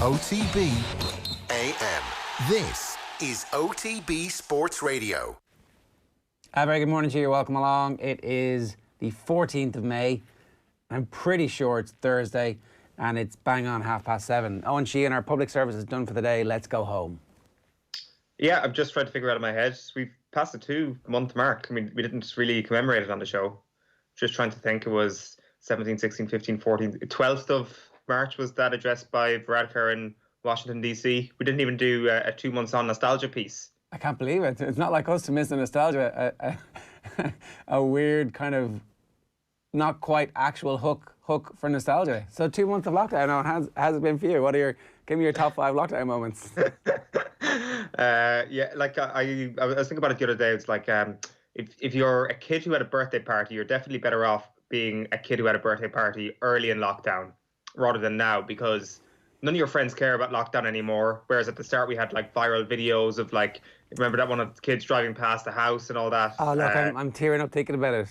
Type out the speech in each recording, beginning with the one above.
OTB AM. This is OTB Sports Radio. A very good morning to you. Welcome along. It is the 14th of May. I'm pretty sure it's Thursday and it's bang on 7:30. Eoin, Sheahan, our public service is done for the day. Let's go home. Yeah, I'm just trying to figure out in my head. We've passed the 2-month mark. I mean, we didn't really commemorate it on the show. Just trying to think. It was 17, 16, 15, 14. 12th of March was that address by Varadkar in Washington, D.C. We didn't even do a 2 months on nostalgia piece. I can't believe it. It's not like us to miss the nostalgia. A weird kind of not quite actual hook for nostalgia. So 2 months of lockdown now. How's it been for you? Give me your top 5 lockdown moments. I was thinking about it the other day. It's like if you're a kid who had a birthday party, you're definitely better off being a kid who had a birthday party early in lockdown rather than now, because none of your friends care about lockdown anymore. Whereas at the start we had like viral videos of like, remember that one of the kids driving past the house and all that. Oh look, I'm tearing up thinking about it.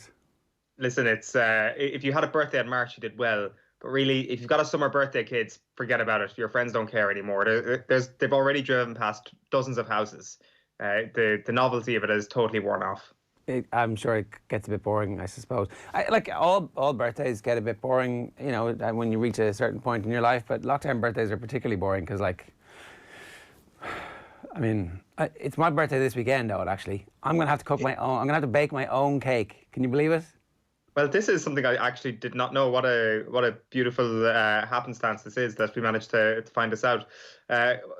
Listen, it's if you had a birthday in March, you did well. But really, if you've got a summer birthday, kids, forget about it. Your friends don't care anymore. They've already driven past dozens of houses. The novelty of it is totally worn off. I'm sure it gets a bit boring, I suppose. Like all birthdays get a bit boring, you know, when you reach a certain point in your life. But lockdown birthdays are particularly boring because, like, I mean, it's my birthday this weekend, though. Actually, I'm gonna have to cook my own. I'm gonna have to bake my own cake. Can you believe it? Well, this is something I actually did not know. What a beautiful happenstance this is that we managed to find this out.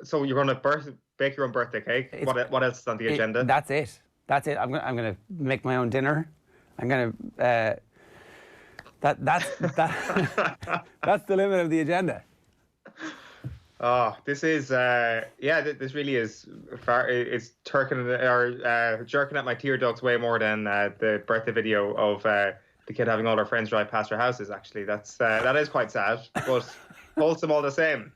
So you're going to bake your own birthday cake. What else is on the agenda? That's it. That's it. I'm gonna make my own dinner. I'm gonna that's that's the limit of the agenda. Oh, this is this really is far. It's jerking at my tear ducts way more than the birthday video of the kid having all their friends drive past their houses. Actually, that is quite sad, but wholesome all the same.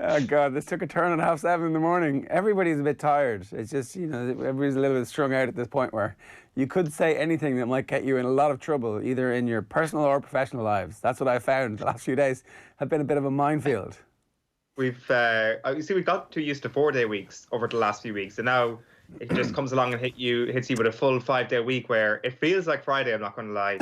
Oh God, this took a turn at 7:30 in the morning. Everybody's a bit tired. It's just, you know, everybody's a little bit strung out at this point where you could say anything that might get you in a lot of trouble, either in your personal or professional lives. That's what I found the last few days have been a bit of a minefield. We've got too used to 4-day weeks over the last few weeks, and now it just comes along and hits you with a full 5-day week where it feels like Friday, I'm not going to lie,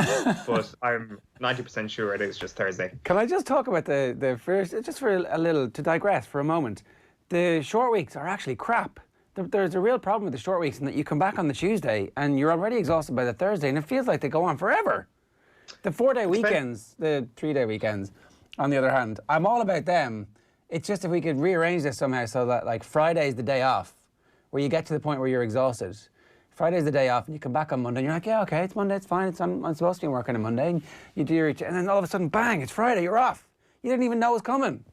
but I'm 90% sure it is just Thursday. Can I just talk about the first, just for a little, to digress for a moment? The short weeks are actually crap. There's a real problem with the short weeks in that you come back on the Tuesday and you're already exhausted by the Thursday, and it feels like they go on forever. The 4-day weekends, the 3-day weekends, on the other hand, I'm all about them. It's just if we could rearrange this somehow so that like Friday's the day off, where you get to the point where you're exhausted. Friday's the day off and you come back on Monday and you're like, yeah, okay, it's Monday, it's fine, I'm supposed to be working on Monday. And you do and then all of a sudden, bang, it's Friday, you're off. You didn't even know it was coming.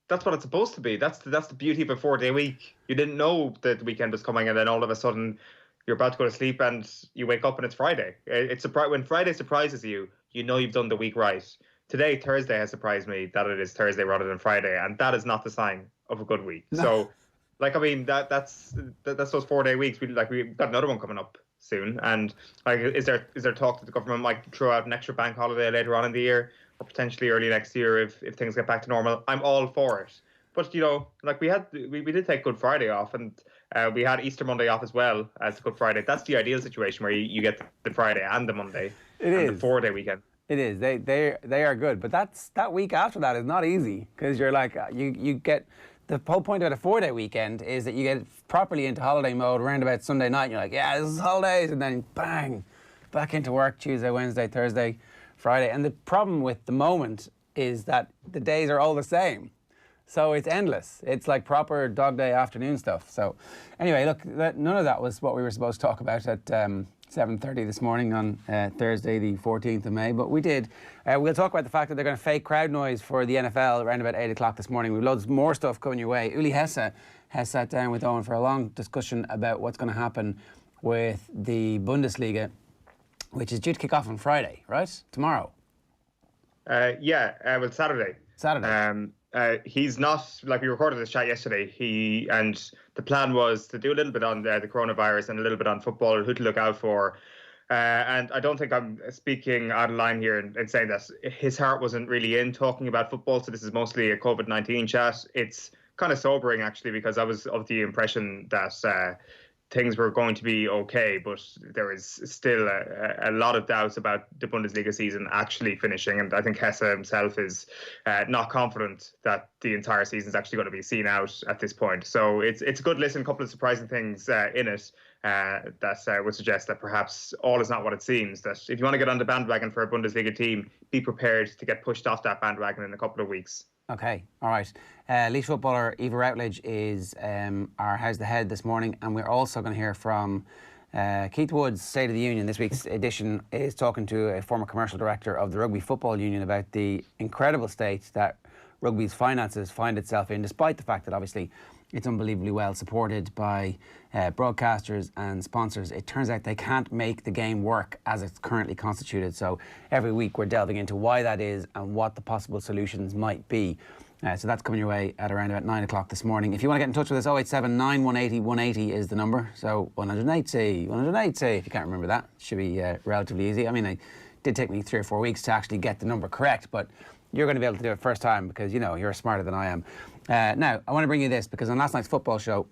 That's what it's supposed to be. That's the beauty of a 4-day week. You didn't know that the weekend was coming, and then all of a sudden you're about to go to sleep and you wake up and it's Friday. When Friday surprises you, you know you've done the week right. Today, Thursday, has surprised me that it is Thursday rather than Friday, and that is not the sign of a good week. No. So, like, I mean, that's those 4-day weeks. We've got another one coming up soon, and like, is there talk that the government might throw out an extra bank holiday later on in the year, or potentially early next year if things get back to normal? I'm all for it. But, you know, like we did take Good Friday off, and we had Easter Monday off as well as Good Friday. That's the ideal situation where you get the Friday and the Monday. The 4-day weekend. It is. They are good, but that week after that is not easy, because you're like you get the whole point about a 4-day weekend is that you get properly into holiday mode around about Sunday night. And you're like, yeah, this is holidays, and then bang, back into work Tuesday, Wednesday, Thursday, Friday. And the problem with the moment is that the days are all the same, so it's endless. It's like proper dog day afternoon stuff. So anyway, look, none of that was what we were supposed to talk about at 7:30 this morning on Thursday, the 14th of May. But we did. We'll talk about the fact that they're going to fake crowd noise for the NFL around about 8 o'clock this morning. We've loads more stuff coming your way. Uli Hesse has sat down with Eoin for a long discussion about what's going to happen with the Bundesliga, which is due to kick off on Friday, right? Tomorrow. Well, Saturday. He's not, like, we recorded this chat yesterday, the plan was to do a little bit on the coronavirus and a little bit on football, who to look out for. And I don't think I'm speaking out of line here in saying that his heart wasn't really in talking about football. So this is mostly a COVID-19 chat. It's kind of sobering, actually, because I was of the impression that things were going to be okay, but there is still a lot of doubts about the Bundesliga season actually finishing. And I think Hesse himself is not confident that the entire season is actually going to be seen out at this point. So it's a good listen, a couple of surprising things in it that would suggest that perhaps all is not what it seems. That if you want to get on the bandwagon for a Bundesliga team, be prepared to get pushed off that bandwagon in a couple of weeks. Okay, all right. Leash footballer Eva Routledge is our How's the Head this morning, and we're also going to hear from Keith Wood's State of the Union. This week's edition is talking to a former commercial director of the Rugby Football Union about the incredible state that rugby's finances find itself in, despite the fact that obviously it's unbelievably well supported by broadcasters and sponsors. It turns out they can't make the game work as it's currently constituted. So every week we're delving into why that is and what the possible solutions might be. So that's coming your way at around about 9 o'clock this morning. If you want to get in touch with us, 0879 180 180 is the number. So 180, 180. If you can't remember that, it should be relatively easy. I mean, it did take me 3 or 4 weeks to actually get the number correct, but you're going to be able to do it first time because, you know, you're smarter than I am. Now, I want to bring you this because on last night's football show,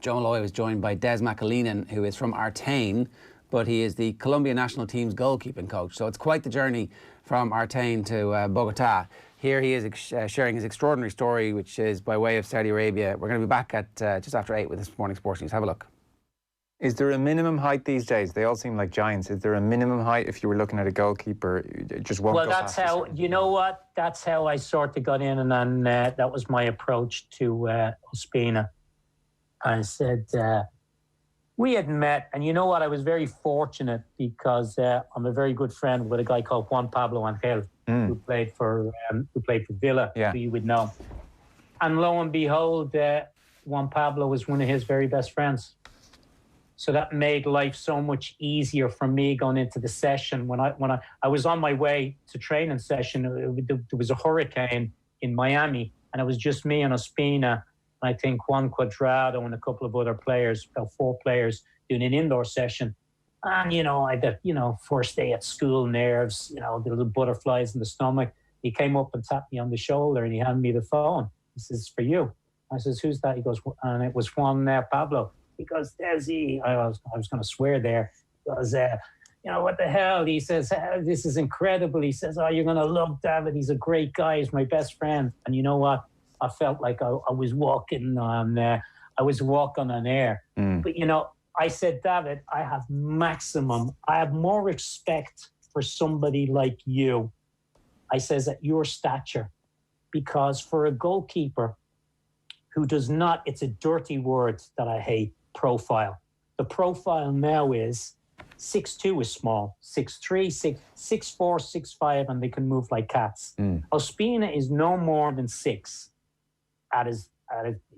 Joe Malloy was joined by Des McAleenan, who is from Artane, but he is the Colombia national team's goalkeeping coach. So it's quite the journey from Artane to Bogota. Here he is sharing his extraordinary story, which is by way of Saudi Arabia. We're going to be back at just after 8 with this morning's Sports News. Have a look. Is there a minimum height these days? They all seem like giants. Is there a minimum height if you were looking at a goalkeeper? Just won't well, go that's how, you know what? That's how I sort of got in, and then that was my approach to Ospina. I said, we had met, and you know what? I was very fortunate because I'm a very good friend with a guy called Juan Pablo Angel, who played for Villa, who you would know. And lo and behold, Juan Pablo was one of his very best friends. So that made life so much easier for me going into the session. When I was on my way to training session, there was a hurricane in Miami, and it was just me and Ospina, and I think Juan Cuadrado and a couple of other players, about 4 players, doing an indoor session. And, you know, I had, first day at school nerves, the little butterflies in the stomach. He came up and tapped me on the shoulder and he handed me the phone. He says, for you. I says, who's that? He goes, and it was Juan Pablo. He goes, Desi. I was going to swear there. He goes, what the hell? He says, this is incredible. He says, you're going to love David. He's a great guy. He's my best friend. And you know what? I felt like I was walking on air. But, I said, David, I have more respect for somebody like you. I says, at your stature, because for a goalkeeper who does not, it's a dirty word that I hate, profile. The profile now is 6'2" is small, 6'3", 6'4", 6'5", and they can move like cats. Ospina is no more than 6 at his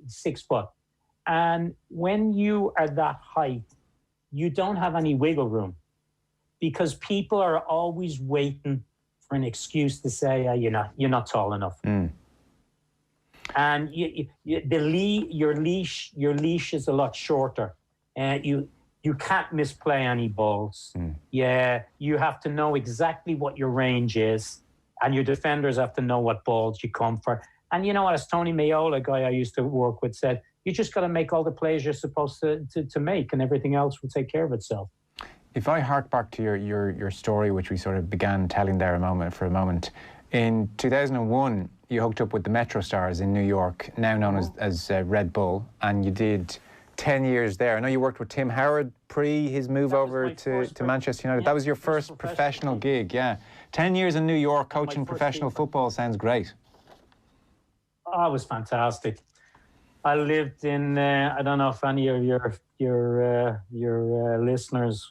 6 foot. And when you are that height, you don't have any wiggle room because people are always waiting for an excuse to say, you're not tall enough. And your leash is a lot shorter. You can't misplay any balls. Yeah, you have to know exactly what your range is, and your defenders have to know what balls you come for. And you know what, as Tony Mayola, a guy I used to work with, said, you just got to make all the plays you're supposed to make, and everything else will take care of itself. If I hark back to your story, which we sort of began telling there for a moment, in 2001, you hooked up with the Metro Stars in New York, now known as Red Bull, and you did 10 years there. I know you worked with Tim Howard pre his move over to Manchester United. That was your first professional gig, yeah. 10 years in New York coaching professional football sounds great. Oh, it was fantastic. I lived in, I don't know if any of your listeners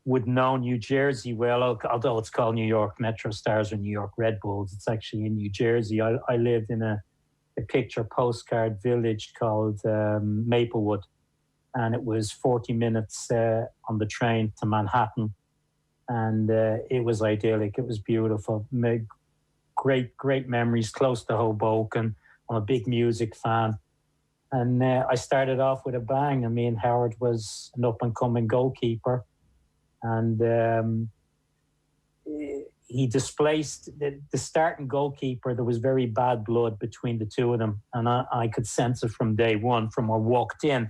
would know New Jersey well, although it's called New York Metro Stars or New York Red Bulls. It's actually in New Jersey. I lived in a picture postcard village called Maplewood, and it was 40 minutes on the train to Manhattan, and it was idyllic. It was beautiful. Great memories, close to Hoboken. I'm a big music fan. And I started off with a bang. I mean, Howard was an up-and-coming goalkeeper. and he displaced the starting goalkeeper. There was very bad blood between the two of them, and I could sense it from day one, from I walked in.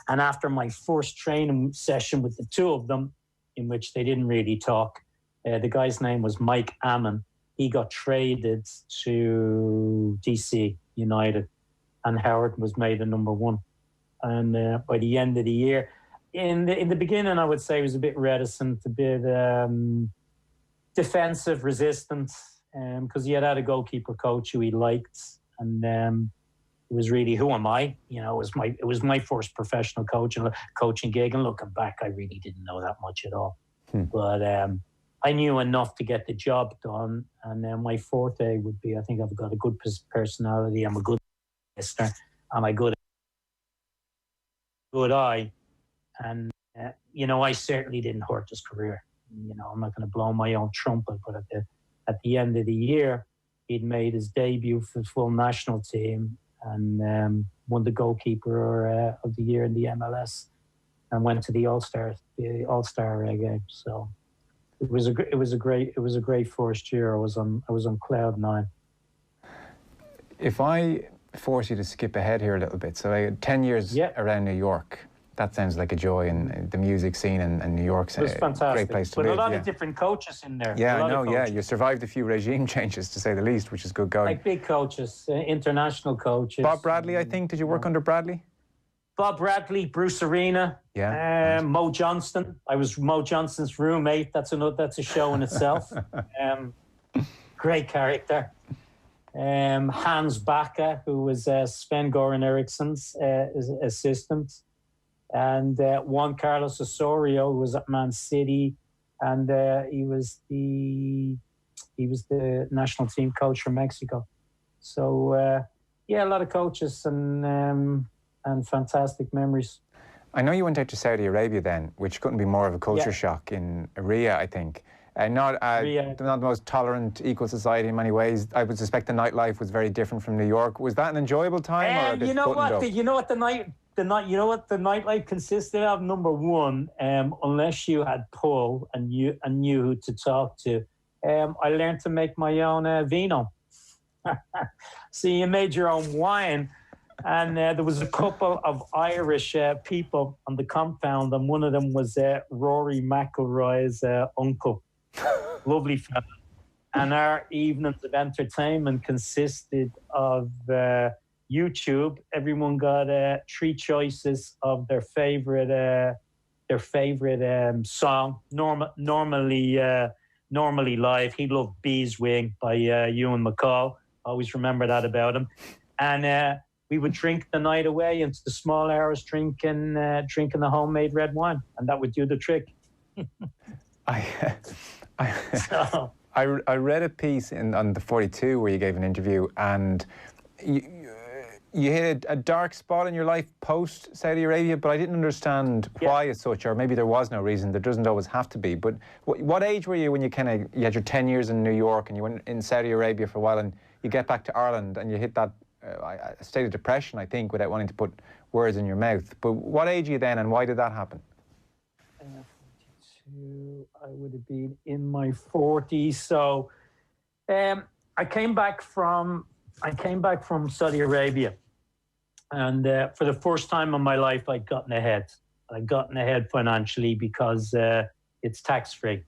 And after my first training session with the two of them, in which they didn't really talk, the guy's name was Mike Ammon. He got traded to DC United, and Howard was made a number one. And by the end of the year, in the beginning, I would say he was a bit reticent, a bit defensive, resistant, because he had a goalkeeper coach who he liked, and it was really, who am I? You know, it was my first professional coaching gig, and looking back, I really didn't know that much at all. But I knew enough to get the job done, and then my forte would be, I think I've got a good personality, I'm a good listener, I'm a good eye, and you know, I certainly didn't hurt his career. You know, I'm not going to blow my own trumpet, but at the end of the year, he'd made his debut for the full national team and won the goalkeeper of the year in the MLS, and went to the All-Star game. So it was a great first year. I was on cloud nine. If I force you to skip ahead here a little bit, so I had 10 years around New York. That sounds like a joy, and the music scene and New York's a great place to live. But a lot of different coaches in there. Yeah, I know, yeah. You survived a few regime changes, to say the least, which is good going. Like big coaches, international coaches. Bob Bradley, I think. Did you work under Bradley? Bob Bradley, Bruce Arena, Mo Johnston. I was Mo Johnston's roommate. That's a show in itself. Great character. Hans Baca, who was Sven-Goran Eriksson's assistant. And Juan Carlos Osorio, who was at Man City, and he was the national team coach for Mexico. So a lot of coaches and fantastic memories. I know you went out to Saudi Arabia then, which couldn't be more of a culture shock in Riyadh, I think. Not the most tolerant, equal society in many ways. I would suspect the nightlife was very different from New York. Was that an enjoyable time, or a bit buttoned up? You know what the nightlife consisted of? Number one, unless you had pull and knew who to talk to, I learned to make my own vino. So you made your own wine, and there was a couple of Irish people on the compound, and one of them was Rory McIlroy's uncle. Lovely fella. And our evenings of entertainment consisted of YouTube. Everyone got 3 choices of their favorite song. Normally live. He loved Bees Wing by Eoin McCall. Always remember that about him. And we would drink the night away into the small hours, drinking the homemade red wine, and that would do the trick. I read a piece on the 42 where you gave an interview, and you hit a dark spot in your life post Saudi Arabia, but I didn't understand why as such, or maybe there was no reason. There doesn't always have to be. But what age were you when you had your 10 years in New York and you went in Saudi Arabia for a while, and you get back to Ireland and you hit that state of depression, I think, without wanting to put words in your mouth. But what age are you then, and why did that happen? 42, I would have been in my 40s. So I came back from Saudi Arabia, and for the first time in my life, I'd gotten ahead. I'd gotten ahead financially because it's tax-free,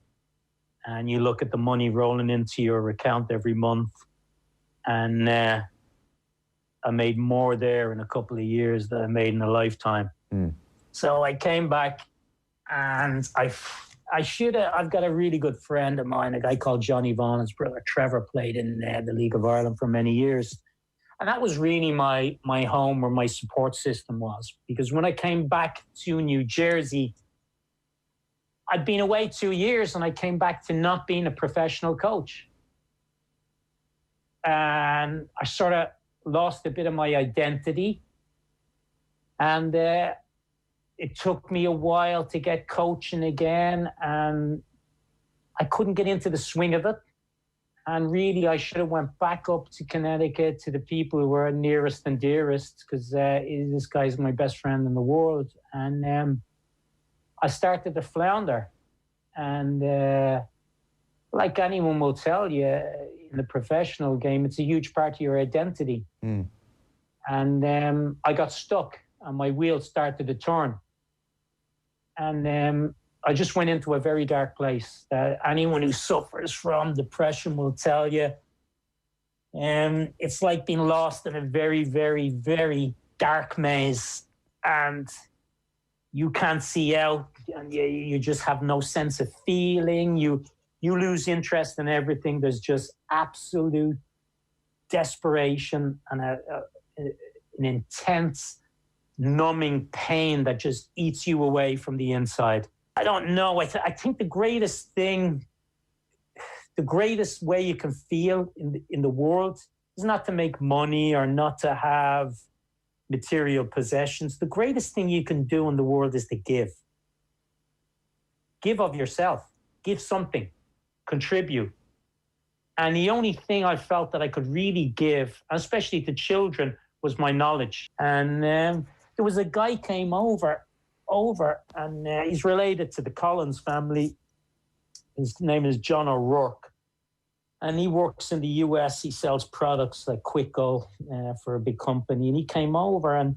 and you look at the money rolling into your account every month, and I made more there in a couple of years than I made in a lifetime. So I came back, and I've got a really good friend of mine, a guy called Johnny Vaughan. His brother Trevor played in the League of Ireland for many years. And that was really my home, where my support system was. Because when I came back to New Jersey, I'd been away 2 years, and I came back to not being a professional coach. And I sort of lost a bit of my identity. And it took me a while to get coaching again, and I couldn't get into the swing of it. And really, I should have went back up to Connecticut to the people who were nearest and dearest, because this guy's my best friend in the world. And I started to flounder. And like anyone will tell you, in the professional game, it's a huge part of your identity. And I got stuck and my wheels started to turn. And I just went into a very dark place that anyone who suffers from depression will tell you. It's like being lost in a very, very, very dark maze, and you can't see out, and you just have no sense of feeling. You lose interest in everything. There's just absolute desperation and an intense, numbing pain that just eats you away from the inside. I don't know. I think the greatest way you can feel in the world is not to make money or not to have material possessions. The greatest thing you can do in the world is to give. Give of yourself. Give something. Contribute. And the only thing I felt that I could really give, especially to children, was my knowledge. And there was a guy came over, and he's related to the Collins family. His name is John O'Rourke. And he works in the US. He sells products like Quicko for a big company. And he came over, and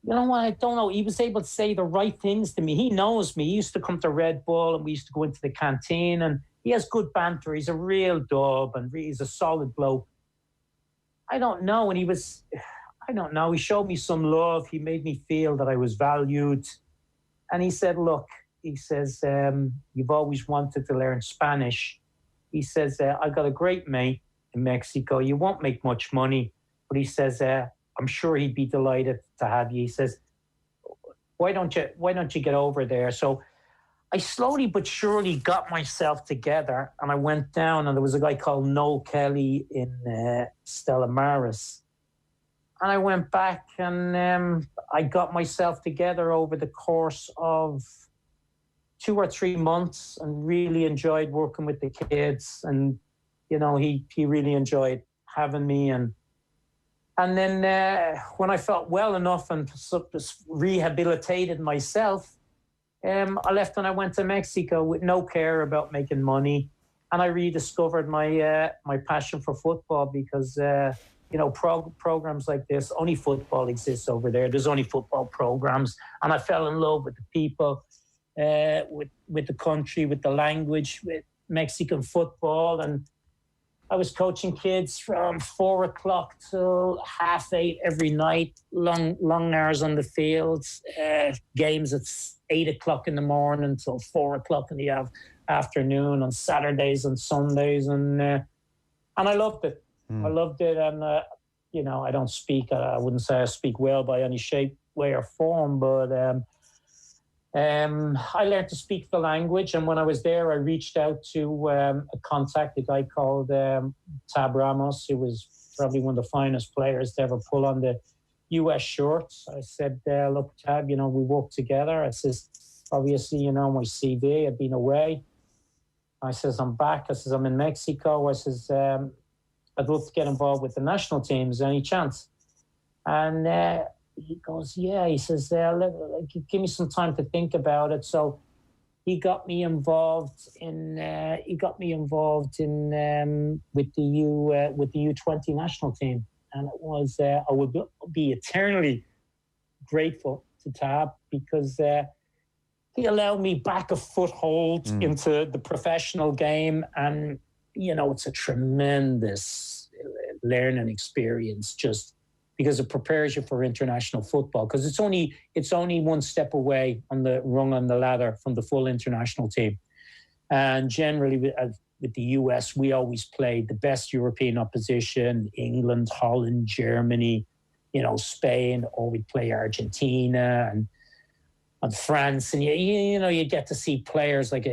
you know what? I don't know. He was able to say the right things to me. He knows me. He used to come to Red Bull, and we used to go into the canteen. And he has good banter. He's a real dub, and he's a solid bloke. I don't know. And I don't know. He showed me some love. He made me feel that I was valued. And he said, look, he says, you've always wanted to learn Spanish. He says, I've got a great mate in Mexico. You won't make much money. But he says, I'm sure he'd be delighted to have you. He says, why don't you get over there? So I slowly but surely got myself together, and I went down, and there was a guy called Noel Kelly in Stella Maris. And I went back, and I got myself together over the course of 2 or 3 months, and really enjoyed working with the kids. And, you know, he really enjoyed having me. And then when I felt well enough and rehabilitated myself, I left and I went to Mexico with no care about making money. And I rediscovered my passion for football because, you know, programs like this, only football exists over there. There's only football programs. And I fell in love with the people, with the country, with the language, with Mexican football. And I was coaching kids from 4 o'clock till 8:30 every night, long hours on the fields, games at 8 o'clock in the morning till 4 o'clock in the afternoon on Saturdays and Sundays. And I loved it. I loved it. And, you know, I don't speak, I wouldn't say I speak well by any shape, way or form, but I learned to speak the language. And when I was there, I reached out to a guy called Tab Ramos, who was probably one of the finest players to ever pull on the US shorts. I said, look, Tab, you know, we worked together. I says, obviously, you know, my CV, I'd been away. I says, I'm back. I says, I'm in Mexico. I says, I'd love to get involved with the national teams. Any chance? And he goes, yeah. He says, give me some time to think about it. So he got me involved in with the U20 national team, and it was I would be eternally grateful to Tab because he allowed me back a foothold into the professional game. And you know, it's a tremendous learning experience just because it prepares you for international football, because it's only one step away on the rung on the ladder from the full international team. And generally with the US, we always played the best European opposition, England, Holland, Germany, you know, Spain, or we'd play Argentina and France. And you know, you get to see players like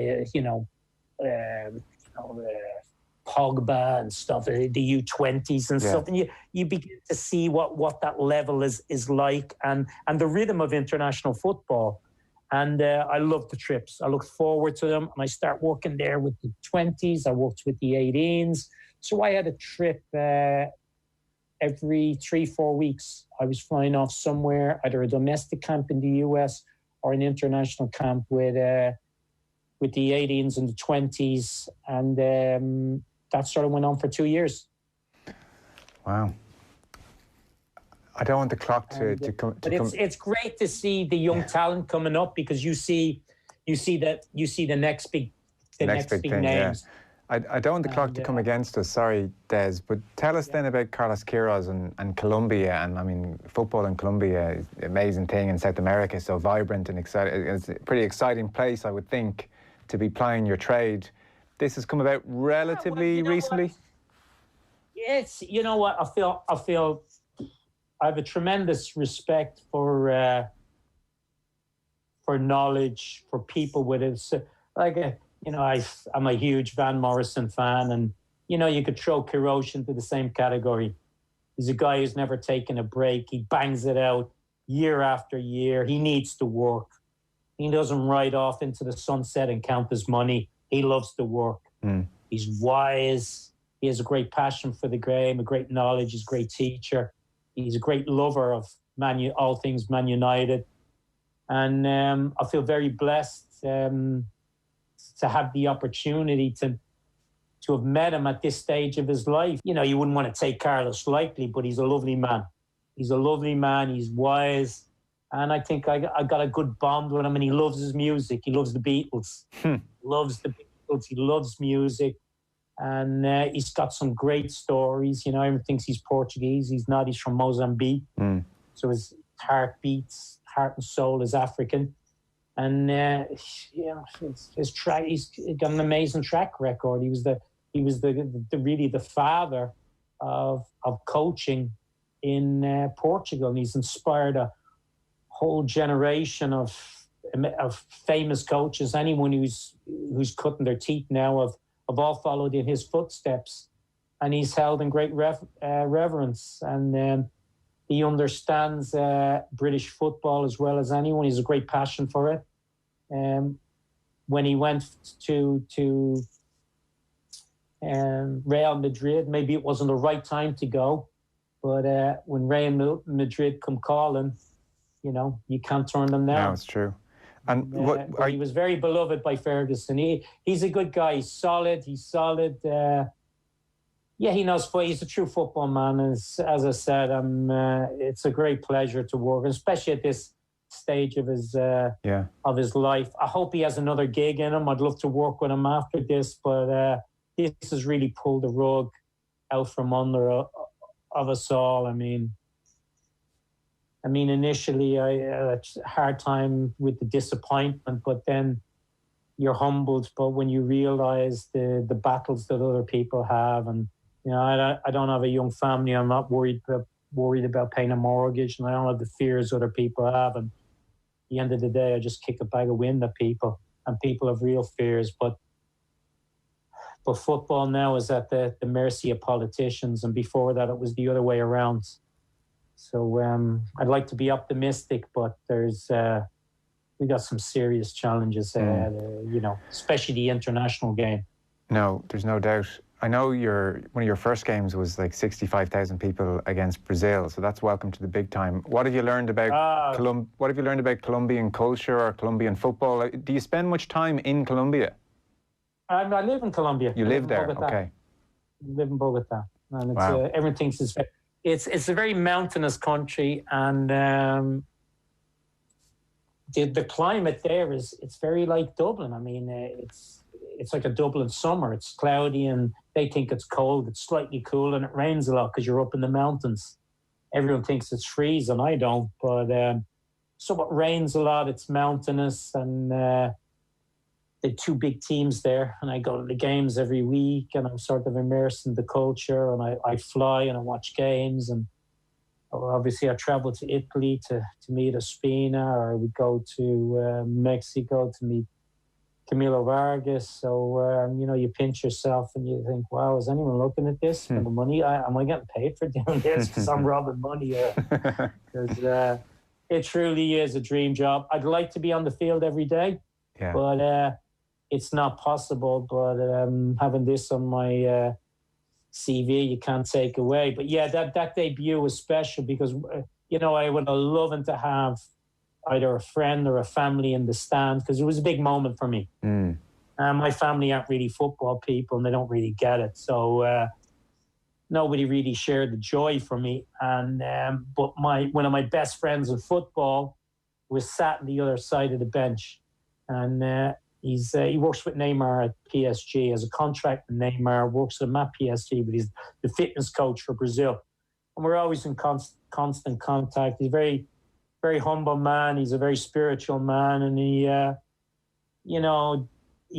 Pogba and stuff, the U20s and stuff, and you begin to see what that level is like, and the rhythm of international football. And I love the trips. I look forward to them, and I start working there with the 20s. I worked with the 18s, so I had a trip every 3-4 weeks. I was flying off somewhere, either a domestic camp in the US or an international camp with with the 18s and the 20s. And that sort of went on for 2 years. Wow. I don't want the clock to come. But it's great to see the young talent coming up, because you see the next big thing, names. Yeah. I don't want the clock to come against us, sorry, Des, but tell us then about Carlos Queiroz and Colombia. And I mean, football in Colombia is an amazing thing in South America, so vibrant and exciting. It's a pretty exciting place, I would think, to be plying your trade. This has come about relatively recently? Yes, you know what? I feel I have a tremendous respect for knowledge, for people with it. I'm a huge Van Morrison fan, and you could throw Queiroz into the same category. He's a guy who's never taken a break. He bangs it out year after year. He needs to work. He doesn't ride off into the sunset and count his money. He loves to work. He's wise. He has a great passion for the game, a great knowledge. He's a great teacher. He's a great lover of all things Man United. And I feel very blessed to have the opportunity to have met him at this stage of his life. You wouldn't want to take Carlos lightly, but he's a lovely man. He's a lovely man. He's wise. And I think I got a good bond with him, and he loves his music. He loves the Beatles. Loves the Beatles. He loves music. And he's got some great stories. Everyone thinks he's Portuguese. He's not. He's from Mozambique. So his heart and soul is African. And he's got an amazing track record. He was really the father of coaching in Portugal, and he's inspired a whole generation of famous coaches. Anyone who's cutting their teeth now have all followed in his footsteps, and he's held in great reverence. And he understands British football as well as anyone. He has a great passion for it. When he went to Real Madrid, maybe it wasn't the right time to go, but when Real Madrid come calling, you can't turn them down. No, it's true. And he was very beloved by Ferguson. He's a good guy. He's solid. He knows football. He's a true football man. As I said, it's a great pleasure to work, especially at this stage of his life. I hope he has another gig in him. I'd love to work with him after this, but this has really pulled the rug out from under of us all. I mean, initially I had a hard time with the disappointment, but then you're humbled. But when you realise the battles that other people have, and I don't have a young family. I'm not worried about paying a mortgage, and I don't have the fears other people have. And at the end of the day, I just kick a bag of wind at people, and people have real fears. But football now is at the mercy of politicians, and before that, it was the other way around. So I'd like to be optimistic, but we got some serious challenges, especially the international game. No, there's no doubt. I know one of your first games was like 65,000 people against Brazil, so that's welcome to the big time. What have you learned about What have you learned about Colombian culture or Colombian football? Do you spend much time in Colombia? I live in Colombia. You live there, okay. I live in Bogota, and it's everything's. It's a very mountainous country, and the climate there it's very like Dublin. I mean, it's like a Dublin summer. It's cloudy, and they think it's cold. It's slightly cool, and it rains a lot because you're up in the mountains. Everyone thinks it's freezing. I don't, but so it rains a lot. It's mountainous, and they have two big teams there, and I go to the games every week, and I'm sort of immersed in the culture, and I fly and I watch games, and obviously I travel to Italy to meet Ospina, or we go to Mexico to meet Camilo Vargas. So, you pinch yourself and you think, wow, is anyone looking at this for the money? Am I getting paid for doing this because I'm robbing money? Because it truly is a dream job. I'd like to be on the field every day, but it's not possible. But having this on my CV, you can't take away. But yeah, that debut was special because, I would have loved to have either a friend or a family in the stand because it was a big moment for me. My family aren't really football people and they don't really get it. So nobody really shared the joy for me. And but one of my best friends in football was sat on the other side of the bench. And he works with Neymar at PSG as a contract with Neymar, works with him at PSG, but he's the fitness coach for Brazil. And we're always in constant contact. He's a very, very humble man. He's a very spiritual man. And he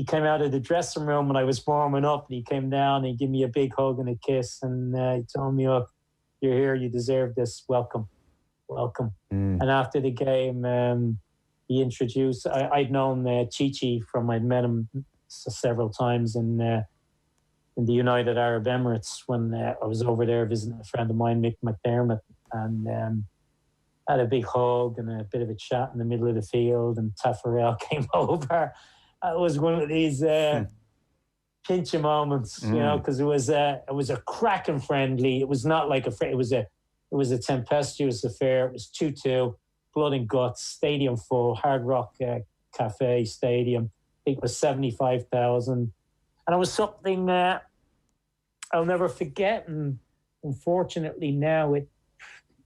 came out of the dressing room when I was warming up, and he came down and he gave me a big hug and a kiss. And he told me, "Oh, you're here. You deserve this. Welcome. Welcome." And after the game, he introduced, I'd known Chichi I'd met him several times in the United Arab Emirates when I was over there visiting a friend of mine, Mick McDermott, and had a big hug and a bit of a chat in the middle of the field, and Taffarel came over. It was one of these pinch moments, because it was a cracking friendly. It was not like it was a tempestuous affair. It was 2-2. Blood and guts, stadium full, Hard Rock Cafe Stadium. I think it was 75,000. And it was something I'll never forget. And unfortunately now it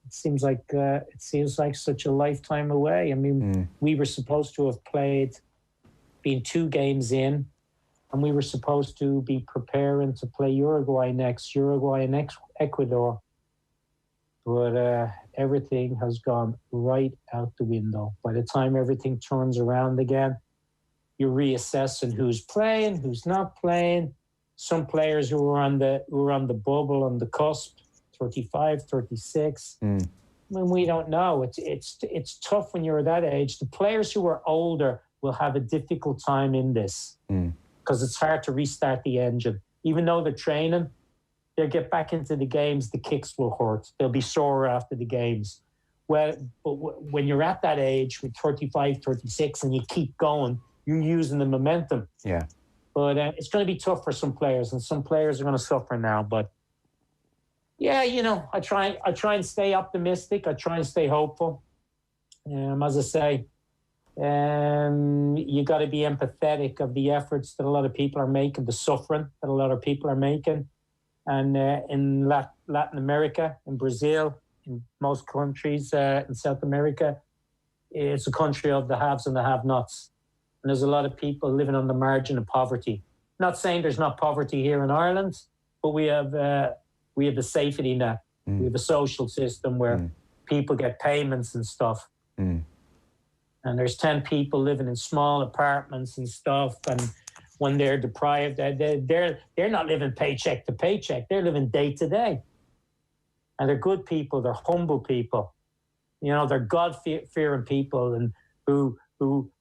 seems like such a lifetime away. I mean, we were supposed to have been 2 games in, and we were supposed to be preparing to play Uruguay and Ecuador. But everything has gone right out the window. By the time everything turns around again, you're reassessing who's playing, who's not playing. Some players who were on the bubble, on the cusp, 35, 36. I mean, we don't know. It's tough when you're that age. The players who are older will have a difficult time in this because it's hard to restart the engine. Even though they're training, they'll get back into the games, the kicks will hurt. They'll be sore after the games. Well, but when you're at that age, with 35, 36, and you keep going, you're using the momentum. Yeah. But it's going to be tough for some players, and some players are going to suffer now. But yeah, I try and stay optimistic. I try and stay hopeful. As I say, you got to be empathetic of the efforts that a lot of people are making, the suffering that a lot of people are making. And in Latin America, in Brazil, in most countries in South America, it's a country of the haves and the have-nots. And there's a lot of people living on the margin of poverty. Not saying there's not poverty here in Ireland, but we have a safety net. We have a social system where people get payments and stuff. And there's 10 people living in small apartments and stuff. And when they're deprived, they're not living paycheck to paycheck. They're living day to day. And they're good people. They're humble people. They're God-fearing people and who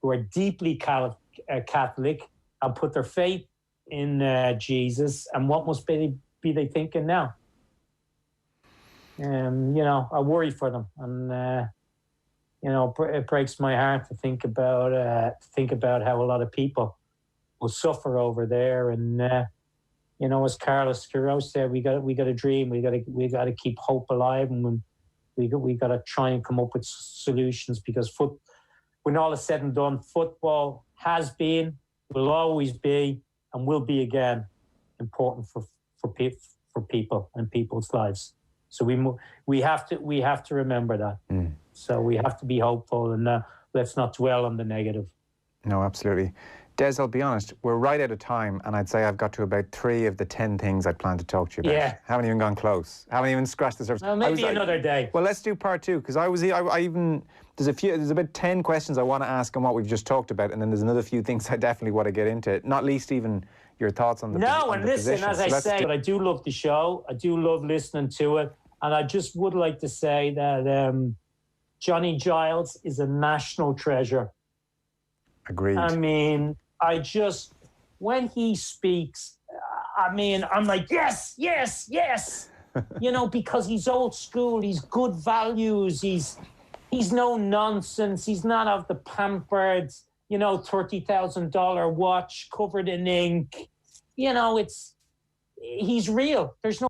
are deeply Catholic and put their faith in Jesus. And what must be they thinking now? I worry for them. And, it breaks my heart to think about how a lot of people will suffer over there. And as Carlos Queiroz said, we got a dream. We got to keep hope alive, and we got to try and come up with solutions, because when all is said and done, football has been, will always be, and will be again important for people and people's lives. So we have to remember that. So we have to be hopeful, and let's not dwell on the negative. No, absolutely. Des, I'll be honest, we're right out of time, and I'd say I've got to about 3 of the 10 things I'd planned to talk to you about. Yeah. Haven't even gone close. Haven't even scratched the surface. Well, maybe another day. Well, let's do part 2, because there's about 10 questions I want to ask on what we've just talked about, and then there's another few things I definitely want to get into, not least even your thoughts on the listen, as I say, but I do love the show. I do love listening to it, and I just would like to say that Johnny Giles is a national treasure. Agreed. I mean, when he speaks, I'm like, yes, yes, yes. Because he's old school, he's good values, he's no nonsense, he's not of the pampered, $30,000 watch covered in ink. He's real. There's no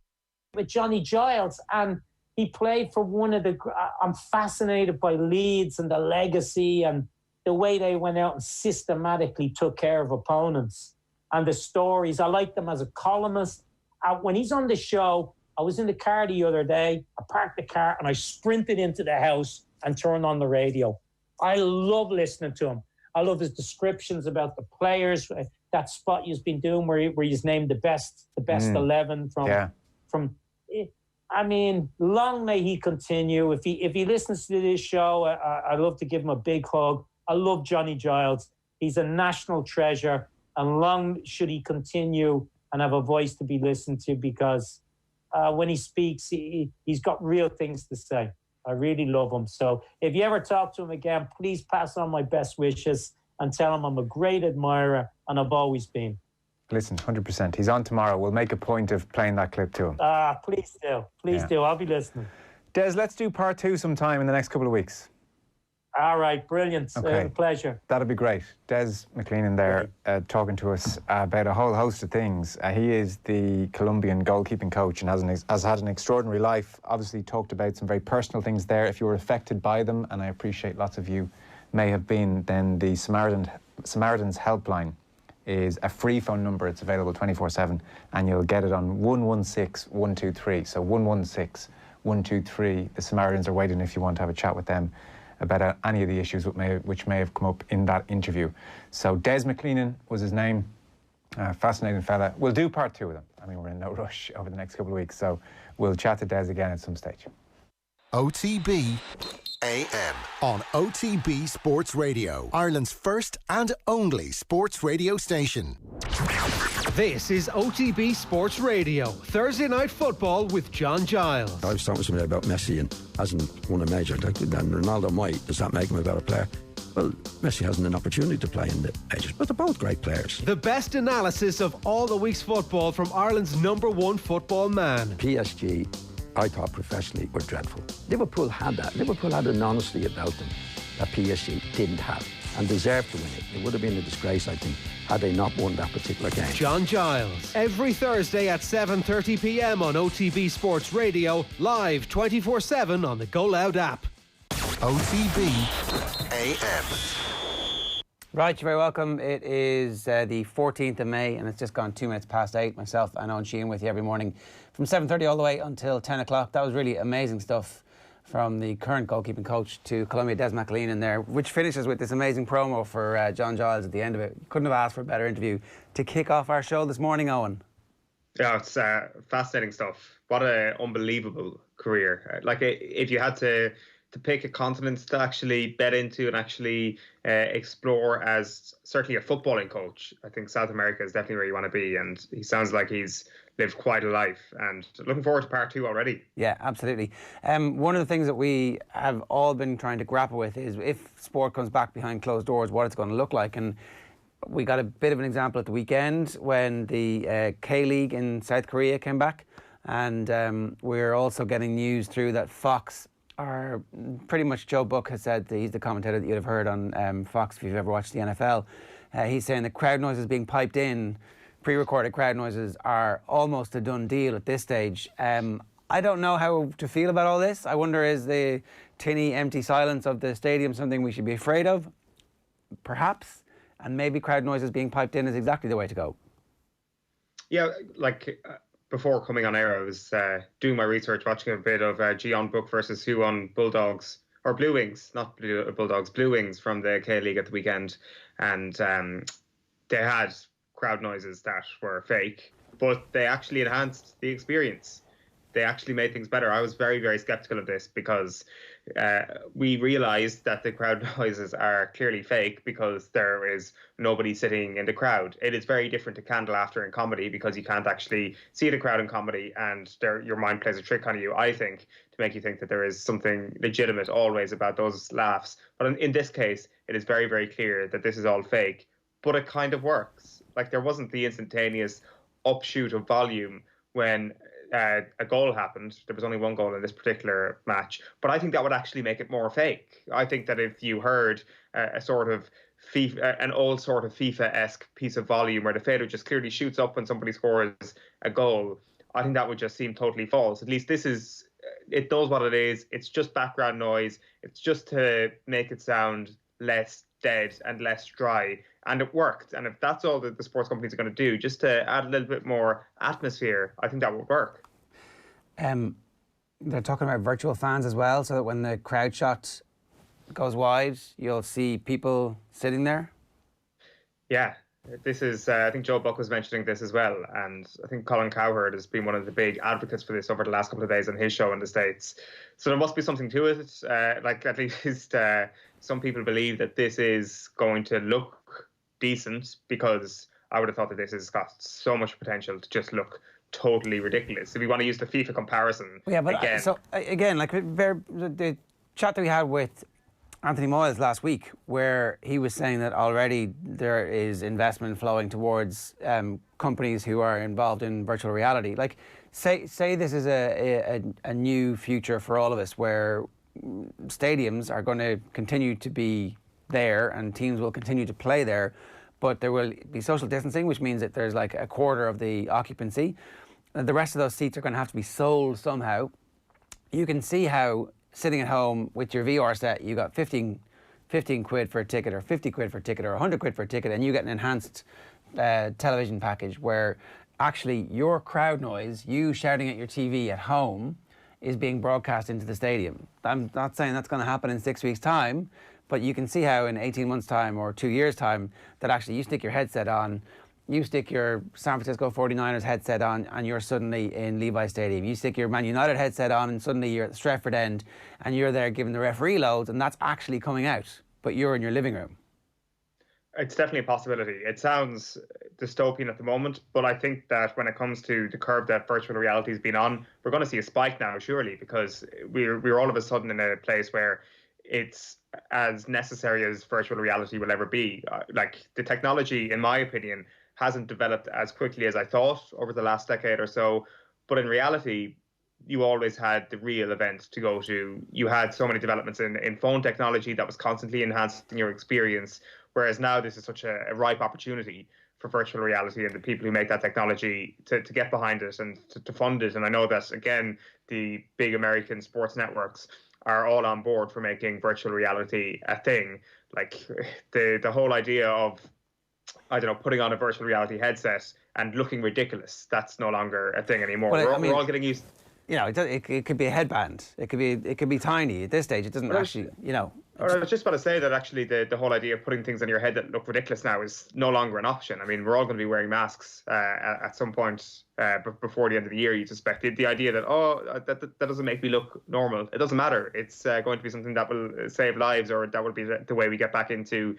with Johnny Giles, and he played for one of the. I'm fascinated by Leeds and the legacy, and the way they went out and systematically took care of opponents and the stories. I like them as a columnist. When he's on the show, I was in the car the other day. I parked the car and I sprinted into the house and turned on the radio. I love listening to him. I love his descriptions about the players. That spot he's been doing where he's named the best 11 from. I mean, long may he continue. If he listens to this show, I'd love to give him a big hug. I love Johnny Giles. He's a national treasure, and long should he continue and have a voice to be listened to, because when he speaks, he's got real things to say. I really love him. So if you ever talk to him again, please pass on my best wishes and tell him I'm a great admirer, and I've always been. Listen, 100%. He's on tomorrow. We'll make a point of playing that clip to him. Please do. Please do. I'll be listening. Des, let's do part 2 sometime in the next couple of weeks. All right, brilliant. Okay. Pleasure. That'll be great. Des McAleenan there talking to us about a whole host of things. He is the Colombian goalkeeping coach and has had an extraordinary life. Obviously talked about some very personal things there. If you were affected by them, and I appreciate lots of you may have been, then the Samaritans helpline is a free phone number. It's available 24/7, and you'll get it on 116 123. So 116 123. The Samaritans are waiting if you want to have a chat with them about any of the issues which may have come up in that interview. So Des McAleenan was his name. Fascinating fella. We'll do part 2 with him. I mean, we're in no rush over the next couple of weeks, so we'll chat to Des again at some stage. OTB AM on OTB Sports Radio, Ireland's first and only sports radio station. This is OTB Sports Radio, Thursday Night Football with John Giles. I was talking to somebody about Messi and hasn't won a major. And Ronaldo might. Does that make him a better player? Well, Messi hasn't an opportunity to play in the majors, but they're both great players. The best analysis of all the week's football from Ireland's #1 football man. PSG, I thought professionally, were dreadful. Liverpool had that. Liverpool had an honesty about them that PSG didn't have, and deserved to win it. It would have been a disgrace, I think, had they not won that particular game. John Giles, every Thursday at 7:30 p.m. on OTB Sports Radio, live 24/7 on the Go Loud app. OTB AM. Right, you're very welcome. It is the 14th of May, and it's just gone 2 minutes past 8. Myself, I know, and Sheahan with you every morning from 7:30 all the way until 10 o'clock. That was really amazing stuff from the current goalkeeping coach to Colombia, Des McAleenan there, which finishes with this amazing promo for John Giles at the end of it. Couldn't have asked for a better interview to kick off our show this morning, Eoin. Yeah, it's fascinating stuff. What an unbelievable career. Like, if you had to pick a continent to actually bet into and actually explore as certainly a footballing coach, I think South America is definitely where you want to be, and he sounds like he's lived quite a life, and looking forward to part 2 already. Yeah, absolutely. One of the things that we have all been trying to grapple with is if sport comes back behind closed doors, what it's going to look like. And we got a bit of an example at the weekend when the K-League in South Korea came back, and we're also getting news through that Fox are pretty much, Joe Buck has said, he's the commentator that you'd have heard on Fox if you've ever watched the NFL. He's saying the crowd noises being piped in, pre-recorded crowd noises, are almost a done deal at this stage. I don't know how to feel about all this. I wonder, is the tinny, empty silence of the stadium something we should be afraid of? Perhaps. And maybe crowd noises being piped in is exactly the way to go. Yeah, like before coming on air, I was doing my research, watching a bit of Geon Book versus Huon Bulldogs, or Blue Wings, not Bulldogs, Blue Wings from the K-League at the weekend. And they had crowd noises that were fake, but they actually enhanced the experience. They actually made things better. I was very, very skeptical of this because we realised that the crowd noises are clearly fake because there is nobody sitting in the crowd. It is very different to canned laughter in comedy because you can't actually see the crowd in comedy, and your mind plays a trick on you, I think, to make you think that there is something legitimate always about those laughs. But in this case, it is very, very clear that this is all fake, but it kind of works. Like, there wasn't the instantaneous upshoot of volume when a goal happened. There was only one goal in this particular match, but I think that would actually make it more fake. I think that if you heard a sort of an old sort of FIFA-esque piece of volume where the fader just clearly shoots up when somebody scores a goal, I think that would just seem totally false. At least this is, it knows what it is. It's just background noise. It's just to make it sound less dead and less dry. And it worked. And if that's all that the sports companies are going to do, just to add a little bit more atmosphere, I think that would work. They're talking about virtual fans as well, so that when the crowd shot goes wide, you'll see people sitting there. Yeah, this is, I think Joe Buck was mentioning this as well. And I think Colin Cowherd has been one of the big advocates for this over the last couple of days on his show in the States. So there must be something to it. Like at least some people believe that this is going to look decent, because I would have thought that this has got so much potential to just look totally ridiculous. If we want to use the FIFA comparison, yeah, but again, like the chat that we had with Anthony Moyles last week, where he was saying that already there is investment flowing towards companies who are involved in virtual reality. Like, say this is a new future for all of us, where stadiums are going to continue to be there and teams will continue to play there, but there will be social distancing, which means that there's like a quarter of the occupancy. The rest of those seats are going to have to be sold somehow. You can see how sitting at home with your VR set, you got 15 quid for a ticket, or 50 quid for a ticket, or 100 quid for a ticket, and you get an enhanced television package where actually your crowd noise, you shouting at your TV at home, is being broadcast into the stadium. I'm not saying that's going to happen in 6 weeks' time, but you can see how in 18 months' time or 2 years' time that actually you stick your headset on, you stick your San Francisco 49ers headset on, and you're suddenly in Levi Stadium. You stick your Man United headset on, and suddenly you're at the Stretford end, and you're there giving the referee loads, and that's actually coming out, but you're in your living room. It's definitely a possibility. It sounds dystopian at the moment, but I think that when it comes to the curve that virtual reality has been on, we're going to see a spike now, surely, because we're all of a sudden in a place where it's as necessary as virtual reality will ever be. Like, the technology, in my opinion, hasn't developed as quickly as I thought over the last decade or so. But in reality, you always had the real event to go to. You had so many developments in phone technology that was constantly enhancing your experience, whereas now this is such a ripe opportunity for virtual reality and the people who make that technology to get behind it and to fund it. And I know that, again, the big American sports networks are all on board for making virtual reality a thing. Like, the whole idea of, I don't know, putting on a virtual reality headset and looking ridiculous, that's no longer a thing anymore. Well, we're all getting used. You know, it could be a headband. It could be tiny. At this stage, it doesn't actually, you know. Or I was just about to say that actually the whole idea of putting things on your head that look ridiculous now is no longer an option. I mean, we're all going to be wearing masks at some point before the end of the year, you suspect. The idea that, that doesn't make me look normal. It doesn't matter. It's going to be something that will save lives, or that will be the way we get back into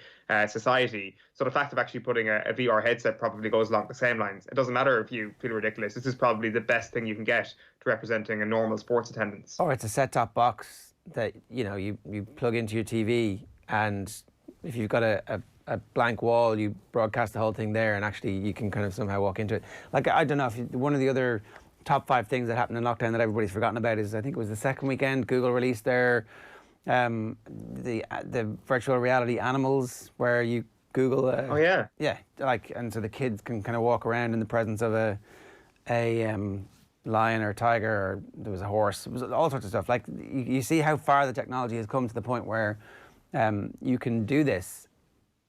society. So the fact of actually putting a VR headset probably goes along the same lines. It doesn't matter if you feel ridiculous. This is probably the best thing you can get to representing a normal sports attendance. Or it's a set-top box that, you know, you plug into your TV, and if you've got a blank wall, you broadcast the whole thing there, and actually you can kind of somehow walk into it. Like, I don't know, if one of the other top 5 things that happened in lockdown that everybody's forgotten about is, I think it was the second weekend, Google released their the virtual reality animals, where you Google like, and so the kids can kind of walk around in the presence of a lion or tiger, or there was a horse. It was all sorts of stuff. Like, you see how far the technology has come to the point where you can do this,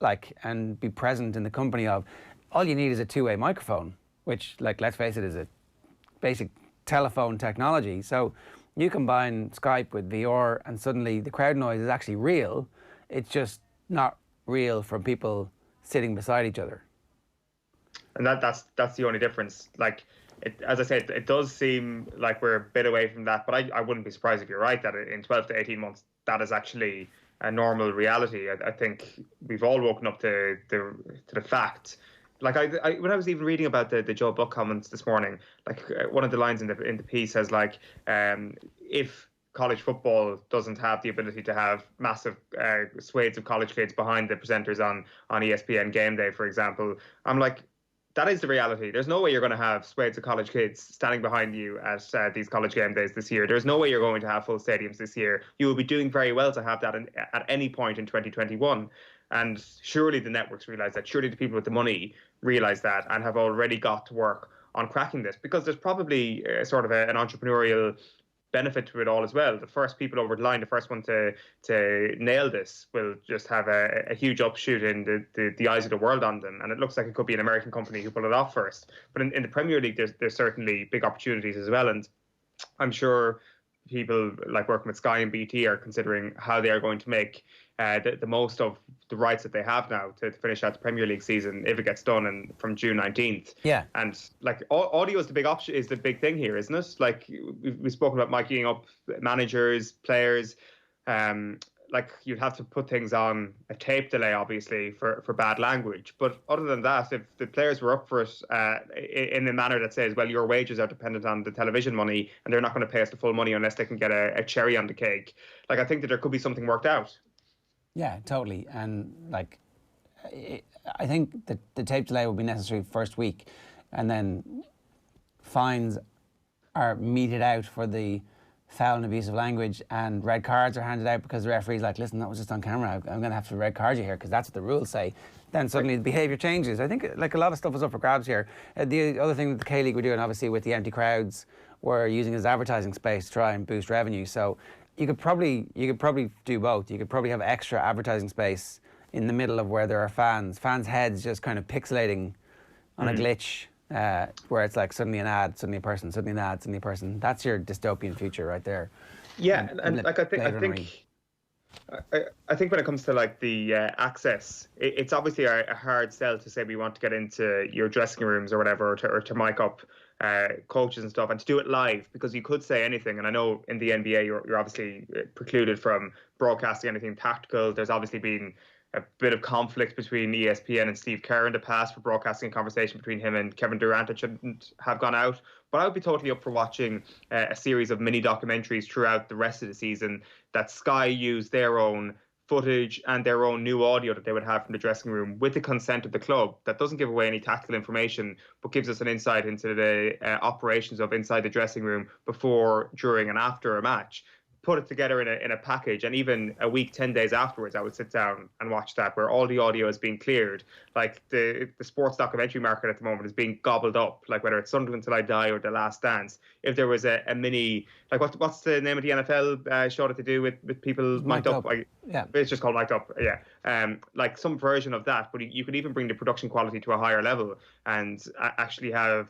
like, and be present in the company of. All you need is a two-way microphone, which, like, let's face it, is a basic telephone technology. So you combine Skype with VR, and suddenly the crowd noise is actually real. It's just not real from people sitting beside each other. And that's the only difference. Like, as I said, it does seem like we're a bit away from that, but I wouldn't be surprised if you're right that in 12 to 18 months, that is actually a normal reality. I think we've all woken up to the fact. Like, when I was even reading about the Joe Buck comments this morning, like, one of the lines in the piece says, like, if college football doesn't have the ability to have massive swathes of college kids behind the presenters on ESPN Game Day, for example, I'm like, that is the reality. There's no way you're going to have swathes of college kids standing behind you at these college game days this year. There's no way you're going to have full stadiums this year. You will be doing very well to have that at any point in 2021. And surely the networks realise that. Surely the people with the money realise that and have already got to work on cracking this, because there's probably sort of an entrepreneurial benefit to it all as well. The first people over the line, the first one to nail this, will just have a huge upshoot in the eyes of the world on them. And it looks like it could be an American company who pull it off first. But in the Premier League, there's certainly big opportunities as well. And I'm sure people like working with Sky and BT are considering how they are going to make the most of the rights that they have now to finish out the Premier League season if it gets done from June 19th. Yeah. And like audio is the big option, is the big thing here, isn't it? Like we've spoken about miking up managers, players. Like you'd have to put things on a tape delay, obviously, for bad language. But other than that, if the players were up for it in a manner that says, well, your wages are dependent on the television money and they're not going to pay us the full money unless they can get a cherry on the cake. Like, I think that there could be something worked out. Yeah, totally. And like, I think that the tape delay will be necessary first week, and then fines are meted out for the foul and abusive language, and red cards are handed out because the referee's like, listen, that was just on camera, I'm going to have to red card you here because that's what the rules say. Then suddenly the behaviour changes. I think like a lot of stuff is up for grabs here. The other thing that the K-League were doing, obviously, with the empty crowds, were using as advertising space to try and boost revenue. So you could probably do both. You could probably have extra advertising space in the middle of where there are fans' heads just kind of pixelating on a glitch. Where it's like suddenly an ad, suddenly a person, suddenly an ad, suddenly a person. That's your dystopian future right there. Yeah, and like I think when it comes to like the access, it's obviously a hard sell to say we want to get into your dressing rooms or whatever, or to mic up coaches and stuff, and to do it live, because you could say anything. And I know in the NBA you're obviously precluded from broadcasting anything tactical. There's obviously been a bit of conflict between ESPN and Steve Kerr in the past for broadcasting a conversation between him and Kevin Durant that shouldn't have gone out. But I would be totally up for watching a series of mini documentaries throughout the rest of the season that Sky use their own footage and their own new audio that they would have from the dressing room with the consent of the club, that doesn't give away any tactical information but gives us an insight into the operations of inside the dressing room before, during and after a match. Put it together in a package, and even a week, 10 days afterwards, I would sit down and watch that, where all the audio is being cleared. Like the sports documentary market at the moment is being gobbled up, like whether it's Sunderland Till I Die or The Last Dance. If there was a mini, like what's the name of the NFL show that they do with people mic'd up? Yeah, it's just called Mic'd Up. Yeah, like some version of that, but you could even bring the production quality to a higher level and actually have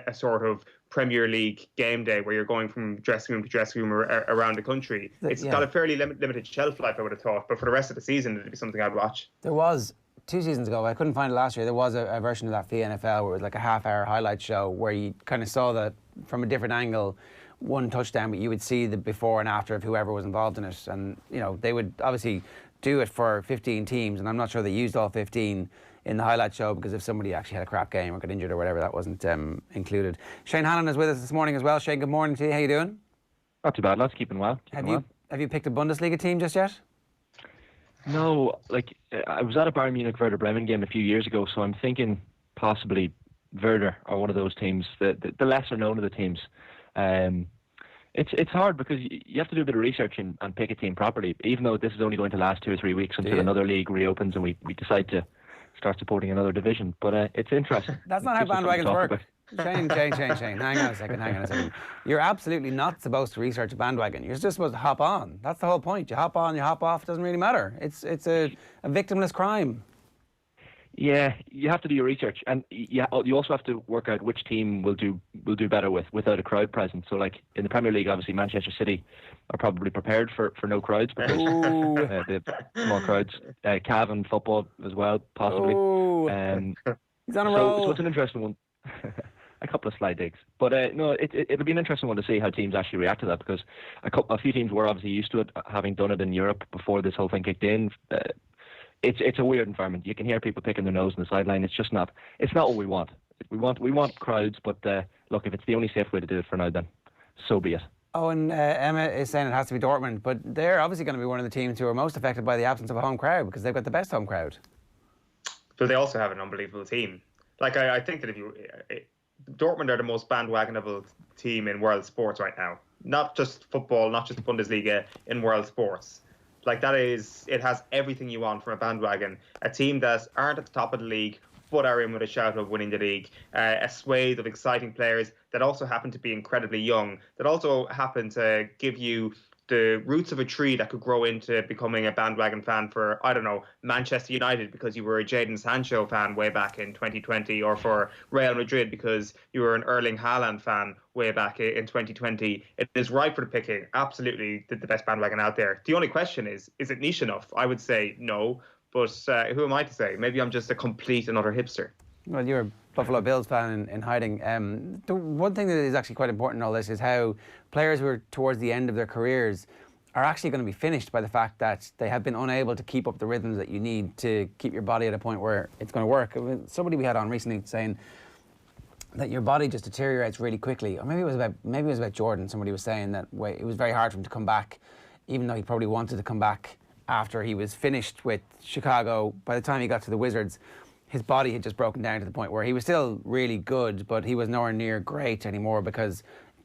a sort of Premier League game day where you're going from dressing room to dressing room around the country. It's got a fairly limited shelf life, I would have thought, but for the rest of the season, it'd be something I'd watch. There was 2 seasons ago, I couldn't find it last year, there was a version of that for the NFL where it was like a half-hour highlight show where you kind of saw that from a different angle, one touchdown, but you would see the before and after of whoever was involved in it. And, you know, they would obviously do it for 15 teams, and I'm not sure they used all 15 in the highlight show, because if somebody actually had a crap game or got injured or whatever, that wasn't included. Shane Hanlon is with us this morning as well. Shane, good morning to you. How you doing? Not too bad, lads. Keeping well. Have you picked a Bundesliga team just yet? No, like I was at a Bayern Munich Werder Bremen game a few years ago, so I'm thinking possibly Werder or one of those teams, the lesser known of the teams. It's hard because you have to do a bit of research and pick a team properly, even though this is only going to last 2 or 3 weeks until another league reopens and we decide to start supporting another division. But it's interesting. That's not how bandwagons work. Shane, hang on a second. You're absolutely not supposed to research a bandwagon. You're just supposed to hop on. That's the whole point. You hop on, you hop off, it doesn't really matter. It's a victimless crime. Yeah, you have to do your research, and you also have to work out which team will do better without a crowd present. So, like in the Premier League, obviously Manchester City are probably prepared for no crowds because they have more crowds. Cavan football as well, possibly. He's on a roll. So it's an interesting one. A couple of sly digs, but no, it'll be an interesting one to see how teams actually react to that, because a few teams were obviously used to it, having done it in Europe before this whole thing kicked in. It's a weird environment. You can hear people picking their nose on the sideline. It's just not. It's not what we want. We want crowds, but look, if it's the only safe way to do it for now, then so be it. Oh, and Emma is saying it has to be Dortmund, but they're obviously going to be one of the teams who are most affected by the absence of a home crowd because they've got the best home crowd. But they also have an unbelievable team. Like I think that Dortmund are the most bandwagonable team in world sports right now. Not just football, not just Bundesliga, in world sports. Like it has everything you want from a bandwagon. A team that aren't at the top of the league, but are in with a shout of winning the league. A swathe of exciting players that also happen to be incredibly young, that also happen to give you the roots of a tree that could grow into becoming a bandwagon fan for, I don't know, Manchester United because you were a Jadon Sancho fan way back in 2020, or for Real Madrid because you were an Erling Haaland fan way back in 2020. It is ripe for the picking. Absolutely the best bandwagon out there. The only question is it niche enough? I would say no, but who am I to say? Maybe I'm just a complete and utter hipster. Well, you're a Buffalo Bills fan in hiding. The one thing that is actually quite important in all this is how players who are towards the end of their careers are actually going to be finished by the fact that they have been unable to keep up the rhythms that you need to keep your body at a point where it's going to work. I mean, somebody we had on recently saying that your body just deteriorates really quickly, or maybe it was about Jordan. Somebody was saying that it was very hard for him to come back, even though he probably wanted to come back after he was finished with Chicago. By the time he got to the Wizards, his body had just broken down to the point where he was still really good, but he was nowhere near great anymore because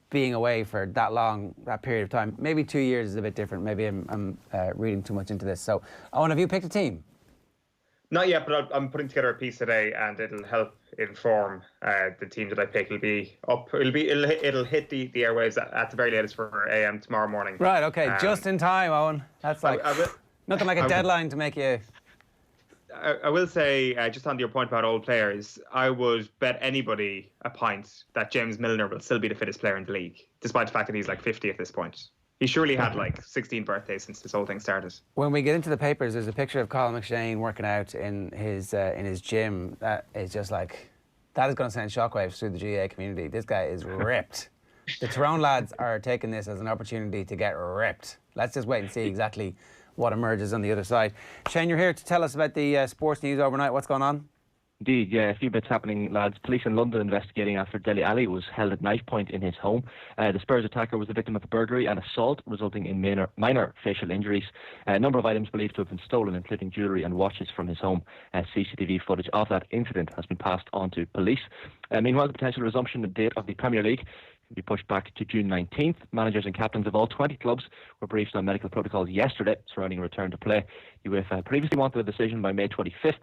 being away for that period of time, maybe 2 years is a bit different. Maybe I'm reading too much into this. So, Eoin, have you picked a team? Not yet, but I'm putting together a piece today, and it'll help inform the team that I pick. It'll be up. It'll hit the airwaves at the very latest for AM tomorrow morning. Right. Okay. Just in time, Eoin. That's like nothing like a deadline to make you. I will say, just on your point about old players, I would bet anybody a pint that James Milner will still be the fittest player in the league, despite the fact that he's like 50 at this point. He surely had like 16 birthdays since this whole thing started. When we get into the papers, there's a picture of Colin McShane working out in his gym. That is just like, that is going to send shockwaves through the GAA community. This guy is ripped. The Tyrone lads are taking this as an opportunity to get ripped. Let's just wait and see exactly what emerges on the other side. Shane, you're here to tell us about the sports news overnight. What's going on? Indeed, yeah, a few bits happening, lads. Police in London investigating after Dele Alli was held at knife point in his home. The Spurs attacker was the victim of a burglary and assault, resulting in minor facial injuries. A number of items believed to have been stolen, including jewellery and watches from his home. CCTV footage of that incident has been passed on to police. Meanwhile, the potential resumption date of the Premier League be pushed back to June 19th. Managers and captains of all 20 clubs were briefed on medical protocols yesterday surrounding return to play. UEFA previously wanted a decision by May 25th.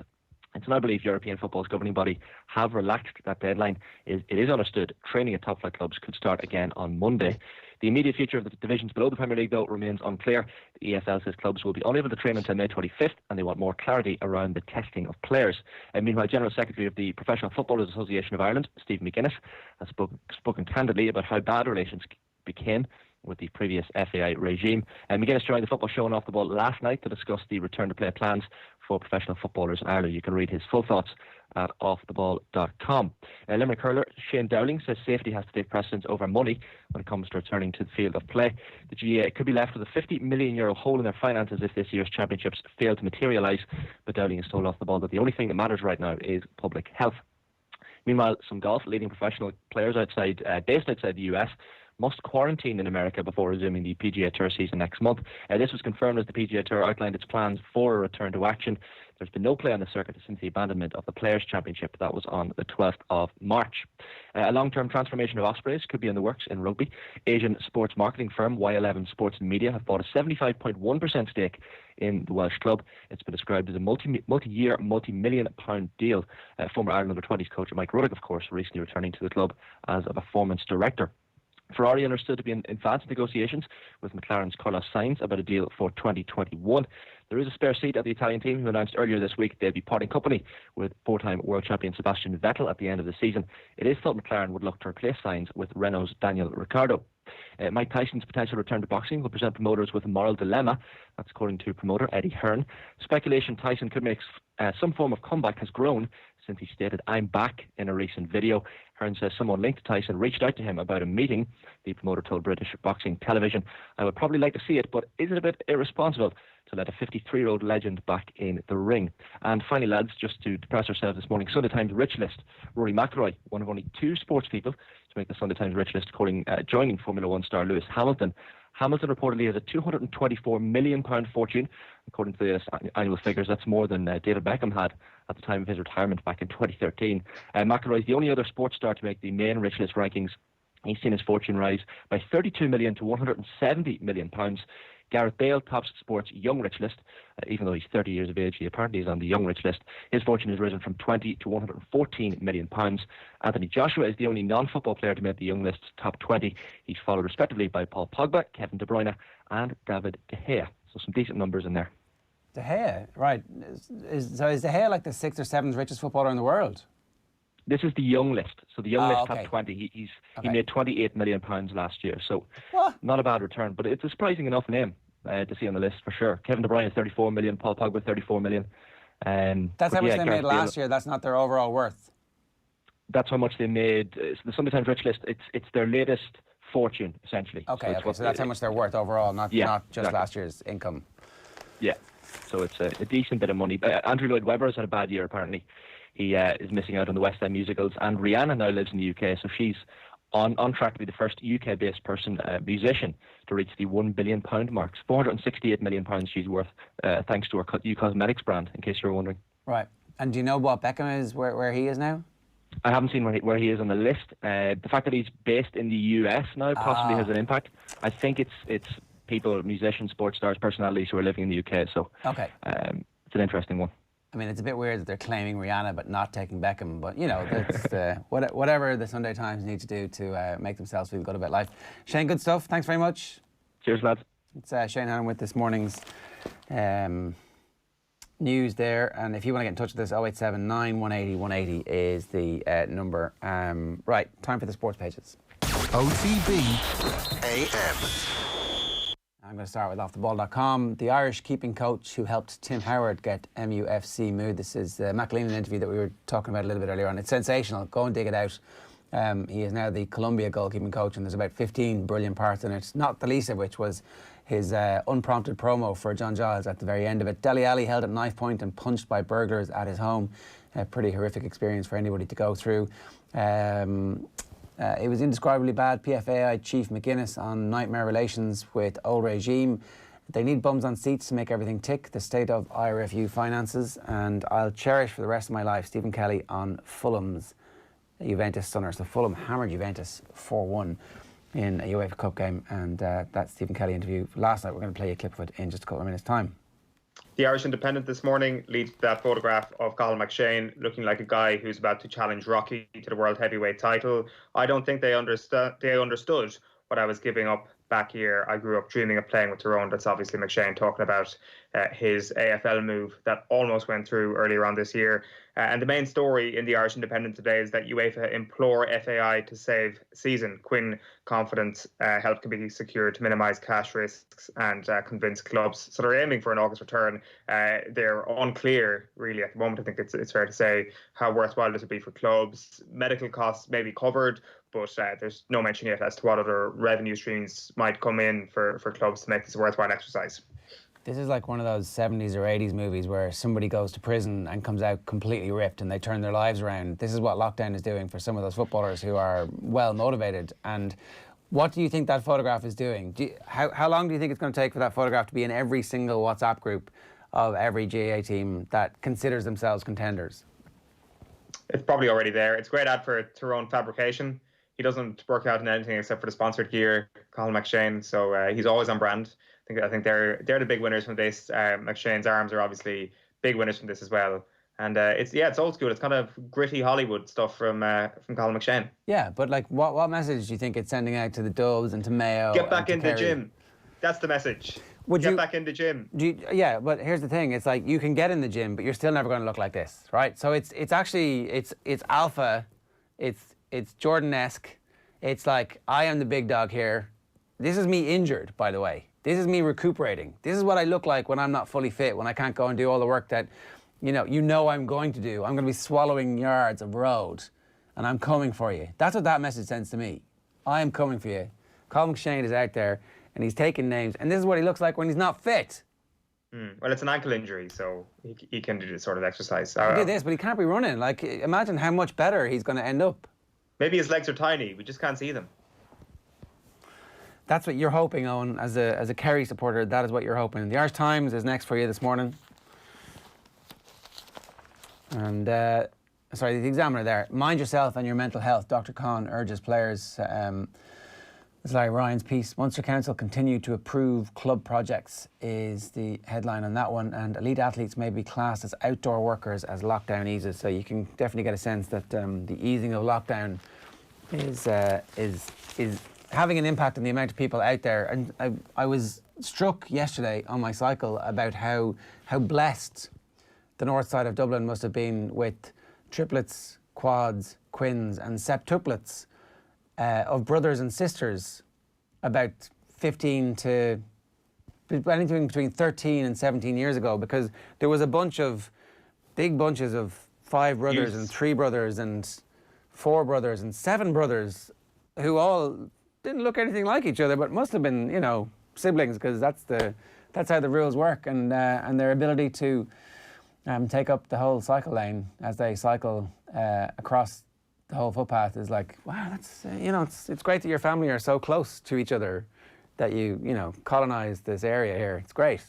And so I believe European football's governing body have relaxed that deadline. It is understood training at top flight clubs could start again on Monday. The immediate future of the divisions below the Premier League, though, remains unclear. The EFL says clubs will be unable to train until May 25th, and they want more clarity around the testing of players. And meanwhile, General Secretary of the Professional Footballers Association of Ireland, Stephen McGuinness, has spoken candidly about how bad relations became with the previous FAI regime. And McGuinness joined the Football Show and Off the Ball last night to discuss the return to play plans for professional footballers in Ireland. You can read his full thoughts at offtheball.com. Limerick hurler Shane Dowling says safety has to take precedence over money when it comes to returning to the field of play. The GAA could be left with a €50 million hole in their finances if this year's championships fail to materialise, but Dowling has told Off the Ball that the only thing that matters right now is public health. Meanwhile, some golf leading professional players based outside the US must quarantine in America before resuming the PGA Tour season next month. This was confirmed as the PGA Tour outlined its plans for a return to action. There's been no play on the circuit since the abandonment of the Players' Championship. That was on the 12th of March. A long-term transformation of Ospreys could be in the works in rugby. Asian sports marketing firm Y11 Sports and Media have bought a 75.1% stake in the Welsh club. It's been described as a multi-year, multi-million pound deal. Former Ireland under-20s coach Mike Ruddock, of course, recently returning to the club as a performance director. Ferrari understood to be in advanced negotiations with McLaren's Carlos Sainz about a deal for 2021. There is a spare seat at the Italian team who announced earlier this week they'd be parting company with four-time world champion Sebastian Vettel at the end of the season. It is thought McLaren would look to replace Sainz with Renault's Daniel Ricciardo. Mike Tyson's potential return to boxing will present promoters with a moral dilemma. That's according to promoter Eddie Hearn. Speculation Tyson could make some form of comeback has grown since he stated, "I'm back," in a recent video. Hearn says someone linked to Tyson reached out to him about a meeting. The promoter told British Boxing Television, "I would probably like to see it, but is it a bit irresponsible to let a 53-year-old legend back in the ring?" And finally, lads, just to depress ourselves this morning, Sunday Times Rich List. Rory McIlroy, one of only two sports people to make the Sunday Times Rich List, joining Formula One star Lewis Hamilton. Hamilton reportedly has a £224 million fortune. According to the latest annual figures, that's more than David Beckham had at the time of his retirement back in 2013. McIlroy is the only other sports star to make the main Rich List rankings. He's seen his fortune rise by £32 million to £170 million. Gareth Bale tops sports young rich list. Even though he's 30 years of age, he apparently is on the young rich list. His fortune has risen from 20 to 114 million pounds. Anthony Joshua is the only non-football player to make the young list's top 20. He's followed respectively by Paul Pogba, Kevin De Bruyne and David De Gea. So some decent numbers in there. De Gea, right. Is De Gea like the 6th or 7th richest footballer in the world? This is the young list. So the young list okay. top 20. He made 28 million pounds last year. So not a bad return, but it's a surprising enough name to see on the list for sure. Kevin De Bruyne is 34 million, Paul Pogba 34 million. That's how much they made last year. That's not their overall worth. That's how much they made. The Sunday Times Rich List, it's their latest fortune, essentially. Okay, so that's how much they're worth overall, not just exactly. Last year's income. Yeah, so it's a decent bit of money. Andrew Lloyd Webber has had a bad year, apparently. He is missing out on the West End musicals, and Rihanna now lives in the UK, so she's on track to be the first UK-based musician to reach the £1 billion mark. £468 million she's worth, thanks to her U Cosmetics brand, in case you're wondering. Right. And do you know what Beckham is, where he is now? I haven't seen where he is on the list. The fact that he's based in the US now possibly has an impact. I think it's people, musicians, sports stars, personalities who are living in the UK. So it's an interesting one. I mean, it's a bit weird that they're claiming Rihanna but not taking Beckham. But, you know, it's, whatever the Sunday Times need to do to make themselves feel good about life. Shane, good stuff. Thanks very much. Cheers, lads. It's Sheahan with this morning's news there. And if you want to get in touch with us, 0879 180 180 is the number. Right, time for the sports pages. OTB AM. I'm going to start with offtheball.com. The Irish keeping coach who helped Tim Howard get MUFC moved. This is the McAleenan interview that we were talking about a little bit earlier on. It's sensational. Go and dig it out. He is now the Colombia goalkeeping coach, and there's about 15 brilliant parts in it, not the least of which was his unprompted promo for John Giles at the very end of it. Dele Alli held at knife point and punched by burglars at his home. A pretty horrific experience for anybody to go through. It was indescribably bad. PFAI Chief McGuinness on nightmare relations with old regime. They need bums on seats to make everything tick. The state of IRFU finances. And I'll cherish for the rest of my life Stephen Kelly on Fulham's Juventus stunner. So Fulham hammered Juventus 4-1 in a UEFA Cup game. And that Stephen Kelly interview last night. We're going to play you a clip of it in just a couple of minutes' time. The Irish Independent this morning leads that photograph of Colin McShane looking like a guy who's about to challenge Rocky to the world heavyweight title. I don't think they understood what I was giving up back here. I grew up dreaming of playing with Tyrone. That's obviously McShane talking about his AFL move that almost went through earlier on this year. And the main story in the Irish Independent today is that UEFA implore FAI to save season. Quinn confident help can be secured to minimise cash risks and convince clubs. So they're aiming for an August return. They're unclear, really, at the moment. I think it's fair to say how worthwhile this would be for clubs. Medical costs may be covered, but there's no mention yet as to what other revenue streams might come in for clubs to make this a worthwhile exercise. This is like one of those 70s or 80s movies where somebody goes to prison and comes out completely ripped and they turn their lives around. This is what lockdown is doing for some of those footballers who are well motivated. And what do you think that photograph is doing? How long do you think it's going to take for that photograph to be in every single WhatsApp group of every GAA team that considers themselves contenders? It's probably already there. It's a great ad for Tyrone Fabrication. He doesn't work out in anything except for the sponsored gear, Colin McShane, so he's always on brand. I think they're the big winners from this. McShane's arms are obviously big winners from this as well. And it's old school. It's kind of gritty Hollywood stuff from Colin McShane. Yeah, but like what message do you think it's sending out to the Dubs and to Mayo? Get back in the gym. That's the message. Get back in the gym. Yeah, but here's the thing. It's like you can get in the gym, but you're still never going to look like this, right? So it's alpha. It's Jordan-esque. It's like, I am the big dog here. This is me injured, by the way. This is me recuperating. This is what I look like when I'm not fully fit, when I can't go and do all the work that, you know I'm going to do. I'm going to be swallowing yards of road, and I'm coming for you. That's what that message sends to me. I am coming for you. Colin McShane is out there, and he's taking names, and this is what he looks like when he's not fit. Well, it's an ankle injury, so he can do this sort of exercise. He did this, but he can't be running. Like, imagine how much better he's going to end up. Maybe his legs are tiny. We just can't see them. That's what you're hoping, Eoin, as a Kerry supporter. That is what you're hoping. The Irish Times is next for you this morning. And, the Examiner there. Mind yourself and your mental health. Dr. Khan urges players. It's like Ryan's piece. Munster Council continue to approve club projects is the headline on that one, and elite athletes may be classed as outdoor workers as lockdown eases. So you can definitely get a sense that the easing of lockdown is having an impact on the amount of people out there. And I was struck yesterday on my cycle about how blessed the north side of Dublin must have been with triplets, quads, quins, and septuplets of brothers and sisters about 15 to anything between 13 and 17 years ago, because there was a big bunches of 5 brothers and 3 brothers and 4 brothers and 7 brothers who all didn't look anything like each other, but must have been, siblings, because that's how the rules work, and their ability to take up the whole cycle lane as they cycle across the whole footpath is like, wow, that's it's great that your family are so close to each other that you colonise this area here. It's great.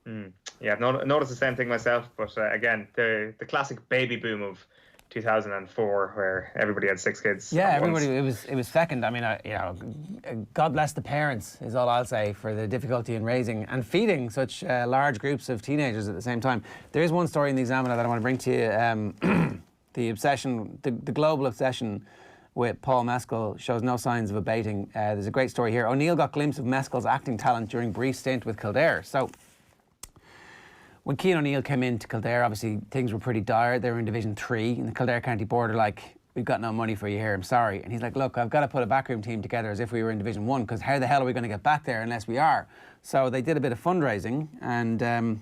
Yeah, I've noticed the same thing myself, but again, the classic baby boom of 2004, where everybody had 6 kids. Yeah, everybody. It was second. I mean, God bless the parents is all I'll say for the difficulty in raising and feeding such large groups of teenagers at the same time. There is one story in the Examiner that I want to bring to you. The obsession, the global obsession with Paul Mescal shows no signs of abating. There's a great story here. O'Neill got a glimpse of Mescal's acting talent during a brief stint with Kildare. So when Cian O'Neill came into Kildare, obviously things were pretty dire. They were in Division 3 in the Kildare County Board. Like, we've got no money for you here, I'm sorry. And he's like, look, I've got to put a backroom team together as if we were in Division 1, because how the hell are we going to get back there unless we are? So they did a bit of fundraising, and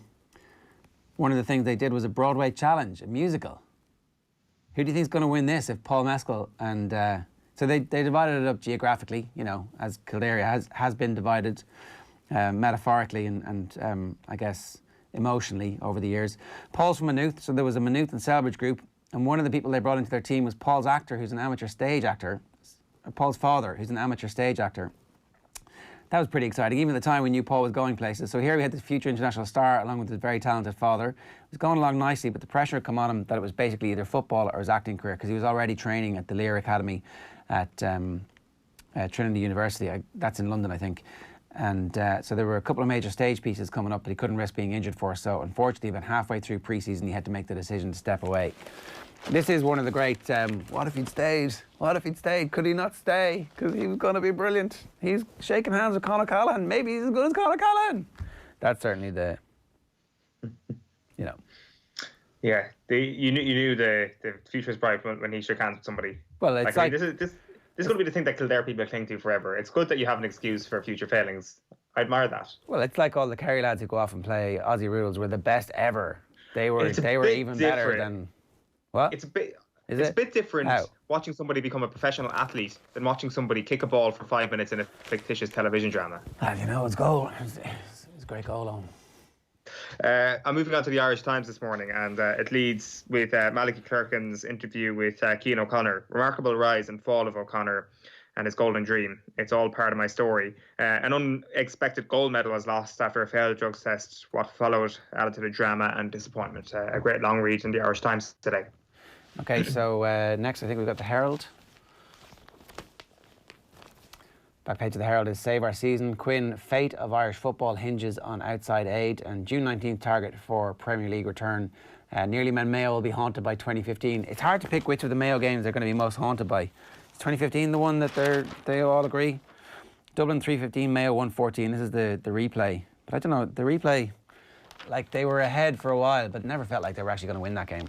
one of the things they did was a Broadway challenge, a musical. Who do you think is going to win this if Paul Mescal and... so they divided it up geographically, as Kildare has been divided metaphorically and I guess emotionally over the years. Paul's from Maynooth, so there was a Maynooth and Selbridge group, and one of the people they brought into their team was Paul's actor, who's an amateur stage actor, Paul's father, who's an amateur stage actor. That was pretty exciting. Even at the time we knew Paul was going places. So here we had this future international star along with his very talented father. It was going along nicely, but the pressure had come on him that it was basically either football or his acting career, because he was already training at the Lear Academy at Trinity University. That's in London, I think. And so there were a couple of major stage pieces coming up that he couldn't risk being injured for. So unfortunately, about halfway through pre-season, he had to make the decision to step away. This is one of the great, what if he'd stayed? What if he'd stayed? Could he not stay? Because he was going to be brilliant. He's shaking hands with Conor Callaghan. Maybe he's as good as Conor Callaghan. That's certainly the, Yeah, you knew the future was bright when he shook hands with somebody. Well, it's like this is going to be the thing that Kildare people cling to forever. It's good that you have an excuse for future failings. I admire that. Well, it's like all the Kerry lads who go off and play Aussie rules were the best ever. They were even better than... What? It's a bit different watching somebody become a professional athlete than watching somebody kick a ball for 5 minutes in a fictitious television drama. It's goal. It's a great goal on. I'm moving on to the Irish Times this morning, and it leads with Malachy Clerkin's interview with Cian O'Connor. Remarkable rise and fall of O'Connor and his golden dream. It's all part of my story. An unexpected gold medal was lost after a failed drugs test. What followed added to the drama and disappointment. A great long read in the Irish Times today. Okay, so next I think we've got the Herald. Back page of the Herald is Save Our Season. Quinn, fate of Irish football hinges on outside aid, and June 19th target for Premier League return. Nearly Men Mayo will be haunted by 2015. It's hard to pick which of the Mayo games they're going to be most haunted by. Is 2015 the one that they all agree? Dublin 315, Mayo 114. This is the replay. But I don't know, the replay, like they were ahead for a while, but never felt like they were actually going to win that game.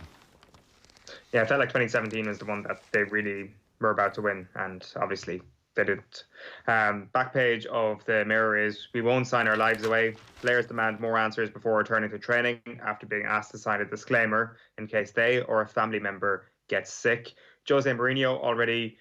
Yeah, it felt like 2017 was the one that they really were about to win, and obviously they didn't. Back page of the Mirror is, we won't sign our lives away. Players demand more answers before returning to training after being asked to sign a disclaimer in case they or a family member gets sick. Jose Mourinho already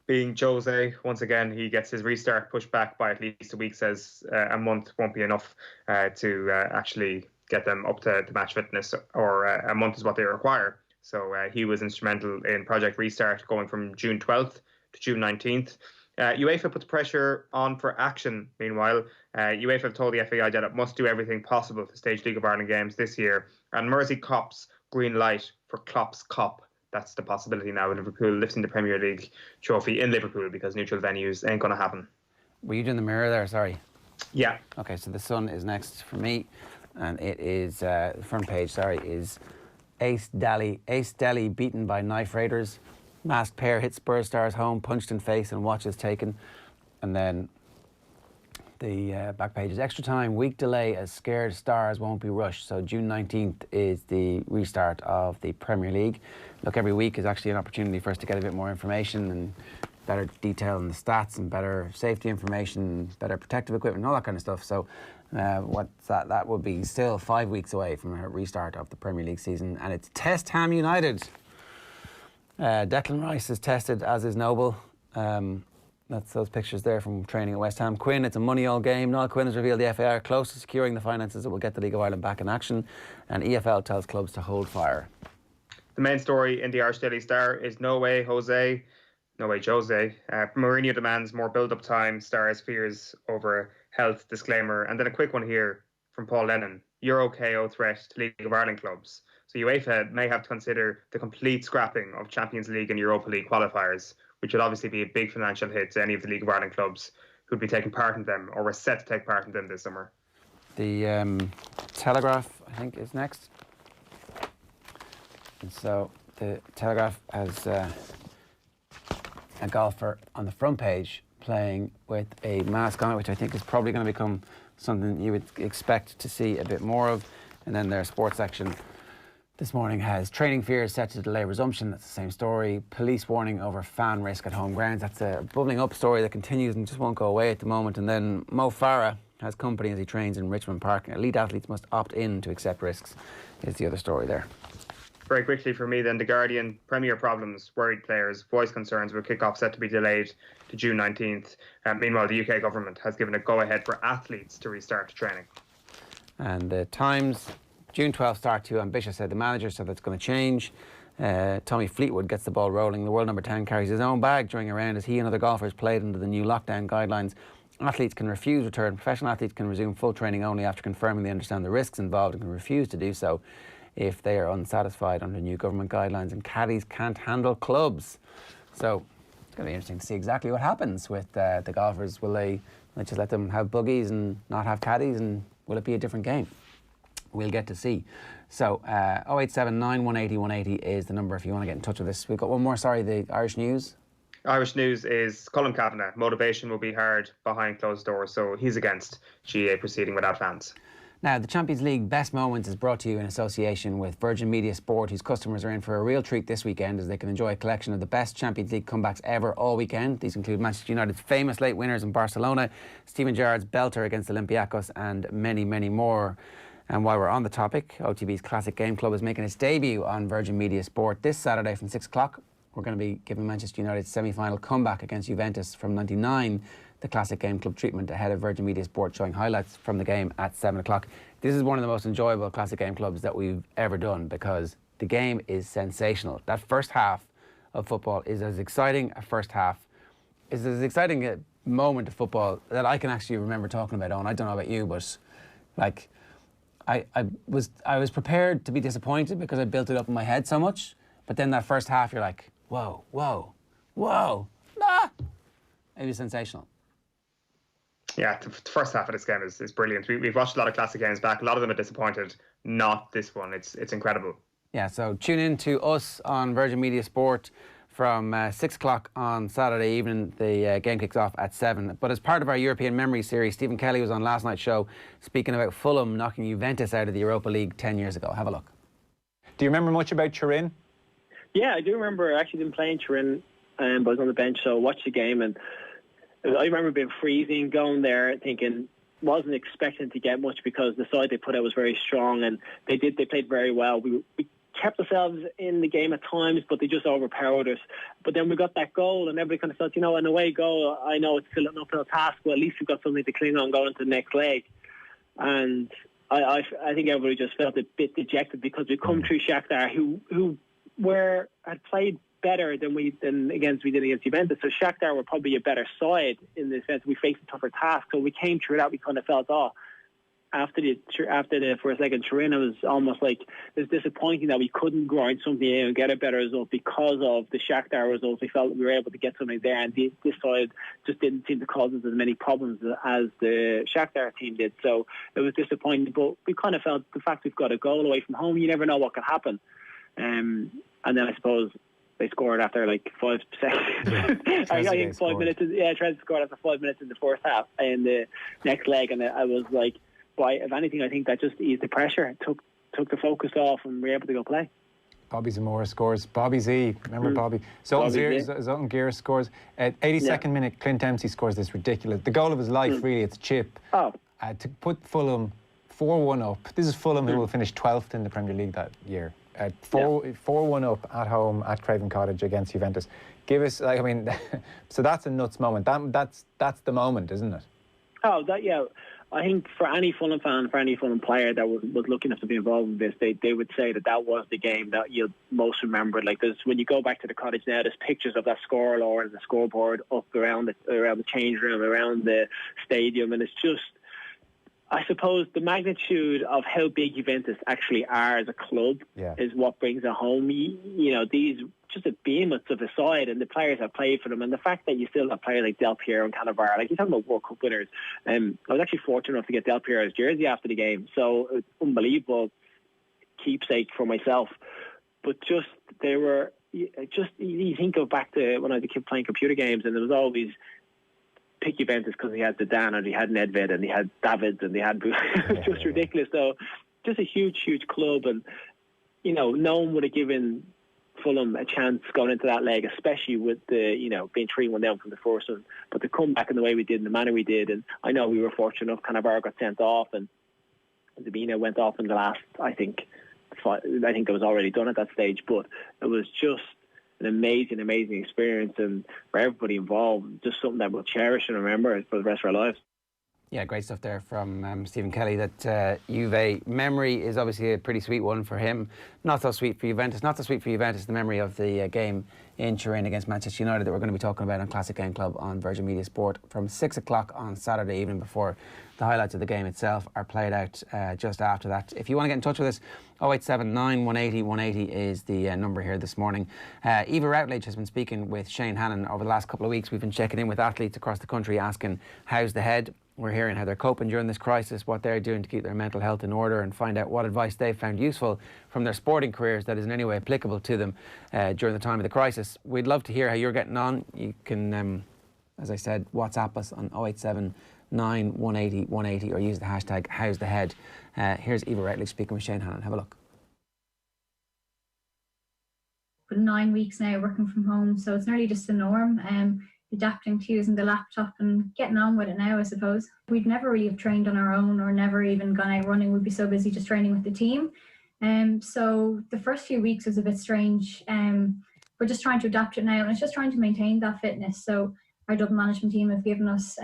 being Jose. Once again, he gets his restart pushed back by at least a week, says a month won't be enough to actually get them up to match fitness, or a month is what they require. So he was instrumental in Project Restart, going from June 12th to June 19th. UEFA puts pressure on for action. Meanwhile, UEFA have told the FAI that it must do everything possible to stage League of Ireland games this year. And Mersey cops green light for Klopp's cop. that's the possibility now with Liverpool lifting the Premier League trophy in Liverpool, because neutral venues ain't going to happen. Were you doing the mirror there? Sorry. Yeah. Okay, so the Sun is next for me, and it is front page. Sorry, is Ace Delhi beaten by knife raiders. Masked pair hit Spurs stars home, punched in face, and watches taken. And then the back page is extra time, week delay as scared stars won't be rushed. So June 19th is the restart of the Premier League. Look, every week is actually an opportunity for us to get a bit more information and better detail in the stats and better safety information, better protective equipment, all that kind of stuff. So what's that? That would be still 5 weeks away from a restart of the Premier League season. And it's Test Ham United. Declan Rice is tested, as is Noble. That's those pictures there from training at West Ham. Quinn, it's a money-all game. Niall Quinn has revealed the FA are close to securing the finances that will get the League of Ireland back in action. And EFL tells clubs to hold fire. The main story in the Irish Daily Star is no way Jose. Mourinho demands more build-up time. Stars fears over health disclaimer. And then a quick one here from Paul Lennon. Euro KO threat to League of Ireland clubs. So UEFA may have to consider the complete scrapping of Champions League and Europa League qualifiers, which would obviously be a big financial hit to any of the League of Ireland clubs who'd be taking part in them or were set to take part in them this summer. The Telegraph, I think, is next. And so the Telegraph has a golfer on the front page playing with a mask on it, which I think is probably going to become something you would expect to see a bit more of. And then their sports section this morning has training fears set to delay resumption. That's the same story. Police warning over fan risk at home grounds. That's a bubbling up story that continues and just won't go away at the moment. And then Mo Farah has company as he trains in Richmond Park. Elite athletes must opt in to accept risks is the other story there. Very quickly for me then, The Guardian, Premier problems, worried players, voice concerns with kick-off set to be delayed to June 19th. Meanwhile, the UK government has given a go-ahead for athletes to restart training. And the Times, June 12th start too ambitious, said the manager, so that's going to change. Tommy Fleetwood gets the ball rolling. The world number 10 carries his own bag during a round as he and other golfers played under the new lockdown guidelines. Athletes can refuse return. Professional athletes can resume full training only after confirming they understand the risks involved and can refuse to do so if they are unsatisfied under new government guidelines. And caddies can't handle clubs. So it's going to be interesting to see exactly what happens with the golfers. Will they just let them have buggies and not have caddies, and will it be a different game? We'll get to see. So 0879 180 180 is the number if you want to get in touch with us. We've got one more, the Irish News. Irish News is Colin Kavanagh. Motivation will be hard behind closed doors, so he's against GA proceeding without fans. Now, the Champions League Best Moments is brought to you in association with Virgin Media Sport, whose customers are in for a real treat this weekend as they can enjoy a collection of the best Champions League comebacks ever all weekend. These include Manchester United's famous late winners in Barcelona, Steven Gerrard's belter against Olympiacos, and many, many more. And while we're on the topic, OTB's Classic Game Club is making its debut on Virgin Media Sport this Saturday from 6 o'clock. We're going to be giving Manchester United's semi-final comeback against Juventus from '99 the Classic Game Club treatment ahead of Virgin Media Sport, showing highlights from the game at 7 o'clock. This is one of the most enjoyable Classic Game Clubs that we've ever done because the game is sensational. That first half of football is as exciting a first half, is as exciting a moment of football that I can actually remember talking about. Eoin, I don't know about you, but like I was prepared to be disappointed because I built it up in my head so much. But then that first half, you're like, whoa, whoa, whoa, ah! It was sensational. Yeah, the first half of this game is brilliant. We've watched a lot of classic games back. A lot of them are disappointed. Not this one. It's incredible. Yeah, so tune in to us on Virgin Media Sport from 6 o'clock on Saturday evening. The game kicks off at 7. But as part of our European Memory series, Stephen Kelly was on last night's show speaking about Fulham knocking Juventus out of the Europa League 10 years ago. Have a look. Do you remember much about Turin? Yeah, I do remember. I actually didn't play in Turin, but I was on the bench, so I watched the game, and I remember being freezing, going there, thinking, wasn't expecting to get much because the side they put out was very strong, and they played very well. We kept ourselves in the game at times, but they just overpowered us. But then we got that goal, and everybody kind of thought, an away goal, I know it's still an uphill task, but at least we've got something to cling on going to the next leg. And I think everybody just felt a bit dejected because we come through Shakhtar, who had played better than we did against Juventus. So Shakhtar were probably a better side in the sense we faced a tougher task. So we came through that, we kind of felt, after the first leg in Turin, it was almost like it was disappointing that we couldn't grind something in and get a better result because of the Shakhtar result. We felt we were able to get something there, and this side just didn't seem to cause us as many problems as the Shakhtar team did. So it was disappointing, but we kind of felt the fact we've got a goal away from home, you never know what could happen. And then I suppose they scored after like 5 seconds. I think 5 minutes. Tried to score after 5 minutes in the first half in the next leg, and I was like, if anything, I think that just eased the pressure, took the focus off, and we were able to go play. Bobby Zamora scores. Bobby Z, remember Bobby? Zoltan Gear scores. At 82nd minute, Clint Dempsey scores this ridiculous, the goal of his life, really. It's a chip. To put Fulham 4-1 up. This is Fulham who will finish 12th in the Premier League that year. 4-1 up at home at Craven Cottage against Juventus. Give us, like, I mean, so that's a nuts moment. That's the moment, isn't it? I think for any Fulham fan, for any Fulham player that was lucky enough to be involved in this, they would say that was the game that you'll most remember. Like, when you go back to the cottage now, there's pictures of that scoreboard and the scoreboard up around the change room, around the stadium, and it's just, I suppose, the magnitude of how big Juventus actually are as a club is what brings it home. You know, these just a behemoths of a side, and the players that played for them, and the fact that you still have players like Del Piero and Cannavaro, like you're talking about World Cup winners. I was actually fortunate enough to get Del Piero's jersey after the game, so it's unbelievable keepsake for myself. But just you think of back to when I was a kid playing computer games, and there was always pick Juventus because he had Zidane and he had Nedved and he had Davids and he had just ridiculous. So just a huge club, and you know, no one would have given Fulham a chance going into that leg, especially with the being 3-1 down from the first one. But to come back in the way we did, in the manner we did, and I know we were fortunate enough. Cannavaro got sent off, and Zabina went off in the last. I think that was already done at that stage. But it was just an amazing experience, and for everybody involved, just something that we'll cherish and remember for the rest of our lives. Yeah, great stuff there from Stephen Kelly. That Juve memory is obviously a pretty sweet one for him. Not so sweet for Juventus. Not so sweet for Juventus, the memory of the game in Turin against Manchester United that we're going to be talking about on Classic Game Club on Virgin Media Sport from 6 o'clock on Saturday evening, before the highlights of the game itself are played out just after that. If you want to get in touch with us, 0879 180 180 is the number here this morning. Eva Routledge has been speaking with Sheahan over the last couple of weeks. We've been checking in with athletes across the country, asking how's the head. We're hearing how they're coping during this crisis, what they're doing to keep their mental health in order, and find out what advice they've found useful from their sporting careers that is in any way applicable to them during the time of the crisis. We'd love to hear how you're getting on. You can, as I said, WhatsApp us on 0879 180 180 or use the hashtag how's the head. Here's Eva Routledge speaking with Sheahan. Have a look. For 9 weeks now working from home, so it's nearly just the norm. Adapting to using the laptop and getting on with it now, I suppose. We'd never really have trained on our own or never even gone out running. We'd be so busy just training with the team. So the first few weeks was a bit strange. We're just trying to adapt it now, and it's just trying to maintain that fitness. So our double management team have given us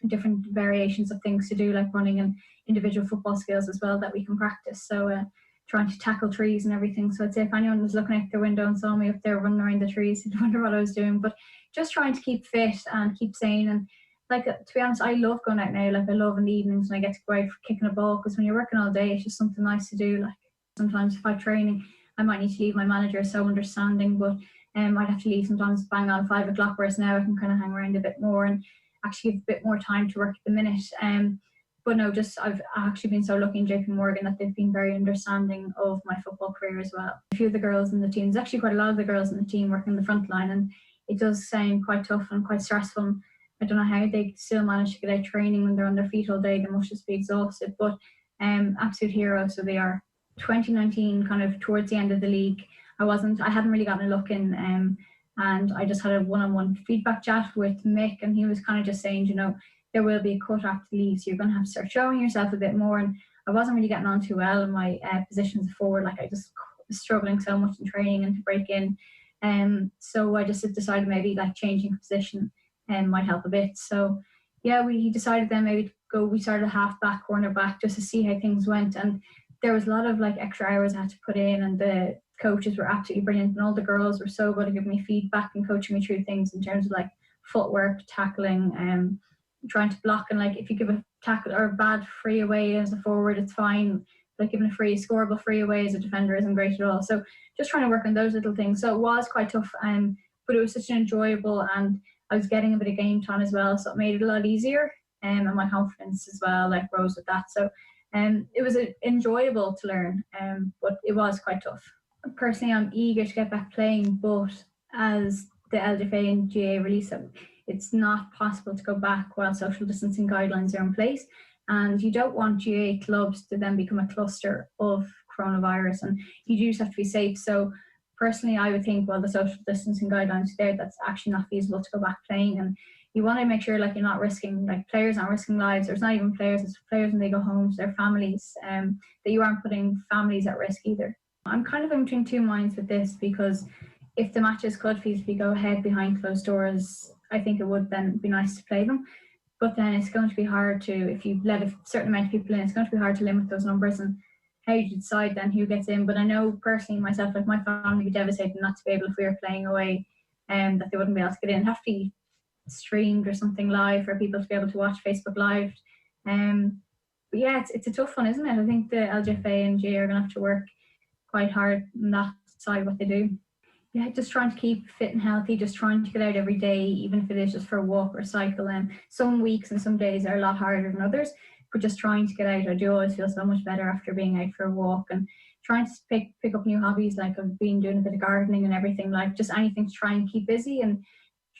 different variations of things to do, like running and individual football skills as well that we can practice. So trying to tackle trees and everything. So I'd say if anyone was looking out their window and saw me up there running around the trees, they'd wonder what I was doing. But just trying to keep fit and keep sane. And like, to be honest, I love going out now. Like, I love in the evenings when I get to go out for kicking a ball, because when you're working all day, it's just something nice to do. Like, sometimes if I'm training, I might need to leave. My manager is so understanding, but I'd have to leave sometimes bang on 5 o'clock, whereas now I can kind of hang around a bit more and actually give a bit more time to work at the minute. But no, just I've actually been so lucky in JP Morgan that they've been very understanding of my football career as well. A few of the girls in the team, there's actually quite a lot of the girls in the team working the front line, and it does sound quite tough and quite stressful. I don't know how they still manage to get out training when they're on their feet all day. They must just be exhausted, but absolute heroes. So they are. 2019, kind of towards the end of the league, I hadn't really gotten a look in, and I just had a one-on-one feedback chat with Mick, and he was kind of just saying, you know, there will be a cut after the league, so you're going to have to start showing yourself a bit more. And I wasn't really getting on too well in my position as a forward. Like, I just was struggling so much in training and to break in. So I just decided maybe like changing position might help a bit. So yeah, we decided then maybe we started a half back, corner back, just to see how things went. And there was a lot of like extra hours I had to put in, and the coaches were absolutely brilliant, and all the girls were so good at giving me feedback and coaching me through things in terms of like footwork, tackling, trying to block, and like if you give a tackle or a bad free away as a forward, it's fine. Like giving a scoreable free away as a defender isn't great at all. So just trying to work on those little things. So it was quite tough, but it was such an enjoyable, and I was getting a bit of game time as well, so it made it a lot easier, and my confidence as well like rose with that. So it was enjoyable to learn, but it was quite tough. Personally, I'm eager to get back playing, but as the LGFA and GA release it, it's not possible to go back while social distancing guidelines are in place. And you don't want GA clubs to then become a cluster of coronavirus, and you do just have to be safe. So personally, I would think, well, the social distancing guidelines are there, that's actually not feasible to go back playing. And you want to make sure like you're not risking, like players aren't risking lives. There's not even players, it's players when they go home to their families, that you aren't putting families at risk either. I'm kind of in between two minds with this, because if the matches could feasibly go ahead behind closed doors, I think it would then be nice to play them. But then it's going to be hard to, if you let a certain amount of people in, it's going to be hard to limit those numbers, and how you decide then who gets in. But I know personally myself, like my family would be devastated not to be able, if we were playing away, that they wouldn't be able to get in. It'd have to be streamed or something live for people to be able to watch Facebook Live. But yeah, it's a tough one, isn't it? I think the LGFA and GA are going to have to work quite hard on that side, what they do. Yeah, just trying to keep fit and healthy, just trying to get out every day, even if it is just for a walk or a cycle. And some weeks and some days are a lot harder than others, but just trying to get out. I do always feel so much better after being out for a walk, and trying to pick up new hobbies. Like I've been doing a bit of gardening and everything, like just anything to try and keep busy, and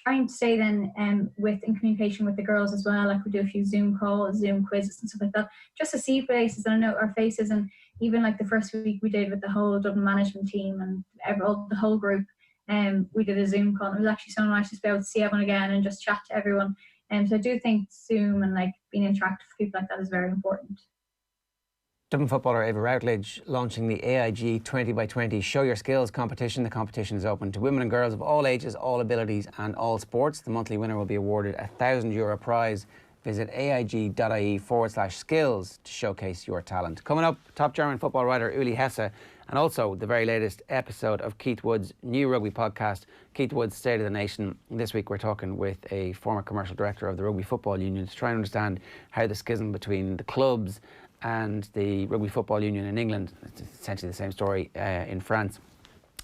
trying to stay then in communication with the girls as well. Like we do a few Zoom calls, Zoom quizzes and stuff like that, just to see faces and know our faces. And even like the first week we did with the whole Dublin management team and the whole group, we did a Zoom call. It was actually so nice to be able to see everyone again and just chat to everyone. So I do think Zoom and like being interactive with people like that is very important. Dublin footballer Ava Routledge launching the AIG 20x20 Show Your Skills competition. The competition is open to women and girls of all ages, all abilities and all sports. The monthly winner will be awarded a €1,000 prize. Visit aig.ie/skills to showcase your talent. Coming up, top German football writer Uli Hesse, and also the very latest episode of Keith Wood's new rugby podcast, Keith Wood's State of the Nation. This week we're talking with a former commercial director of the Rugby Football Union to try and understand how the schism between the clubs and the Rugby Football Union in England, it's essentially the same story in France,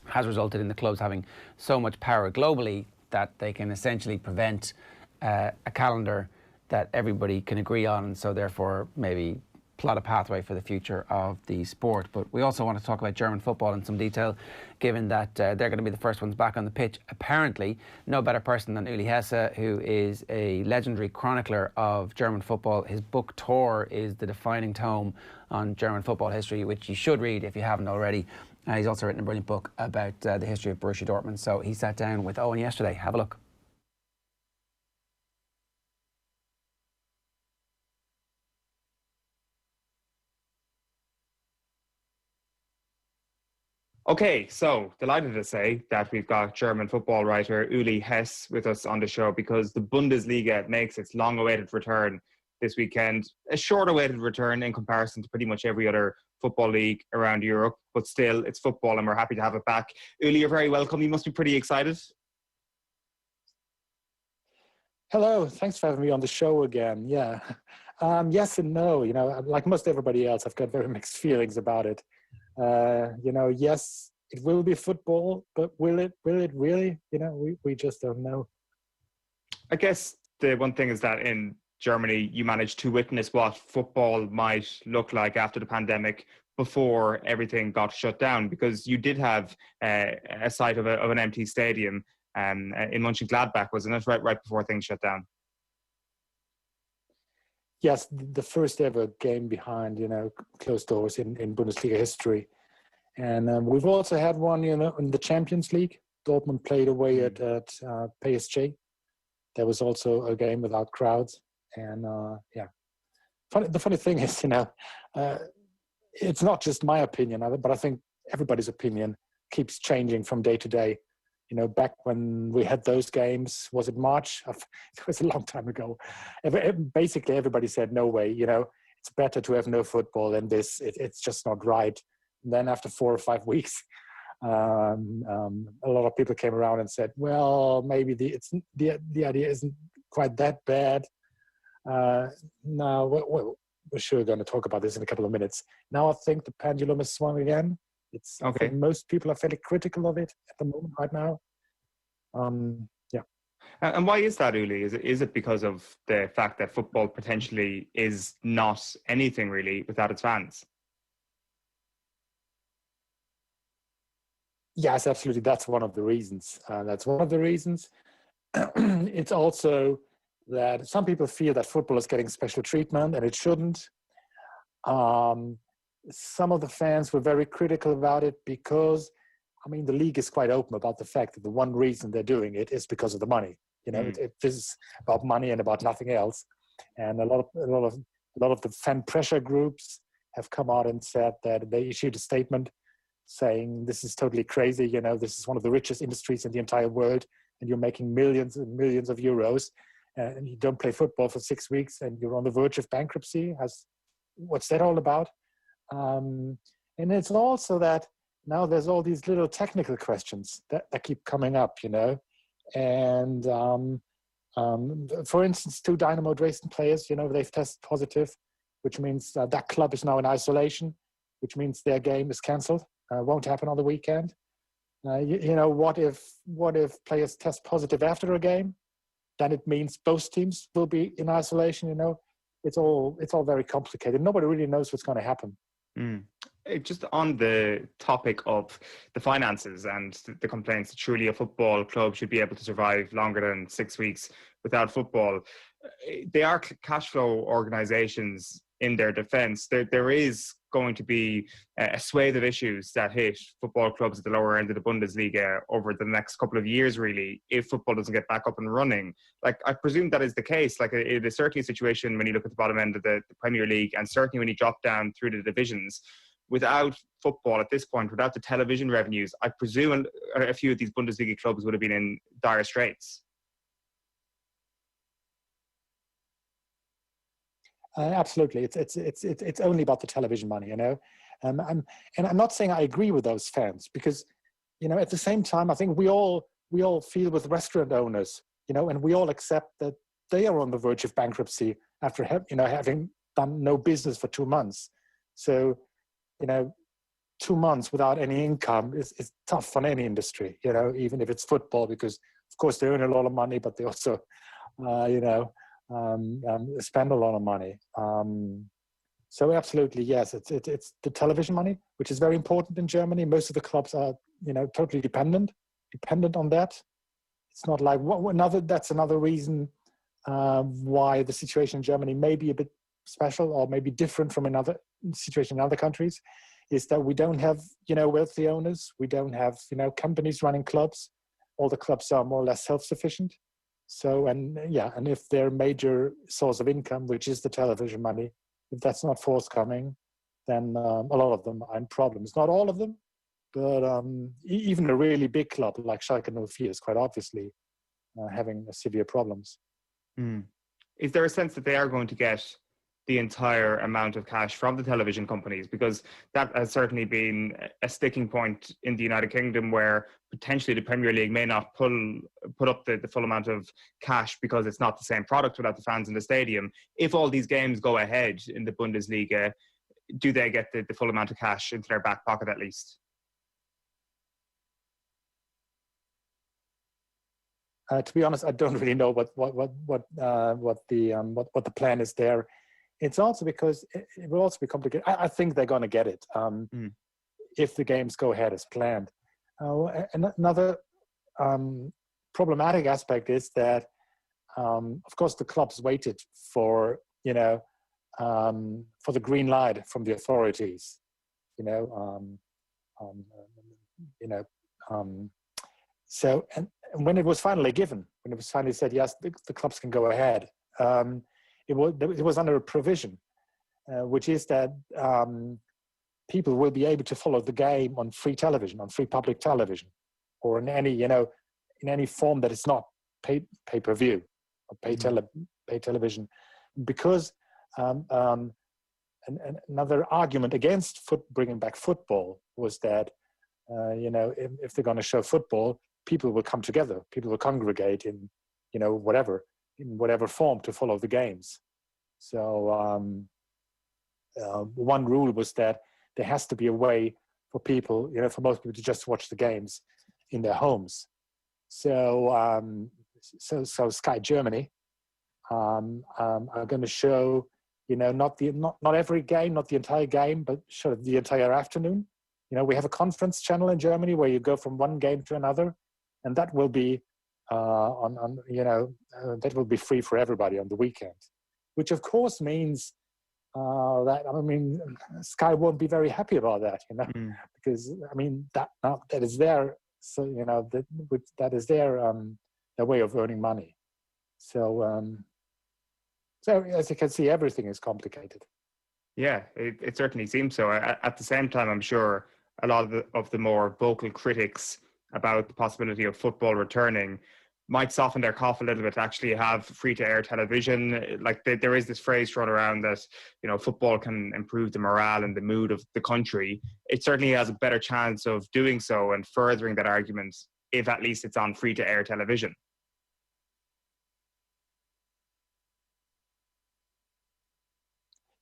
has resulted in the clubs having so much power globally that they can essentially prevent a calendar that everybody can agree on, and so therefore maybe plot a pathway for the future of the sport. But we also want to talk about German football in some detail, given that they're going to be the first ones back on the pitch. Apparently, no better person than Uli Hesse, who is a legendary chronicler of German football. His book Tor is the defining tome on German football history, which you should read if you haven't already. He's also written a brilliant book about the history of Borussia Dortmund. So he sat down with Eoin yesterday. Have a look. Okay, so delighted to say that we've got German football writer Uli Hesse with us on the show, because the Bundesliga makes its long-awaited return this weekend. A short-awaited return in comparison to pretty much every other football league around Europe, but still, it's football and we're happy to have it back. Uli, you're very welcome. You must be pretty excited. Hello, thanks for having me on the show again. Yeah, yes and no. You know, like most everybody else, I've got very mixed feelings about it. Yes, it will be football, but will it really? You know, we just don't know. I guess the one thing is that in Germany, you managed to witness what football might look like after the pandemic before everything got shut down, because you did have a sight of an empty stadium in Mönchengladbach, wasn't it, right before things shut down? Yes, the first ever game behind, closed doors in Bundesliga history. And we've also had one, in the Champions League. Dortmund played away at PSG. There was also a game without crowds. And the funny thing is, it's not just my opinion, but I think everybody's opinion keeps changing from day to day. Back when we had those games, was it March? It was a long time ago. Basically, everybody said, no way, it's better to have no football than this. It's just not right. And then after 4 or 5 weeks, a lot of people came around and said, well, maybe the idea isn't quite that bad. Now, we're sure going to talk about this in a couple of minutes. Now I think the pendulum has swung again. I think most people are fairly critical of it at the moment right now. Yeah. And why is that, Uli? Is it because of the fact that football potentially is not anything really without its fans? Yes, absolutely. That's one of the reasons. It's also that some people feel that football is getting special treatment, and it shouldn't. Some of the fans were very critical about it because, I mean, the league is quite open about the fact that the one reason they're doing it is because of the money. You know, this is about money and about nothing else. And a lot of the fan pressure groups have come out and said that they issued a statement saying this is totally crazy. You know, this is one of the richest industries in the entire world, and you're making millions and millions of euros, and you don't play football for 6 weeks, and you're on the verge of bankruptcy. What's that all about? And it's also that now there's all these little technical questions that keep coming up, you know. And for instance, 2 Dynamo Dresden players, you know, they've tested positive, which means that club is now in isolation, which means their game is cancelled. Won't happen on the weekend. You know, what if players test positive after a game? Then it means both teams will be in isolation. You know, it's all very complicated. Nobody really knows what's going to happen. Just on the topic of the finances and the complaints that surely a football club should be able to survive longer than 6 weeks without football. They are cash flow organisations in their defence. There is going to be a swathe of issues that hit football clubs at the lower end of the Bundesliga over the next couple of years, really, if football doesn't get back up and running. Like, I presume that is the case. Like, it is certainly a situation when you look at the bottom end of the Premier League, and certainly when you drop down through the divisions. Without football at this point, without the television revenues, I presume a few of these Bundesliga clubs would have been in dire straits. Absolutely, it's only about the television money, you know. And I'm not saying I agree with those fans, because, you know, at the same time, I think we all feel with restaurant owners, you know, and we all accept that they are on the verge of bankruptcy after having done no business for 2 months. So, you know, 2 months without any income is tough on any industry, you know, even if it's football, because of course they earn a lot of money, but they also, spend a lot of money. So absolutely, yes, it's the television money, which is very important in Germany. Most of the clubs are, you know, totally dependent on that. It's not like that's another reason why the situation in Germany may be a bit special or maybe different from another situation in other countries, is that we don't have, you know, wealthy owners. We don't have, you know, companies running clubs. All the clubs are more or less self-sufficient. So, and if their major source of income, which is the television money, if that's not forthcoming, then a lot of them are in problems. Not all of them, but even a really big club like Schalke 04 is quite obviously having severe problems. Is there a sense that they are going to get the entire amount of cash from the television companies? Because that has certainly been a sticking point in the United Kingdom, where potentially the Premier League may not put up the full amount of cash because it's not the same product without the fans in the stadium. If all these games go ahead in the Bundesliga, do they get the full amount of cash into their back pocket at least? To be honest, I don't really know what the plan is there. It's also because it will also be complicated. I think they're going to get it if the games go ahead as planned. Another problematic aspect is that, of course, the clubs waited for the green light from the authorities. So when it was finally given, when it was finally said yes, the clubs can go ahead. It was under a provision, which is that people will be able to follow the game on free television, on free public television, or in any form that is not pay-per-view or pay television. Because another argument against bringing back football was that if they're going to show football, people will come together, people will congregate in whatever form to follow the games. So one rule was that there has to be a way for people, for most people to just watch the games in their homes. So so Sky Germany are going to show, not every game, not the entire game, but show the entire afternoon. We have a conference channel in Germany where you go from one game to another, and that will be that will be free for everybody on the weekend, which of course means Sky won't be very happy about that, because that is their, so that is their way of earning money. So so as you can see, everything is complicated. Yeah, it certainly seems so. At the same time, I'm sure a lot of the more vocal critics about the possibility of football returning might soften their cough a little bit to actually have free-to-air television. Like there is this phrase thrown around that, football can improve the morale and the mood of the country. It certainly has a better chance of doing so and furthering that argument if at least it's on free-to-air television.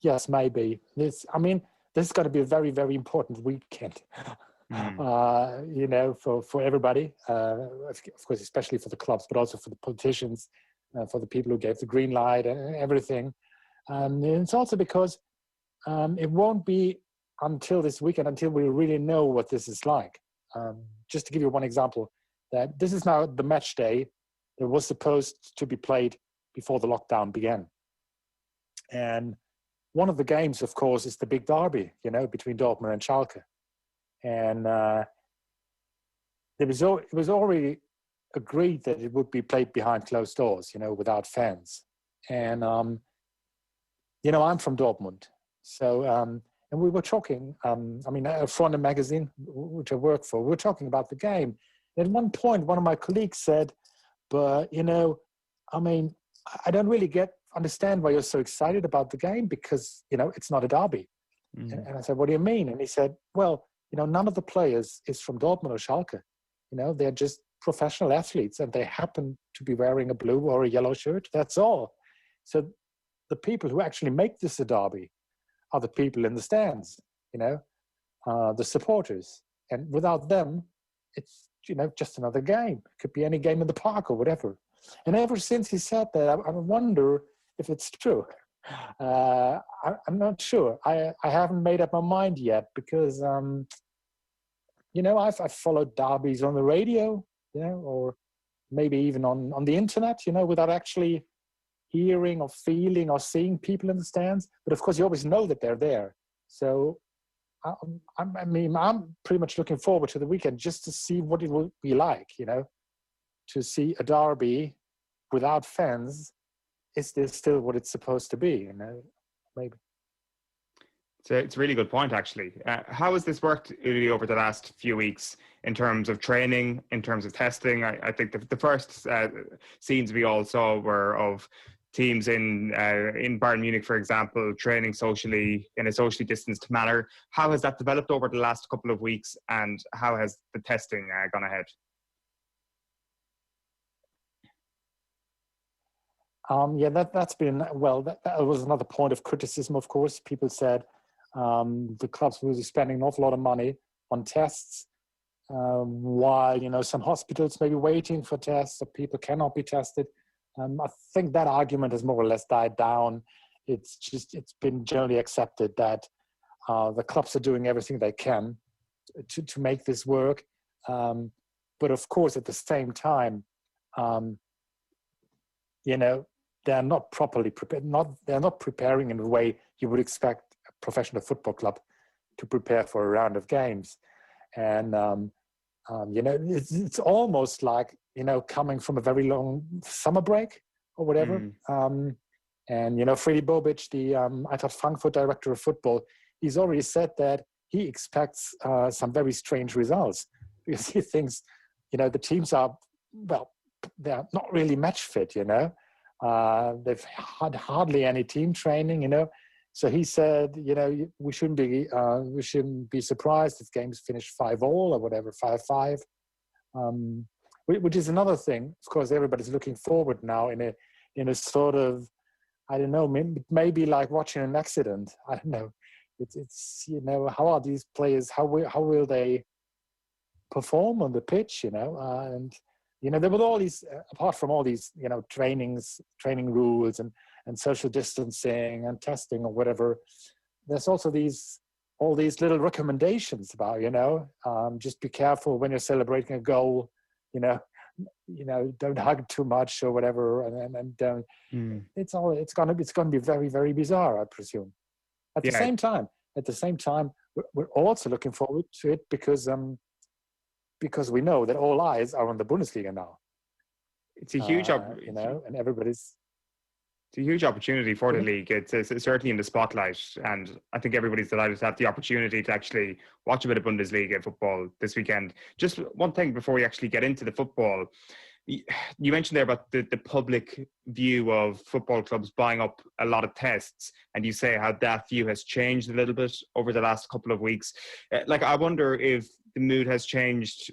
Yes, maybe. This is going to be a very, very important weekend. For everybody, of course, especially for the clubs, but also for the politicians, for the people who gave the green light and everything. And it's also because it won't be until this weekend, until we really know what this is like. Just to give you one example, that this is now the match day that was supposed to be played before the lockdown began. And one of the games, of course, is the big derby, between Dortmund and Schalke. And it was already agreed that it would be played behind closed doors, without fans. And, I'm from Dortmund. So, and we were talking, from a magazine, which I work for, we were talking about the game. And at one point, one of my colleagues said, but, I don't really understand why you're so excited about the game, because, it's not a derby. And I said, what do you mean? And he said, well, none of the players is from Dortmund or Schalke. They're just professional athletes, and they happen to be wearing a blue or a yellow shirt. That's all. So the people who actually make this a derby are the people in the stands, the supporters. And without them, it's, just another game. It could be any game in the park or whatever. And ever since he said that, I wonder if it's true. I'm not sure. I haven't made up my mind yet, because I've followed derbies on the radio, or maybe even on the internet, without actually hearing or feeling or seeing people in the stands. But of course, you always know that they're there. So I'm pretty much looking forward to the weekend just to see what it will be like, to see a derby without fans. Is this still what it's supposed to be? Maybe. So it's a really good point, actually. How has this worked, Uli, over the last few weeks in terms of training, in terms of testing? I think the first scenes we all saw were of teams in Bayern Munich, for example, training socially in a socially distanced manner. How has that developed over the last couple of weeks, and how has the testing gone ahead? That's been, that was another point of criticism, of course. People said the clubs were spending an awful lot of money on tests, while, some hospitals may be waiting for tests, so people cannot be tested. I think that argument has more or less died down. It's been generally accepted that the clubs are doing everything they can to make this work. But of course, at the same time, they're not properly prepared. They're not preparing in the way you would expect a professional football club to prepare for a round of games. And it's almost like coming from a very long summer break or whatever. And Freddy Bobic, the Eintracht Frankfurt director of football, he's already said that he expects some very strange results, because he thinks the teams are, they're not really match fit. They've had hardly any team training. So he said, we shouldn't be surprised if games finish 5-5 or whatever, 5-5. Which is another thing. Of course, everybody's looking forward now in a sort of I don't know, maybe like watching an accident. I don't know. It's how are these players? How will they perform on the pitch? And there were all these, apart from all these, training rules and social distancing and testing or whatever. There's also all these little recommendations about, just be careful when you're celebrating a goal, don't hug too much or whatever, and don't. It's going to be very, very bizarre, I presume. At the same time, we're also looking forward to it because we know that all eyes are on the Bundesliga now. It's a huge, and everybody's. It's a huge opportunity for the league. It's certainly in the spotlight, and I think everybody's delighted to have the opportunity to actually watch a bit of Bundesliga football this weekend. Just one thing before we actually get into the football. You mentioned there about the public view of football clubs buying up a lot of tests, and you say how that view has changed a little bit over the last couple of weeks. I wonder if the mood has changed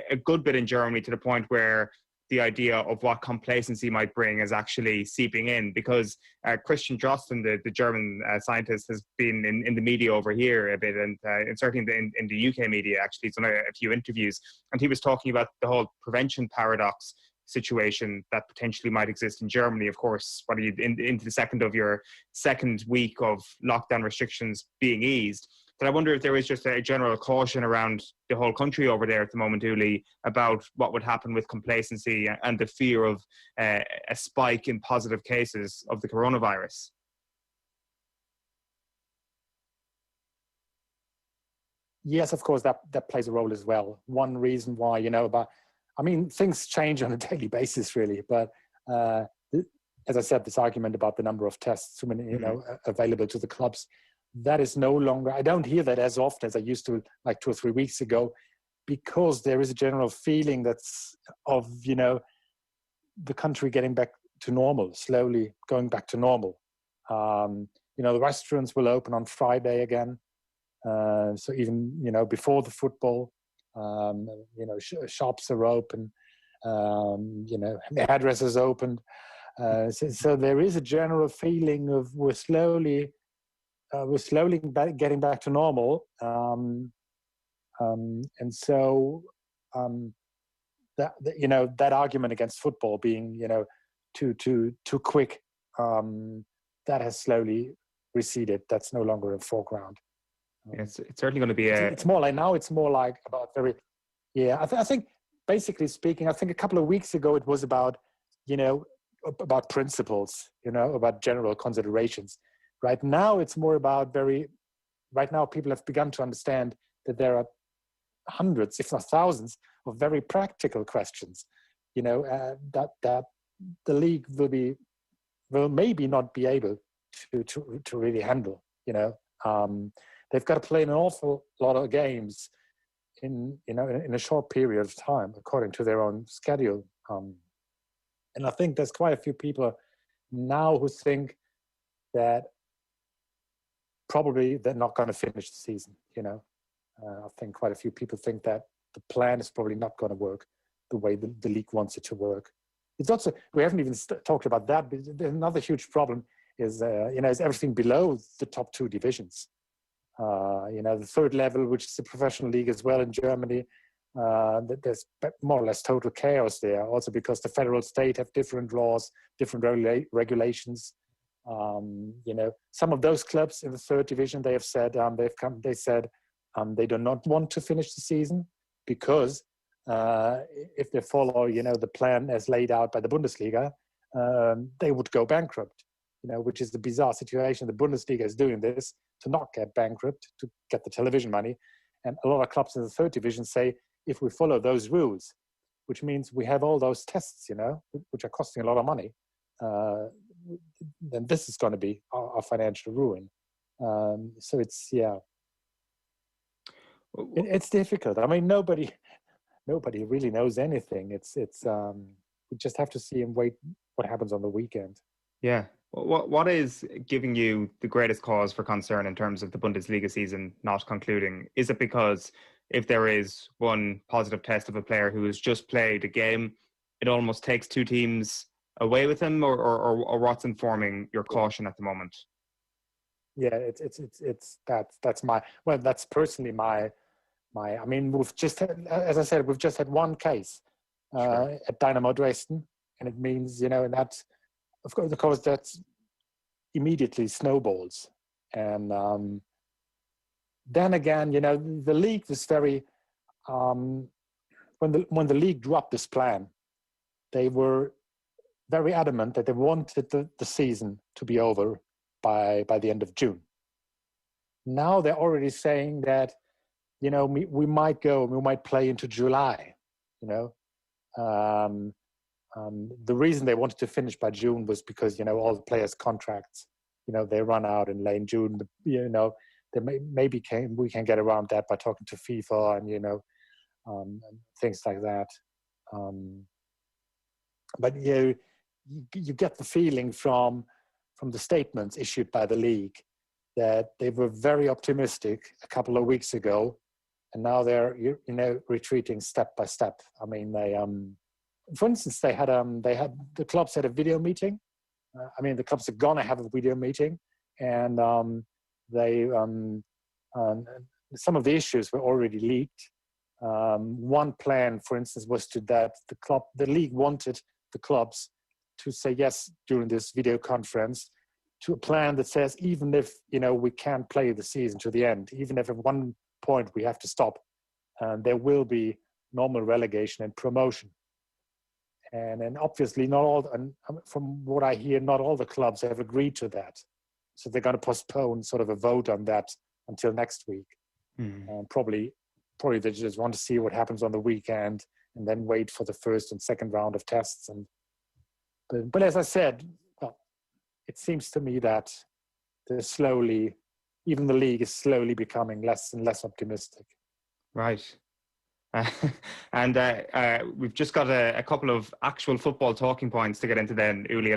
a good bit in Germany to the point where the idea of what complacency might bring is actually seeping in, because Christian Drosten, the German scientist, has been in the media over here a bit, and certainly in the UK media, actually. He's done a few interviews, and he was talking about the whole prevention paradox situation that potentially might exist in Germany. Of course, when you into the second week of lockdown restrictions being eased. But I wonder if there is just a general caution around the whole country over there at the moment, Uli, about what would happen with complacency and the fear of a spike in positive cases of the coronavirus. Yes, of course, that plays a role as well. One reason why, things change on a daily basis, really. But as I said, this argument about the number of tests, available to the clubs, that is no longer, I don't hear that as often as I used to, like 2 or 3 weeks ago, because there is a general feeling that's of, the country getting back to normal, slowly going back to normal. The restaurants will open on Friday again. So even, before the football, shops are open, the hairdressers opened. So there is a general feeling of we're slowly getting back to normal, and so that argument against football being too quick, that has slowly receded. That's no longer in the foreground. It's certainly going to be It's more like now. It's more like about very. Yeah, I think basically speaking, I think a couple of weeks ago it was about about principles, about general considerations. Right now, it's more about right now, people have begun to understand that there are hundreds, if not thousands, of very practical questions, that the league will maybe not be able to really handle, They've got to play an awful lot of games in a short period of time, according to their own schedule. And I think there's quite a few people now who think that probably they're not going to finish the season. I think quite a few people think that the plan is probably not going to work the way the league wants it to work. It's also, we haven't even talked about that, but another huge problem is everything below the top 2 divisions. The third level, which is the professional league as well in Germany, there's more or less total chaos there. Also because the federal state have different laws, different regulations. Some of those clubs in the third division, they have said they do not want to finish the season because if they follow the plan as laid out by the Bundesliga, they would go bankrupt. Which is the bizarre situation. The Bundesliga is doing this to not get bankrupt, to get the television money. And a lot of clubs in the third division say, if we follow those rules, which means we have all those tests, which are costing a lot of money, then this is going to be our financial ruin. So it's difficult. I mean, nobody really knows anything. It's we just have to see and wait what happens on the weekend. Yeah. What is giving you the greatest cause for concern in terms of the Bundesliga season not concluding? Is it because if there is one positive test of a player who has just played a game, it almost takes 2 teams away with him, or what's informing your caution at the moment? Yeah, that's personally my. I mean, we've just had, as I said, we've just had one case at Dynamo Dresden, and it means, and that, of course, that's immediately snowballs. And then again, the league was very, when the league dropped this plan, they were very adamant that they wanted the season to be over by the end of June. Now they're already saying that, we might play into July, The reason they wanted to finish by June was because, all the players' contracts, they run out in late June. We can get around that by talking to FIFA and, things like that. But you get the feeling from the statements issued by the league that they were very optimistic a couple of weeks ago, and now they're retreating step by step. I mean, they for instance, the clubs had a video meeting. The clubs are gonna have a video meeting, and some of the issues were already leaked. One plan, for instance, was that the league wanted the clubs to say yes during this video conference to a plan that says, even if we can't play the season to the end, even if at one point we have to stop, there will be normal relegation and promotion. And obviously not all, and from what I hear, not all the clubs have agreed to that. So they're going to postpone sort of a vote on that until next week. And probably they just want to see what happens on the weekend and then wait for the first and second round of tests. But as I said, it seems to me that even the league is slowly becoming less and less optimistic. Right. And we've just got a couple of actual football talking points to get into then, Uli.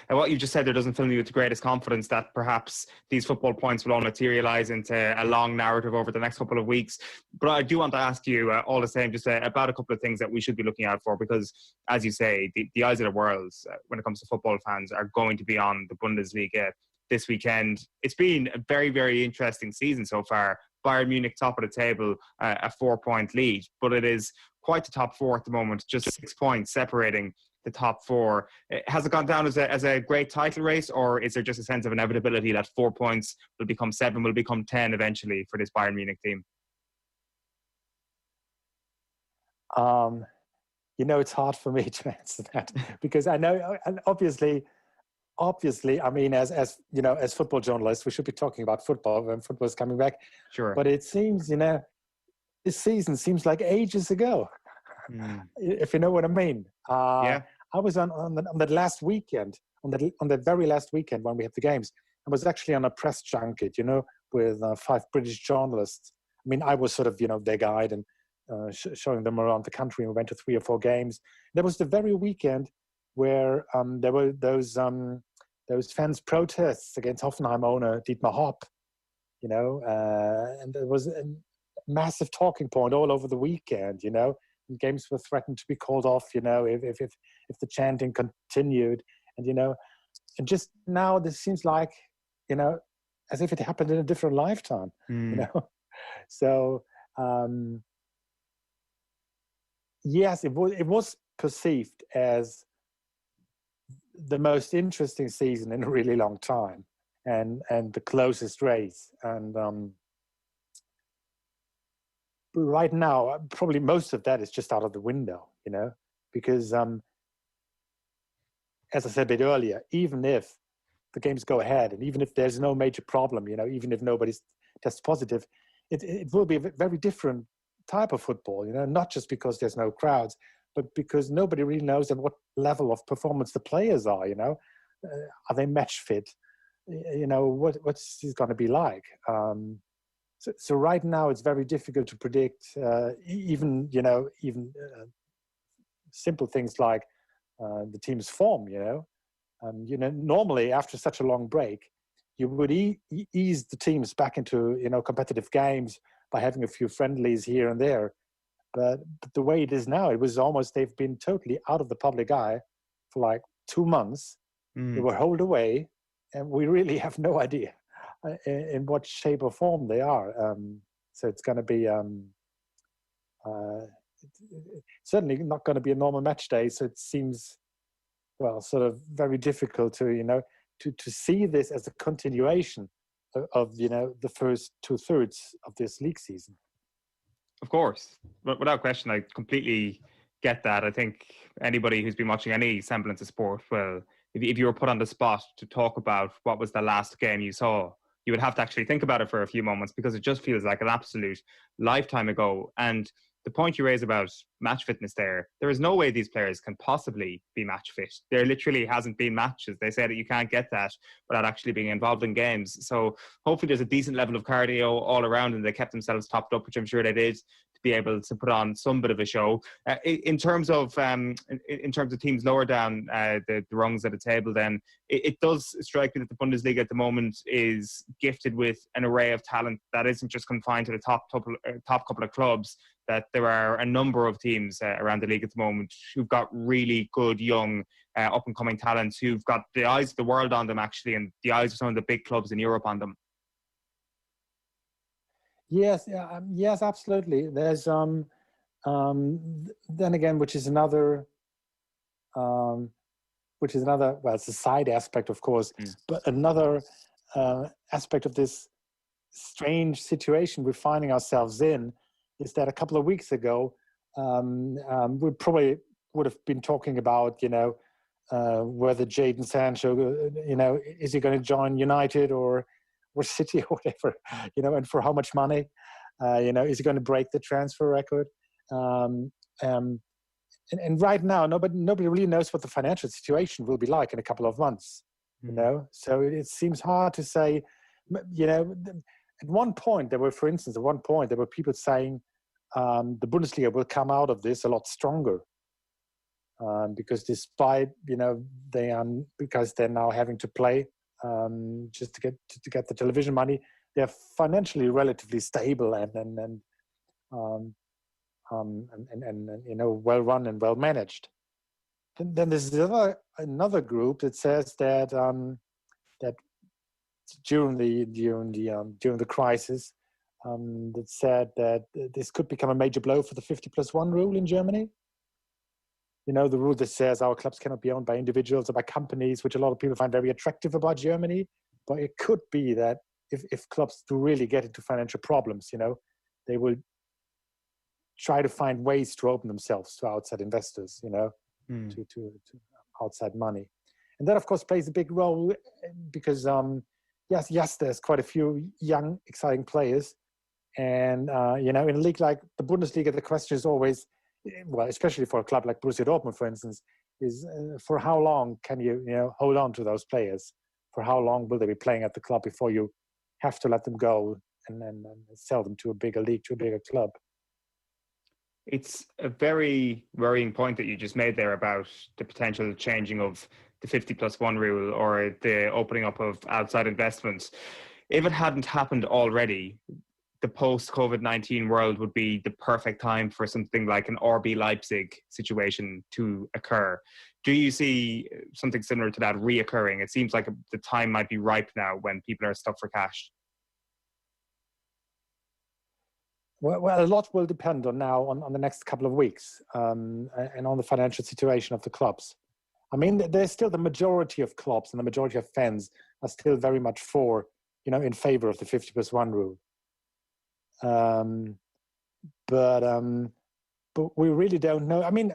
What you just said there doesn't fill me with the greatest confidence that perhaps these football points will all materialise into a long narrative over the next couple of weeks. But I do want to ask you all the same just about a couple of things that we should be looking out for, because, as you say, the eyes of the world when it comes to football fans are going to be on the Bundesliga this weekend. It's been a very, very interesting season so far. Bayern Munich top of the table, a 4-point lead, but it is quite the top four at the moment, just 6 points separating the top four. Has it gone down as a great title race, or is there just a sense of inevitability that 4 points will become 7, will become 10 eventually for this Bayern Munich team? It's hard for me to answer that because I know, and obviously, I mean, as football journalists, we should be talking about football when football is coming back. Sure. But it seems, this season seems like ages ago, if you know what I mean. Yeah. I was on the last weekend, on the very last weekend when we had the games. I was actually on a press junket, with 5 British journalists. I mean, I was sort of, their guide and showing them around the country. And we went to 3 or 4 games. That was the very weekend where there were those fans' protests against Hoffenheim owner Dietmar Hopp, and there was a massive talking point all over the weekend, and games were threatened to be called off, if the chanting continued, and just now this seems like, as if it happened in a different lifetime, So yes, it was perceived as the most interesting season in a really long time, and the closest race. And right now, probably most of that is just out of the window, because as I said a bit earlier, even if the games go ahead and even if there's no major problem, even if nobody's tests positive, it will be a very different type of football, not just because there's no crowds, but because nobody really knows at what level of performance the players are, are they match fit? What's this going to be like? So right now it's very difficult to predict, even simple things like the team's form, normally after such a long break, you would ease the teams back into, competitive games by having a few friendlies here and there. But the way it is now, it was almost, they've been totally out of the public eye for like 2 months. They were hauled away, and we really have no idea in what shape or form they are. So it's going to be certainly not going to be a normal match day. So it seems, well, sort of very difficult to to see this as a continuation of the first 2/3 of this league season. Of course, but without question, I completely get that. I think anybody who's been watching any semblance of sport, well, if you were put on the spot to talk about what was the last game you saw, you would have to actually think about it for a few moments, because it just feels like an absolute lifetime ago. And the point you raise about match fitness there is no way these players can possibly be match fit. There literally hasn't been matches. They say that you can't get that without actually being involved in games. So hopefully there's a decent level of cardio all around, and they kept themselves topped up, which I'm sure they did, to be able to put on some bit of a show. In terms of teams lower down the rungs at the table, then it does strike me that the Bundesliga at the moment is gifted with an array of talent that isn't just confined to the top couple of clubs, that there are a number of teams around the league at the moment who've got really good young up-and-coming talents who've got the eyes of the world on them, actually, and the eyes of some of the big clubs in Europe on them. Yes, yes, absolutely. There's then again, which is another, well, it's a side aspect, of course, but another aspect of this strange situation we're finding ourselves in is that a couple of weeks ago, we probably would have been talking about, whether Jadon Sancho, is he going to join United or City or whatever, and for how much money, is he going to break the transfer record? And right now, nobody really knows what the financial situation will be like in a couple of months, So it seems hard to say, at one point there were people saying the Bundesliga will come out of this a lot stronger, because despite because they're now having to play just to get the television money, they're financially relatively stable and well run and well managed. And then there's another group that says that that during the crisis, that said that this could become a major blow for the 50+1 rule in Germany. The rule that says our clubs cannot be owned by individuals or by companies, which a lot of people find very attractive about Germany. But it could be that if clubs do really get into financial problems, they will try to find ways to open themselves to outside investors, to outside money. And that, of course, plays a big role because, yes, there's quite a few young, exciting players. And, in a league like the Bundesliga, the question is always, well, especially for a club like Borussia Dortmund, for instance, is for how long can you, hold on to those players? For how long will they be playing at the club before you have to let them go and then sell them to a bigger league, to a bigger club? It's a very worrying point that you just made there about the potential changing of the 50+1 rule or the opening up of outside investments. If it hadn't happened already, the post-COVID-19 world would be the perfect time for something like an RB Leipzig situation to occur. Do you see something similar to that reoccurring? It seems like the time might be ripe now when people are stuck for cash. Well, a lot will depend on the next couple of weeks and on the financial situation of the clubs. I mean, there's still the majority of clubs and the majority of fans are still very much in favor of the 50+1 rule. But we really don't know. I mean,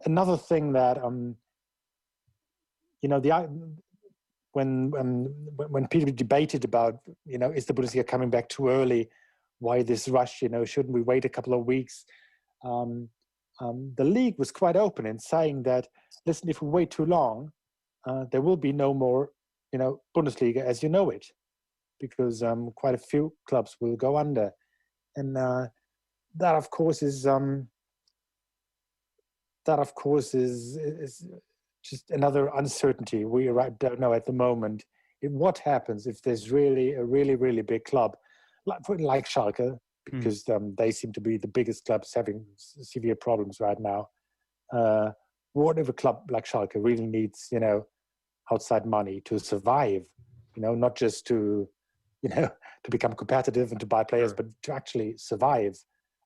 another thing that when people debated about is the Bundesliga coming back too early? Why this rush? Shouldn't we wait a couple of weeks? The league was quite open in saying that, listen, if we wait too long, there will be no more Bundesliga as you know it, because quite a few clubs will go under, and that of course is just another uncertainty. We don't know at the moment what happens if there's really a really big club like Schalke, because they seem to be the biggest clubs having severe problems right now. what if a club like Schalke really needs, outside money to survive, not just to, to become competitive and to buy players, but to actually survive.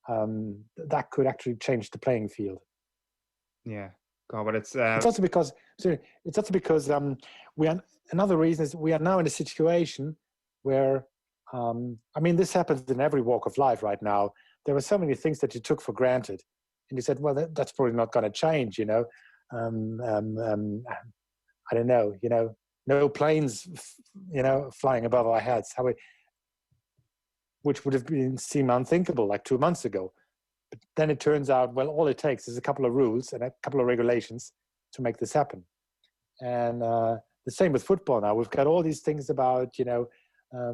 That could actually change the playing field. Yeah, God, but it's also because we are, another reason is we are now in a situation where this happens in every walk of life right now. There are so many things that you took for granted, and you said, well, that's probably not going to change. I don't know. No planes, flying above our heads. Which would have seemed unthinkable like 2 months ago. But then it turns out, well, all it takes is a couple of rules and a couple of regulations to make this happen. And the same with football now. We've got all these things about,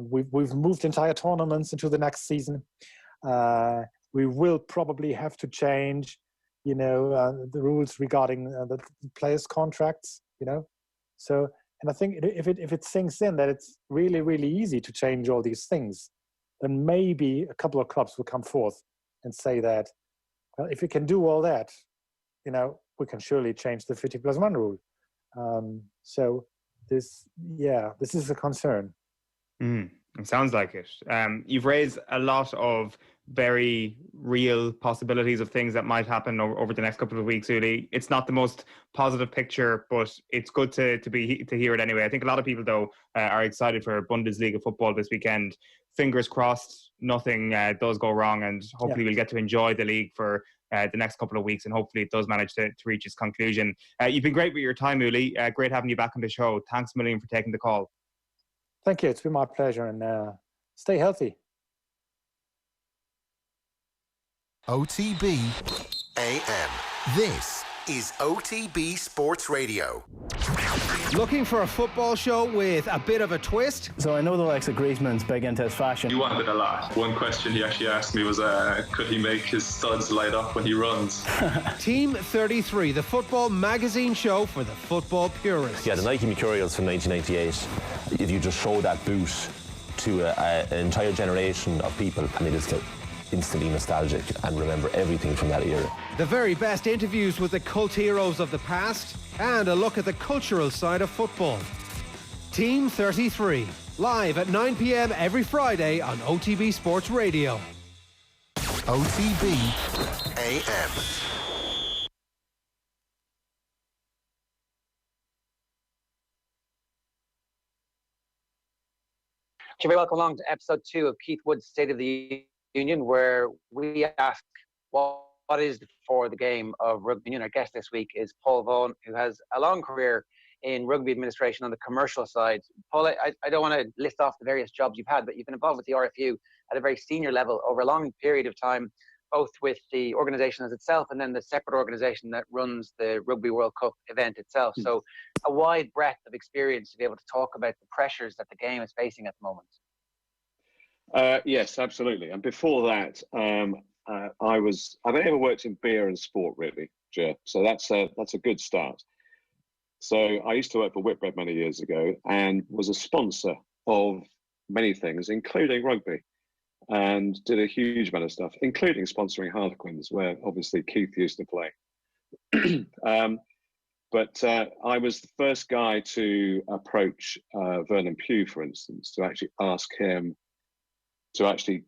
we've moved entire tournaments into the next season. We will probably have to change, the rules regarding the players' contracts, So, and I think if it sinks in that it's really, really easy to change all these things, then maybe a couple of clubs will come forth and say that, well, if we can do all that, we can surely change the 50+1 rule. So this is a concern. It sounds like it. You've raised a lot of very real possibilities of things that might happen over the next couple of weeks, Uli. It's not the most positive picture, but it's good to hear it anyway. I think a lot of people, though, are excited for Bundesliga football this weekend. Fingers crossed, nothing does go wrong, and hopefully we'll get to enjoy the league for the next couple of weeks, and hopefully it does manage to reach its conclusion. You've been great with your time, Uli. Great having you back on the show. Thanks a million for taking the call. Thank you. It's been my pleasure, and stay healthy. OTB AM. This is OTB Sports Radio. Looking for a football show with a bit of a twist? So I know the likes of Griezmann's big into his fashion. You wanted a lot. One question he actually asked me was, could he make his studs light up when he runs? Team 33, the football magazine show for the football purists. Yeah, the Nike Mercurials from 1998. If you just show that boot to an entire generation of people, and they just get instantly nostalgic and remember everything from that era. The very best interviews with the cult heroes of the past, and a look at the cultural side of football. Team 33, live at 9 p.m. every Friday on OTB Sports Radio. OTB AM. Very welcome along to episode 2 of Keith Wood's State of the Union, where we ask what is for the game of rugby union. Our guest this week is Paul Vaughan, who has a long career in rugby administration on the commercial side. Paul, I don't want to list off the various jobs you've had, but you've been involved with the RFU at a very senior level over a long period of time, both with the organisation as itself and then the separate organisation that runs the Rugby World Cup event itself. So a wide breadth of experience to be able to talk about the pressures that the game is facing at the moment. Yes, absolutely. And before that, I've only ever worked in beer and sport, really, Ger. So that's a good start. So I used to work for Whitbread many years ago and was a sponsor of many things, including rugby, and did a huge amount of stuff, including sponsoring Harlequins, where obviously Keith used to play. But I was the first guy to approach Vernon Pugh, for instance, to actually ask him to actually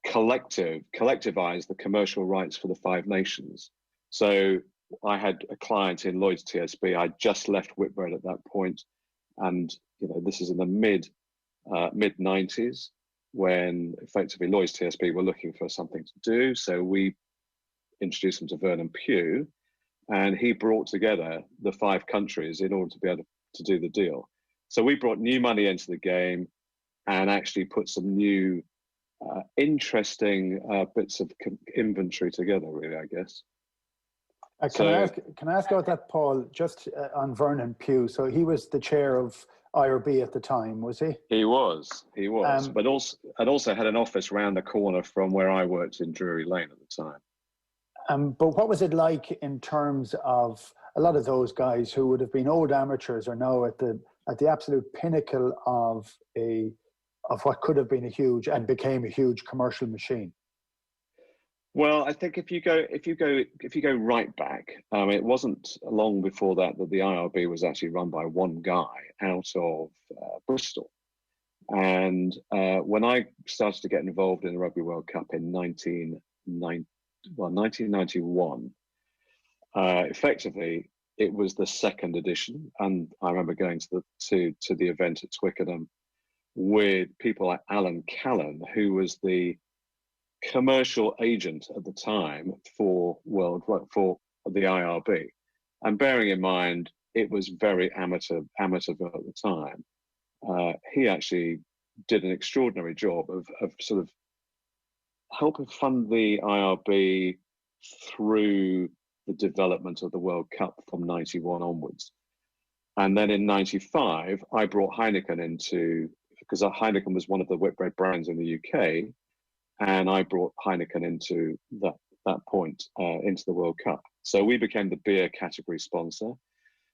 collectivize the commercial rights for the Five Nations. So I had a client in Lloyd's TSB. I just left Whitbread at that point, and this is in the mid 90s when effectively Lloyd's TSB were looking for something to do. So we introduced them to Vernon Pugh, and he brought together the 5 countries in order to be able to do the deal. So we brought new money into the game and actually put some new interesting bits of inventory together, really, I guess. Can I ask about that, Paul, just on Vernon Pugh? So he was the chair of IRB at the time, was he? He was, but also had an office around the corner from where I worked in Drury Lane at the time. But what was it like in terms of a lot of those guys who would have been old amateurs are now at the absolute pinnacle of what could have been a huge and became a huge commercial machine? Well, I think if you go right back, it wasn't long before that the IRB was actually run by one guy out of Bristol. And when I started to get involved in the Rugby World Cup in 1991, effectively it was the second edition, and I remember going to the event at Twickenham with people like Alan Callan, who was the commercial agent at the time for the IRB, and bearing in mind it was very amateur at the time. He actually did an extraordinary job of sort of helping fund the IRB through the development of the World Cup from 91 onwards. And then in 95, I brought Heineken because Heineken was one of the Whitbread brands in the UK, and I brought Heineken into that point into the World Cup. So we became the beer category sponsor.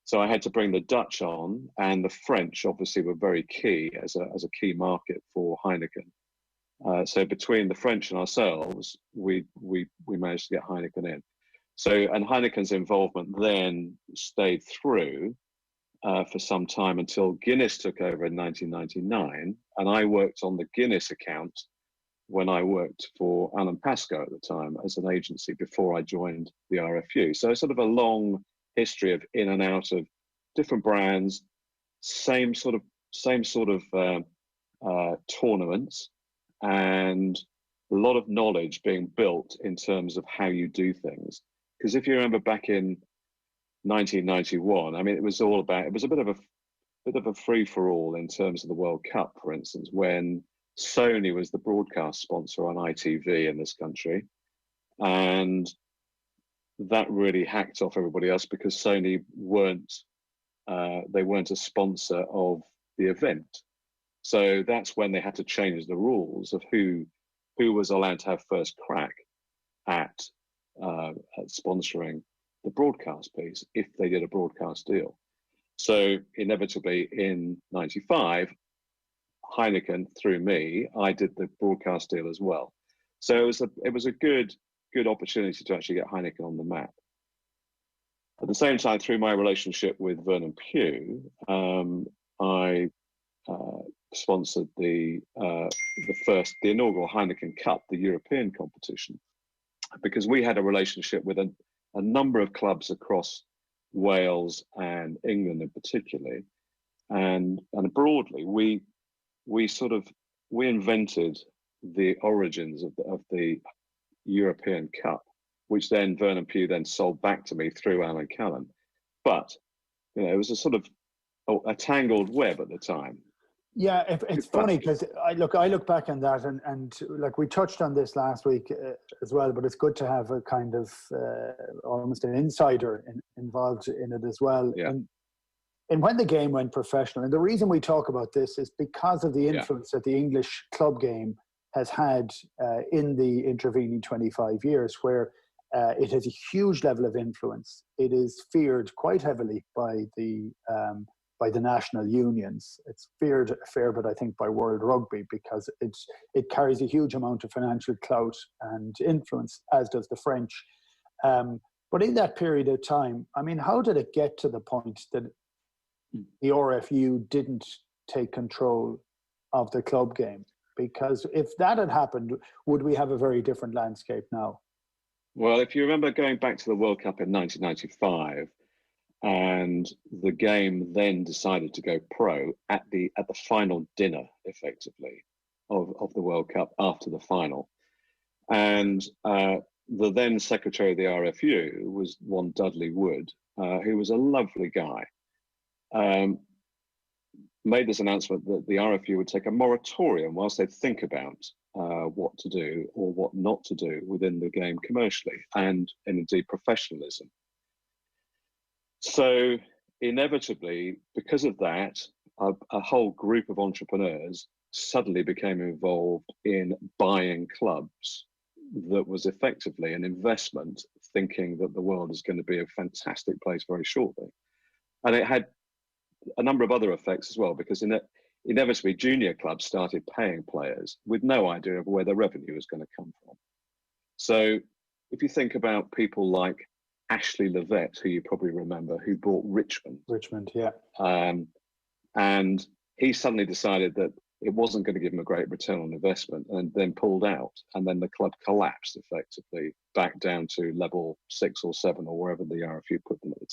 So I had to bring the Dutch on, and the French obviously were very key as a key market for Heineken. So between the French and ourselves, we managed to get Heineken in. So, and Heineken's involvement then stayed through for some time until Guinness took over in 1999, and I worked on the Guinness account when I worked for Alan Pascoe at the time as an agency before I joined the RFU. So sort of a long history of in and out of different brands, same sort of tournaments, and a lot of knowledge being built in terms of how you do things. Because if you remember back in 1991, I mean, it was a bit of a free for all in terms of the World Cup, for instance, when Sony was the broadcast sponsor on ITV in this country, and that really hacked off everybody else because Sony weren't a sponsor of the event. So that's when they had to change the rules of who was allowed to have first crack at sponsoring the broadcast piece if they did a broadcast deal. So inevitably in 95, Heineken, through me, I did the broadcast deal as well. So it was a good opportunity to actually get Heineken on the map. At the same time, through my relationship with Vernon Pugh, I sponsored the inaugural Heineken Cup, the European competition, because we had a relationship with a number of clubs across Wales and England in particular, and broadly we invented the origins of the European Cup, which then Vernon Pugh then sold back to me through Alan Callan. But it was a sort of a tangled web at the time. Yeah, it's funny because I look back on that and like we touched on this last week as well, but it's good to have a kind of almost an insider involved in it as well. Yeah. And when the game went professional, and the reason we talk about this is because of the influence that the English club game has had in the intervening 25 years, where it has a huge level of influence. It is feared quite heavily by the national unions. It's feared a fair bit, I think, by World Rugby because it carries a huge amount of financial clout and influence, as does the French. But in that period of time, I mean, how did it get to the point that the RFU didn't take control of the club game? Because if that had happened, would we have a very different landscape now? Well, if you remember going back to the World Cup in 1995, and the game then decided to go pro at the final dinner, effectively, of the World Cup after the final. And the then secretary of the RFU was one Dudley Wood, who was a lovely guy, made this announcement that the RFU would take a moratorium whilst they think about what to do or what not to do within the game commercially and indeed professionalism. So inevitably, because of that, a whole group of entrepreneurs suddenly became involved in buying clubs that was effectively an investment, thinking that the world is going to be a fantastic place very shortly. And it had a number of other effects as well, because inevitably junior clubs started paying players with no idea of where the revenue was going to come from. So if you think about people like Ashley Levett, who you probably remember, who bought Richmond. Richmond, yeah. And he suddenly decided that it wasn't going to give him a great return on investment and then pulled out. And then the club collapsed effectively back down to level 6 or 7 or wherever the RFU put them at the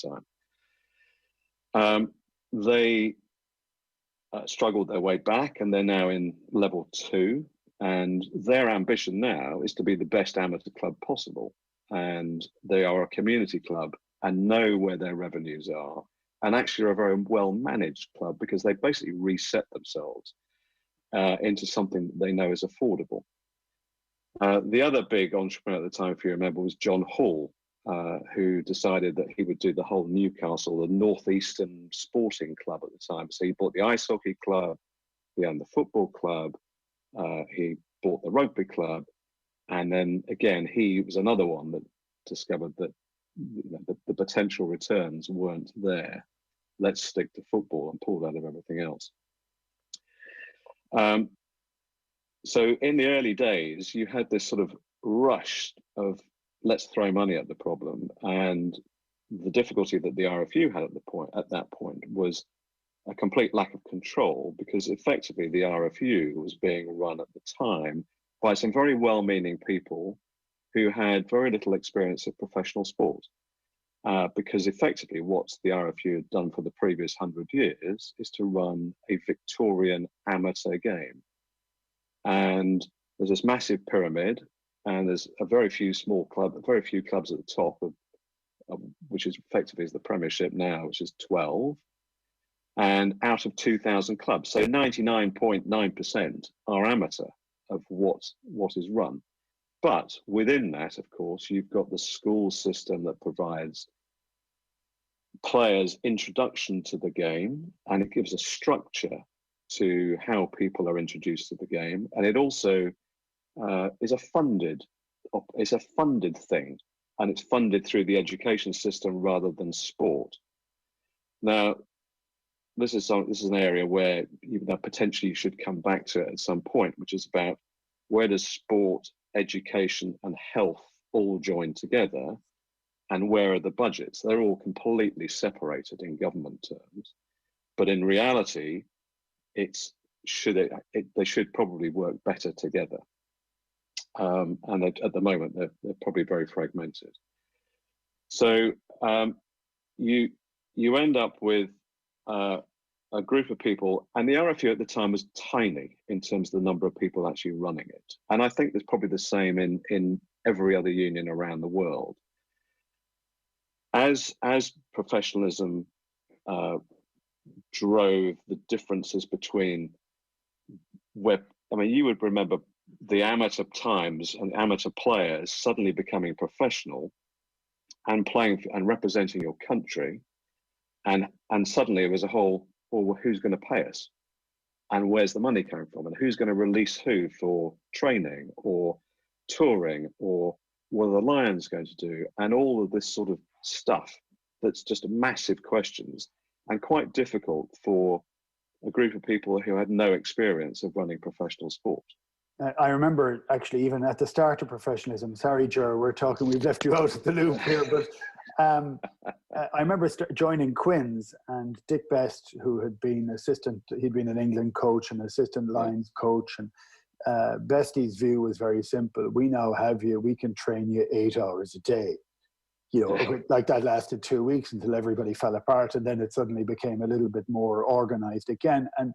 time. They struggled their way back, and they're now in level 2. And their ambition now is to be the best amateur club possible. And they are a community club and know where their revenues are, and actually are a very well managed club because they basically reset themselves into something that they know is affordable. The other big entrepreneur at the time, if you remember, was John Hall, who decided that he would do the whole Newcastle, the Northeastern Sporting Club at the time. So he bought the ice hockey club, he owned the football club, he bought the rugby club, and then again, he was another one that discovered that the potential returns weren't there. Let's stick to football, and pulled out of everything else. So in the early days, you had this sort of rush of let's throw money at the problem, and the difficulty that the RFU had at that point was a complete lack of control, because effectively the RFU was being run at the time by some very well-meaning people who had very little experience of professional sport. Because effectively what the RFU had done for the previous 100 years is to run a Victorian amateur game. And there's this massive pyramid, and there's a very few clubs at the top, which is effectively is the Premiership now, which is 12. And out of 2,000 clubs, so 99.9% are amateur of what is run. But within that, of course, you've got the school system that provides players introduction to the game, and it gives a structure to how people are introduced to the game. And it also is a funded thing, and it's funded through the education system rather than sport. Now, this is an area where potentially you should come back to it at some point, which is about where does sport, education, and health all join together, and where are the budgets? They're all completely separated in government terms, but in reality, they should probably work better together. And at the moment, they're probably very fragmented. So you end up with a group of people, and the RFU at the time was tiny in terms of the number of people actually running it. And I think there's probably the same in every other union around the world. As professionalism drove the differences between you would remember the amateur times and amateur players suddenly becoming professional and playing and representing your country, and suddenly it was a whole, well, who's going to pay us, and where's the money coming from, and who's going to release who for training or touring, or what are the Lions going to do, and all of this sort of stuff that's just massive questions and quite difficult for a group of people who had no experience of running professional sport. I remember actually even at the start of professionalism, sorry, Ger, we've left you out of the loop here, but I remember joining Quins, and Dick Best, who had been he'd been an England coach and assistant Lions coach, and Bestie's view was very simple. We now have you, we can train you 8 hours a day. Like that lasted 2 weeks until everybody fell apart, and then it suddenly became a little bit more organized again. And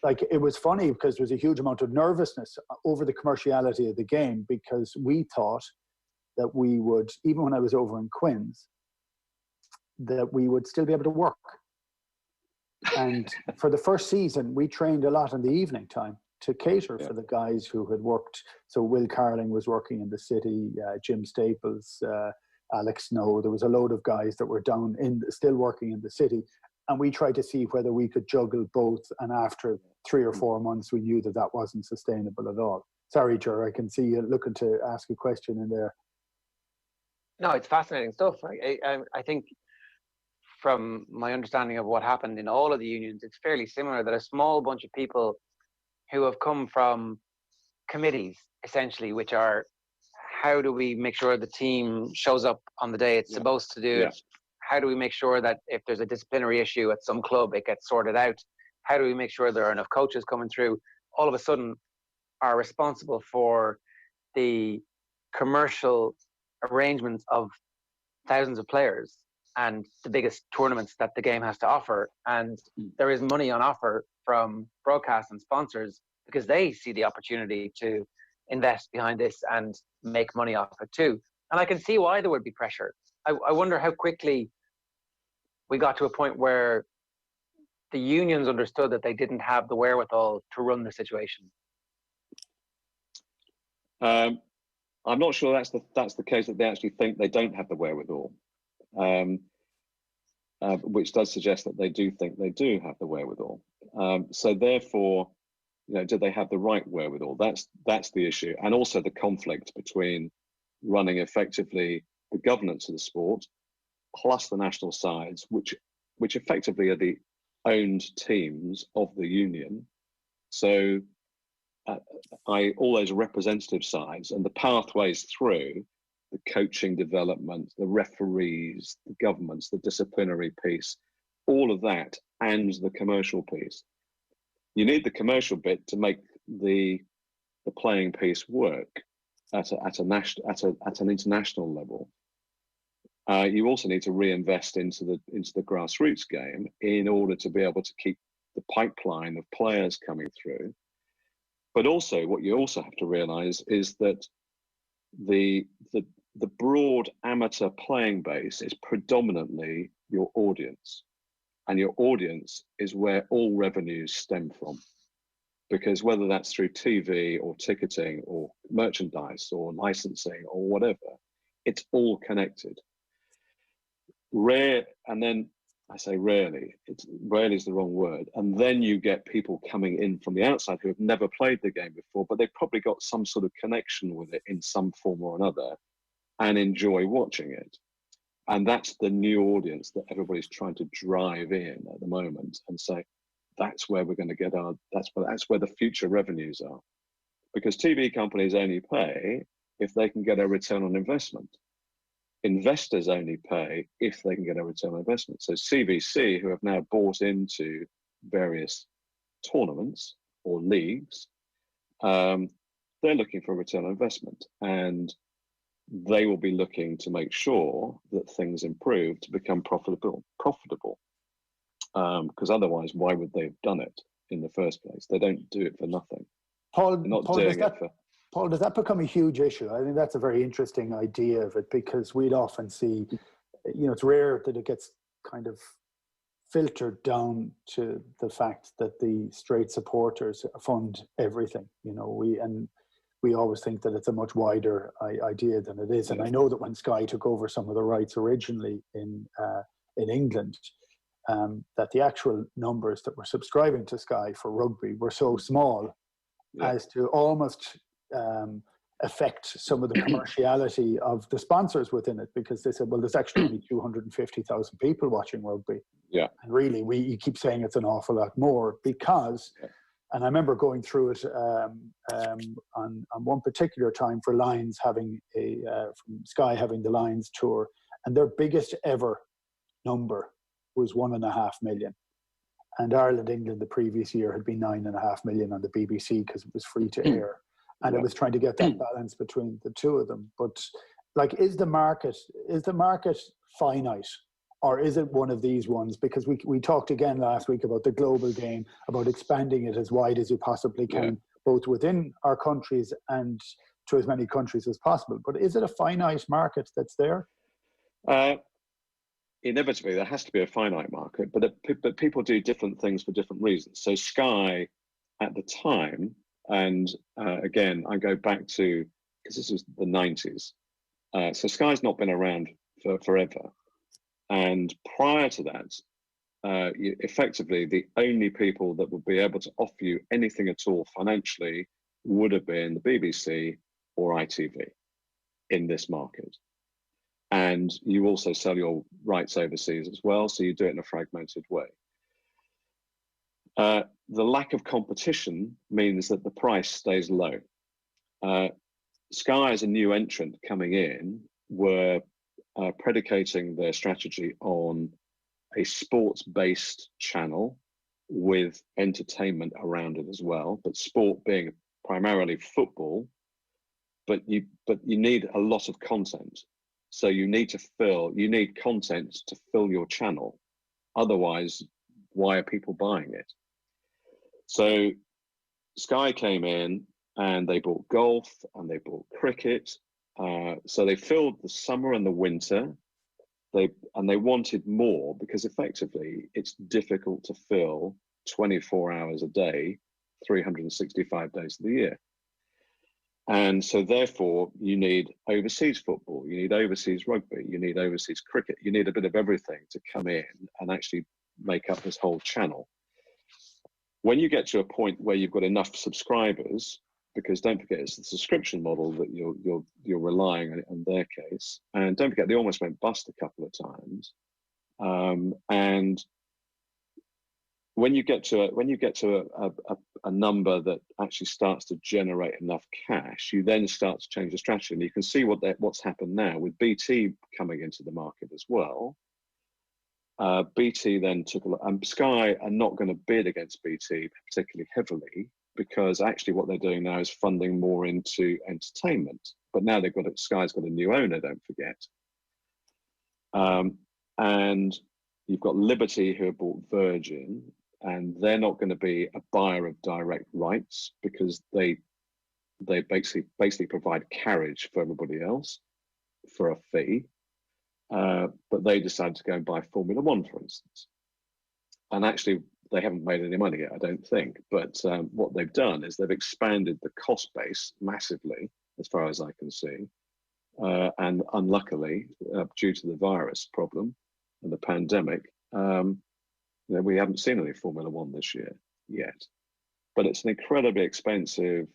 like, it was funny because there was a huge amount of nervousness over the commerciality of the game, because we thought that we would, even when I was over in Quins, that we would still be able to work. And for the first season, we trained a lot in the evening time to cater for the guys who had worked. So Will Carling was working in the city, Jim Staples, Alex Snow. There was a load of guys that were still working in the city. And we tried to see whether we could juggle both. And after 3 or 4 months, we knew that wasn't sustainable at all. Sorry, Ger, I can see you looking to ask a question in there. No, it's fascinating stuff. I think from my understanding of what happened in all of the unions, it's fairly similar, that a small bunch of people who have come from committees, essentially, which are how do we make sure the team shows up on the day it's supposed to do it? How do we make sure that if there's a disciplinary issue at some club, it gets sorted out? How do we make sure there are enough coaches coming through? All of a sudden are responsible for the commercial arrangements of thousands of players and the biggest tournaments that the game has to offer. And there is money on offer from broadcast and sponsors because they see the opportunity to invest behind this and make money off it too. And I can see why there would be pressure. I wonder how quickly we got to a point where the unions understood that they didn't have the wherewithal to run the situation. I'm not sure that's the case, that they actually think they don't have the wherewithal, which does suggest that they do think they do have the wherewithal. So therefore, do they have the right wherewithal? That's the issue, and also the conflict between running effectively the governance of the sport, plus the national sides, which effectively are the owned teams of the union. So all those representative sides and the pathways through the coaching development, the referees, the governments, the disciplinary piece, all of that, and the commercial piece. You need the commercial bit to make the playing piece work at an international level. You also need to reinvest into the grassroots game in order to be able to keep the pipeline of players coming through. But also, what you also have to realise is that the broad amateur playing base is predominantly your audience, and your audience is where all revenues stem from. Because whether that's through TV or ticketing or merchandise or licensing or whatever, it's all connected. And then I say rarely is the wrong word. And then you get people coming in from the outside who have never played the game before, but they've probably got some sort of connection with it in some form or another and enjoy watching it. And that's the new audience that everybody's trying to drive in at the moment and say, that's where we're going to get that's where the future revenues are. Because TV companies only pay if they can get a return on investment. Investors only pay if they can get a return on investment. So CVC, who have now bought into various tournaments or leagues, they're looking for a return on investment, and they will be looking to make sure that things improve to become profitable. Because otherwise, why would they have done it in the first place? They don't do it for nothing. Paul, does that become a huge issue? I think that's a very interesting idea of it, because we'd often see, it's rare that it gets kind of filtered down to the fact that the straight supporters fund everything. We always think that it's a much wider idea than it is. And I know that when Sky took over some of the rights originally in England, that the actual numbers that were subscribing to Sky for rugby were so small as to almost affect some of the commerciality of the sponsors within it, because they said, well, there's actually only 250,000 people watching rugby. Yeah. And really, you keep saying it's an awful lot more because, and I remember going through it on one particular time for Lions having from Sky having the Lions tour, and their biggest ever number was 1.5 million. And Ireland, England the previous year had been 9.5 million on the BBC because it was free to air. And it was trying to get that balance between the two of them. But is the market finite, or is it one of these ones? Because we talked again last week about the global game, about expanding it as wide as you possibly can, both within our countries and to as many countries as possible. But is it a finite market that's there? Inevitably, there has to be a finite market, but people do different things for different reasons. So Sky, at the time, and again, I go back to, because this was the 90s, so Sky's not been around for forever. And prior to that, effectively, the only people that would be able to offer you anything at all financially would have been the BBC or ITV in this market. And you also sell your rights overseas as well, so you do it in a fragmented way. The lack of competition means that the price stays low. Sky, as a new entrant coming in, were predicating their strategy on a sports-based channel with entertainment around it as well, but sport being primarily football, but you need a lot of content. So you need content to fill your channel. Otherwise, why are people buying it? So Sky came in and they bought golf and they bought cricket. So they filled the summer and the winter. They wanted more because effectively it's difficult to fill 24 hours a day, 365 days of the year. And so therefore you need overseas football, you need overseas rugby, you need overseas cricket, you need a bit of everything to come in and actually make up this whole channel. When you get to a point where you've got enough subscribers, because don't forget it's the subscription model that you're relying on in their case, and don't forget they almost went bust a couple of times. And when you get to a number that actually starts to generate enough cash, you then start to change the strategy. And you can see what's happened now with BT coming into the market as well. BT then took a look, and Sky are not going to bid against BT particularly heavily because actually what they're doing now is funding more into entertainment. But now Sky's got a new owner, don't forget. And you've got Liberty who have bought Virgin, and they're not going to be a buyer of direct rights because they basically provide carriage for everybody else for a fee. But they decided to go and buy Formula One, for instance. And actually, they haven't made any money yet, I don't think. But what they've done is they've expanded the cost base massively, as far as I can see. And unluckily, due to the virus problem and the pandemic, we haven't seen any Formula One this year yet. But it's an incredibly expensive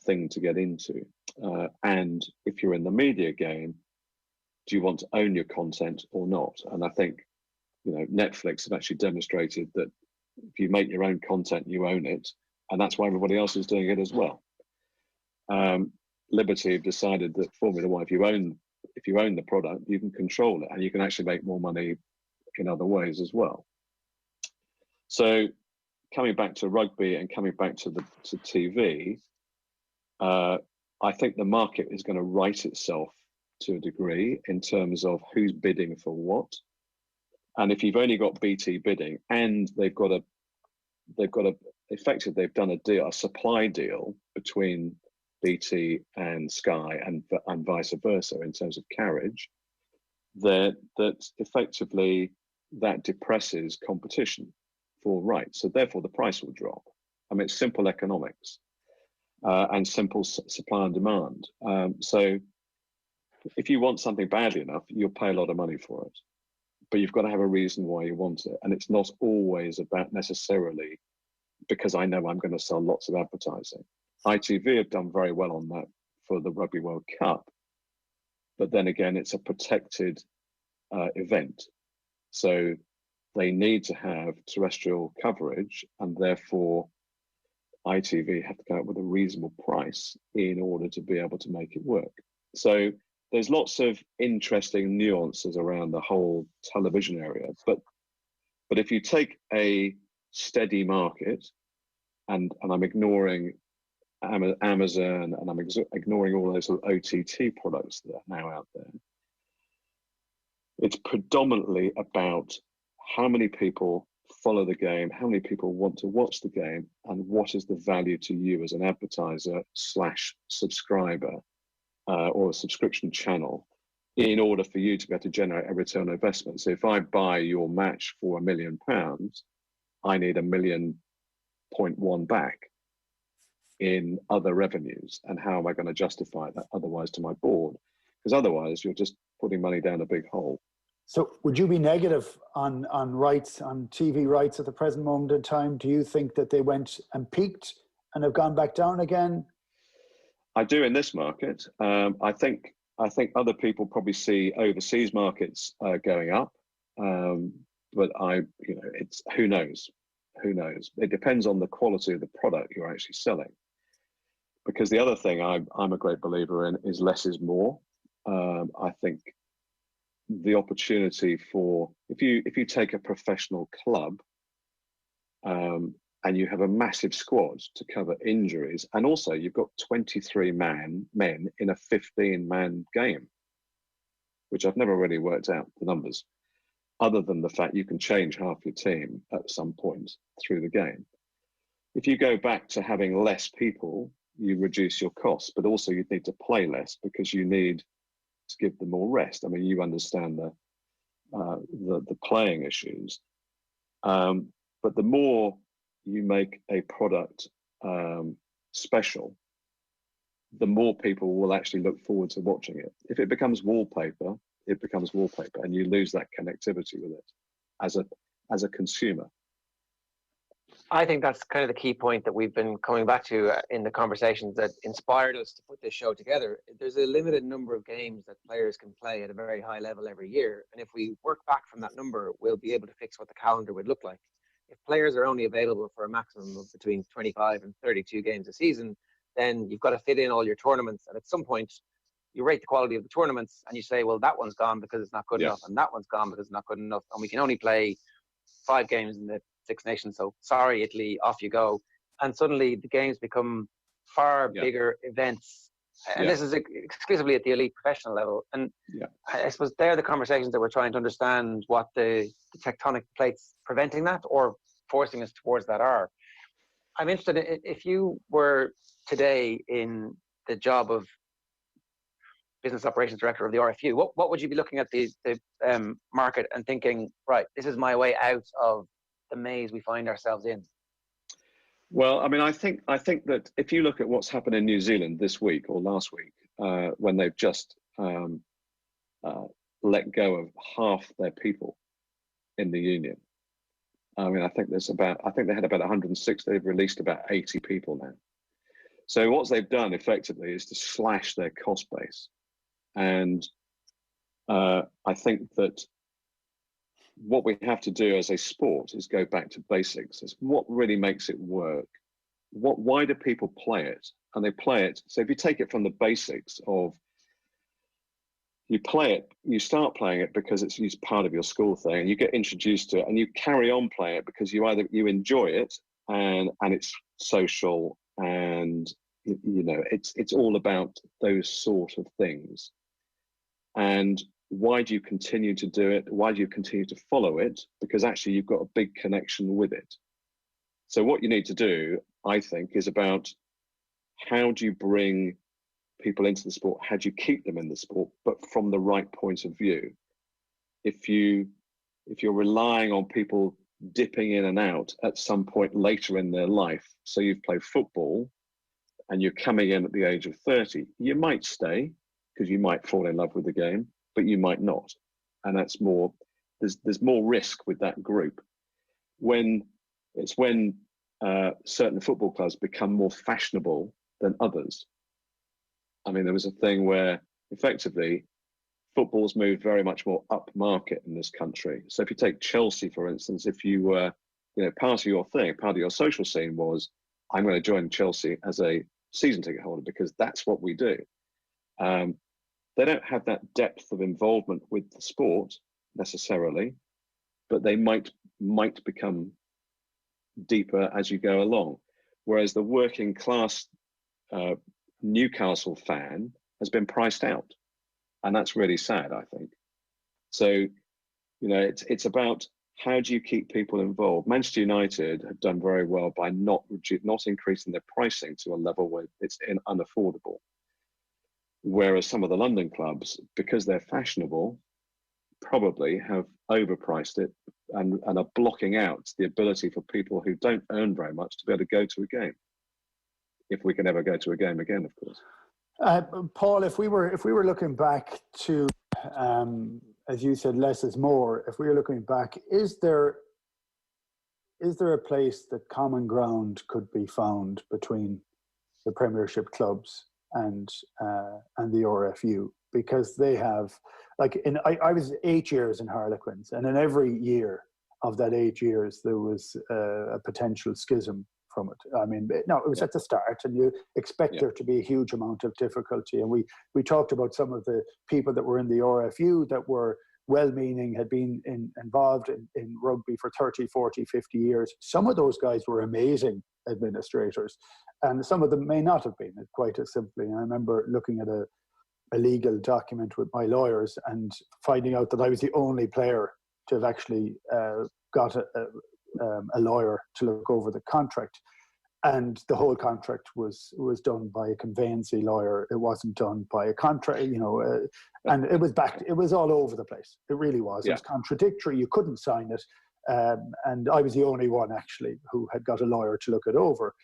thing to get into. And if you're in the media game, do you want to own your content or not? And I think, Netflix have actually demonstrated that if you make your own content, you own it, and that's why everybody else is doing it as well. Liberty have decided that Formula One, if you own the product, you can control it, and you can actually make more money in other ways as well. So, coming back to rugby and coming back to TV, I think the market is going to right itself to a degree in terms of who's bidding for what. And if you've only got BT bidding and they've done a deal, a supply deal between BT and Sky and vice versa in terms of carriage, that effectively that depresses competition for rights. So therefore the price will drop. I mean, it's simple economics and simple supply and demand. So if you want something badly enough, you'll pay a lot of money for it. But you've got to have a reason why you want it. And it's not always about necessarily because I know I'm going to sell lots of advertising. ITV have done very well on that for the Rugby World Cup. But then again, it's a protected event. So they need to have terrestrial coverage, and therefore ITV have to come up with a reasonable price in order to be able to make it work. So there's lots of interesting nuances around the whole television area. But if you take a steady market, and I'm ignoring Amazon and I'm ignoring all those sort of OTT products that are now out there, it's predominantly about how many people follow the game, how many people want to watch the game, and what is the value to you as an advertiser / subscriber or a subscription channel in order for you to be able to generate a return on investment. So if I buy your match for £1 million, I need £1.1 million back in other revenues. And how am I going to justify that otherwise to my board? Because otherwise you're just putting money down a big hole. So would you be negative on rights, on TV rights at the present moment in time? Do you think that they went and peaked and have gone back down again? I do in this market. I think other people probably see overseas markets going up, but it's who knows. It depends on the quality of the product you're actually selling. Because the other thing I'm a great believer in is less is more. I think the opportunity for, if you take a professional club and you have a massive squad to cover injuries, and also you've got 23 men in a 15-man game, which I've never really worked out the numbers, other than the fact you can change half your team at some point through the game. If you go back to having less people, you reduce your costs, but also you need to play less because you need to give them more rest. I mean, you understand the playing issues, but the more you make a product special, the more people will actually look forward to watching it. If it becomes wallpaper, it becomes wallpaper, and you lose that connectivity with it as a consumer. I think that's kind of the key point that we've been coming back to in the conversations that inspired us to put this show together. There's a limited number of games that players can play at a very high level every year. And if we work back from that number, we'll be able to fix what the calendar would look like. If players are only available for a maximum of between 25 and 32 games a season, then you've got to fit in all your tournaments. And at some point, you rate the quality of the tournaments and you say, well, that one's gone because it's not good enough. And that one's gone because it's not good enough. And we can only play 5 games in the Six Nations, so sorry Italy, off you go. And suddenly the games become far bigger events, and this is exclusively at the elite professional level. And I suppose they're the conversations that we're trying to understand what the tectonic plates preventing that or forcing us towards that are. I'm interested in, if you were today in the job of business operations director of the RFU, what would you be looking at the market and thinking, right, this is my way out of the maze we find ourselves in? Well, I mean, I think that if you look at what's happened in New Zealand this week or last week, when they've just let go of half their people in the union. I mean, I think they had about 106. They've released about 80 people now. So what they've done effectively is to slash their cost base, and I think that what we have to do as a sport is go back to basics. It's what really makes it work. Why do people play it? And they play it. So if you take it from the basics of, you play it, you start playing it because it's part of your school thing, and you get introduced to it, and you carry on playing it because you enjoy it, and it's social, and you know it's all about those sort of things. And why do you continue to do it? Why do you continue to follow it? Because actually you've got a big connection with it. So what you need to do, I think, is about how do you bring people into the sport? How do you keep them in the sport, but from the right point of view? If you're relying on people dipping in and out at some point later in their life, so you've played football and you're coming in at the age of 30, you might stay because you might fall in love with the game, but you might not, and that's more. There's more risk with that group. When certain football clubs become more fashionable than others. I mean, there was a thing where effectively football's moved very much more upmarket in this country. So if you take Chelsea, for instance, if you were, part of your thing, part of your social scene was, I'm going to join Chelsea as a season ticket holder because that's what we do. They don't have that depth of involvement with the sport necessarily, but they might become deeper as you go along. Whereas the working class Newcastle fan has been priced out, and that's really sad, I think. So, it's about how do you keep people involved. Manchester United have done very well by not increasing their pricing to a level where it's unaffordable. Whereas some of the London clubs, because they're fashionable, probably have overpriced it and are blocking out the ability for people who don't earn very much to be able to go to a game. If we can ever go to a game again, of course. Paul, if we were looking back to, as you said, less is more. If we were looking back, is there a place that common ground could be found between the Premiership clubs and the RFU? Because they have, I was 8 years in Harlequins, and in every year of that 8 years there was a potential schism from it. I mean, no, it was at the start, and you expect there to be a huge amount of difficulty. And we talked about some of the people that were in the RFU that were well-meaning, had been involved in rugby for 30, 40, 50 years. Some of those guys were amazing administrators, and some of them may not have been, quite as simply. And I remember looking at a legal document with my lawyers and finding out that I was the only player to have actually got a lawyer to look over the contract. And the whole contract was done by a conveyancing lawyer. It wasn't done by a contract, and it was all over the place. It really was. It was contradictory. You couldn't sign it. And I was the only one actually who had got a lawyer to look it over,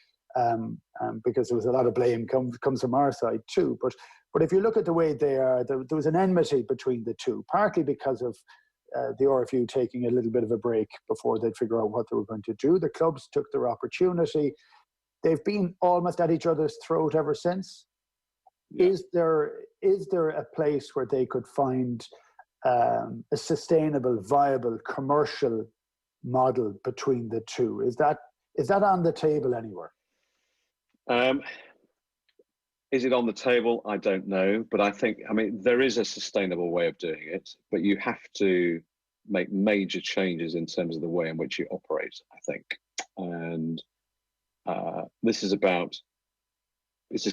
because there was a lot of blame comes from our side too. But if you look at the way they are, there was an enmity between the two, partly because of the RFU taking a little bit of a break before they'd figure out what they were going to do. The clubs took their opportunity. They've been almost at each other's throat ever since. Yeah. Is there a place where they could find a sustainable, viable commercial model between the two? Is that on the table anywhere? Is it on the table? I don't know, but I mean, there is a sustainable way of doing it, but you have to make major changes in terms of the way in which you operate, I think. And this just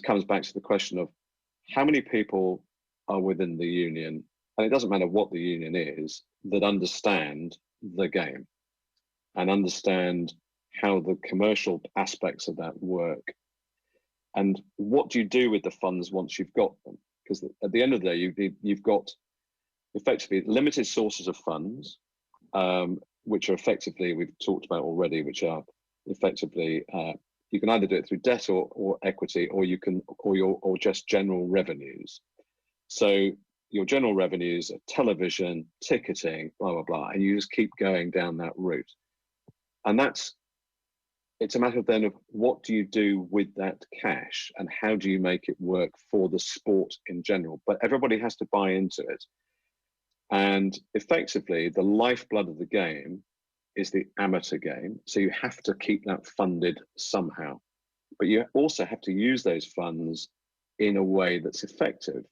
comes back to the question of how many people are within the union, and it doesn't matter what the union is, that understand the game and understand how the commercial aspects of that work. And what do you do with the funds once you've got them? Because at the end of the day, you've got effectively limited sources of funds, which are effectively, we've talked about already, which are effectively, you can either do it through debt or equity, or just general revenues. So your general revenues are television, ticketing, blah, blah, blah, and you just keep going down that route. And it's a matter of then of what do you do with that cash and how do you make it work for the sport in general? But everybody has to buy into it. And effectively, the lifeblood of the game is the amateur game. So you have to keep that funded somehow. But you also have to use those funds in a way that's effective.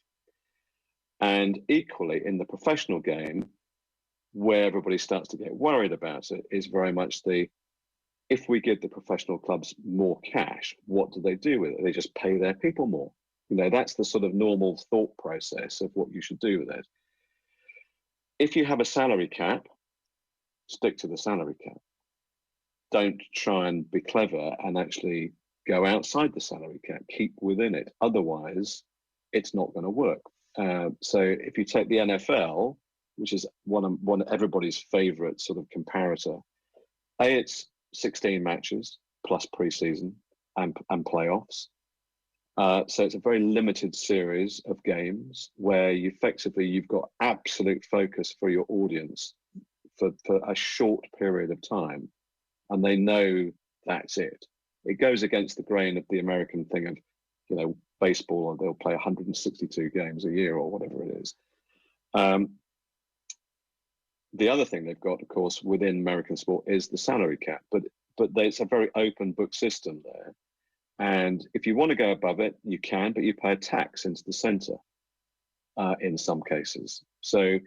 And equally, in the professional game, where everybody starts to get worried about it, is very much if we give the professional clubs more cash, what do they do with it? They just pay their people more. That's the sort of normal thought process of what you should do with it. If you have a salary cap, stick to the salary cap. Don't try and be clever and actually go outside the salary cap. Keep within it. Otherwise, it's not going to work. So if you take the NFL, which is one of everybody's favorite sort of comparator, it's 16 matches plus preseason and playoffs. So it's a very limited series of games where you've got absolute focus for your audience for a short period of time, and they know that's it. It goes against the grain of the American thing of, baseball, they'll play 162 games a year or whatever it is. The other thing they've got, of course, within American sport is the salary cap, but it's a very open book system there. And if you want to go above it, you can, but you pay a tax into the centre in some cases. So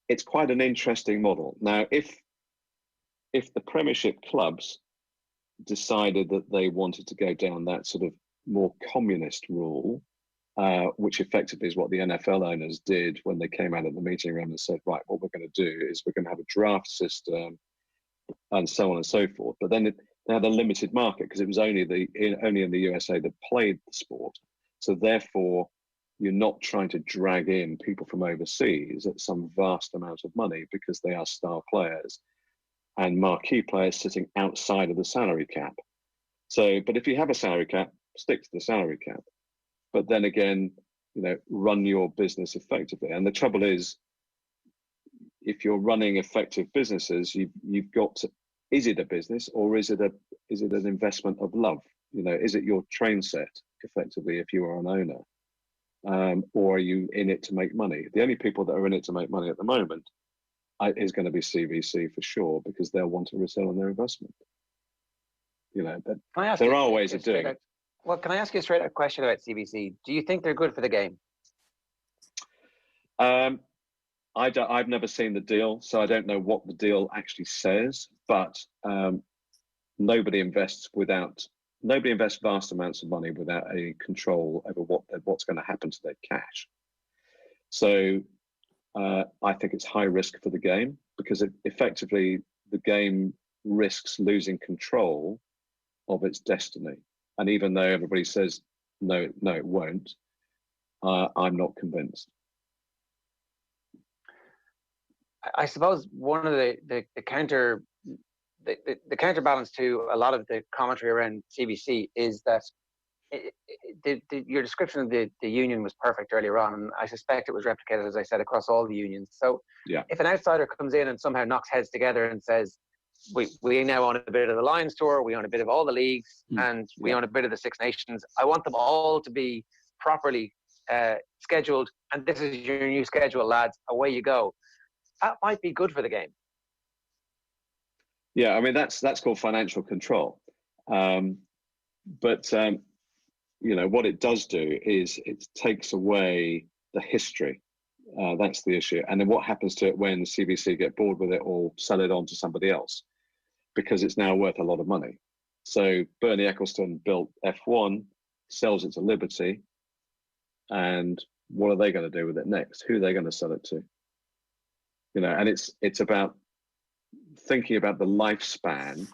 it's quite an interesting model. Now, if the Premiership clubs decided that they wanted to go down that sort of more communist rule, which effectively is what the NFL owners did when they came out of the meeting room and said, right, what we're going to do is we're going to have a draft system and so on and so forth. But then they had a limited market because it was only in the USA that played the sport. So therefore, you're not trying to drag in people from overseas at some vast amount of money because they are star players and marquee players sitting outside of the salary cap. So, but if you have a salary cap, stick to the salary cap. But then again, run your business effectively. And the trouble is, if you're running effective businesses, you've got to, is it a business or is it an investment of love? Is it your train set effectively if you are an owner? Or are you in it to make money? The only people that are in it to make money at the moment is going to be CVC for sure, because they'll want a return on their investment. you know, but Can I ask there you are a ways of doing it. Well, can I ask you a straight out question about CBC? Do you think they're good for the game? I've never seen the deal, so I don't know what the deal actually says. But nobody invests vast amounts of money without any control over what's going to happen to their cash. So I think it's high risk for the game, because effectively the game risks losing control of its destiny. And even though everybody says no, it won't, I'm not convinced. I suppose one of the counterbalance to a lot of the commentary around CBC is that your description of the union was perfect earlier on, and I suspect it was replicated, as I said, across all the unions. So if an outsider comes in and somehow knocks heads together and says, we now own a bit of the Lions Tour, we own a bit of all the leagues, and we own a bit of the Six Nations, I want them all to be properly scheduled, and this is your new schedule, lads, away you go. That might be good for the game. Yeah, I mean, that's called financial control. But you know, what it does do is it takes away the history. That's the issue. And then what happens to it when CBC get bored with it or sell it on to somebody else? Because it's now worth a lot of money. So Bernie Ecclestone built F1, sells it to Liberty, and what are they going to do with it next? Who are they going to sell it to? You know, and it's about thinking about the lifespan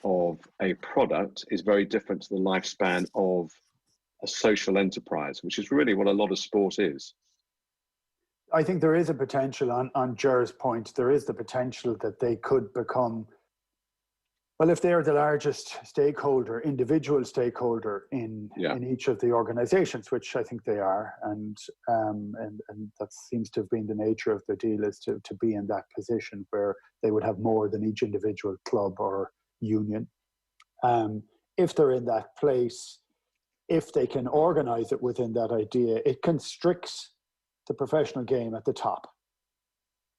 of a product is very different to the lifespan of a social enterprise, which is really what a lot of sport is. I think there is a potential on Ger's point. There is the potential that they could become, well, if they're the largest stakeholder, individual stakeholder in each of the organizations, which I think they are, and that seems to have been the nature of the deal, is to be in that position where they would have more than each individual club or union. If they're in that place, if they can organize it within that idea, it constricts the professional game at the top.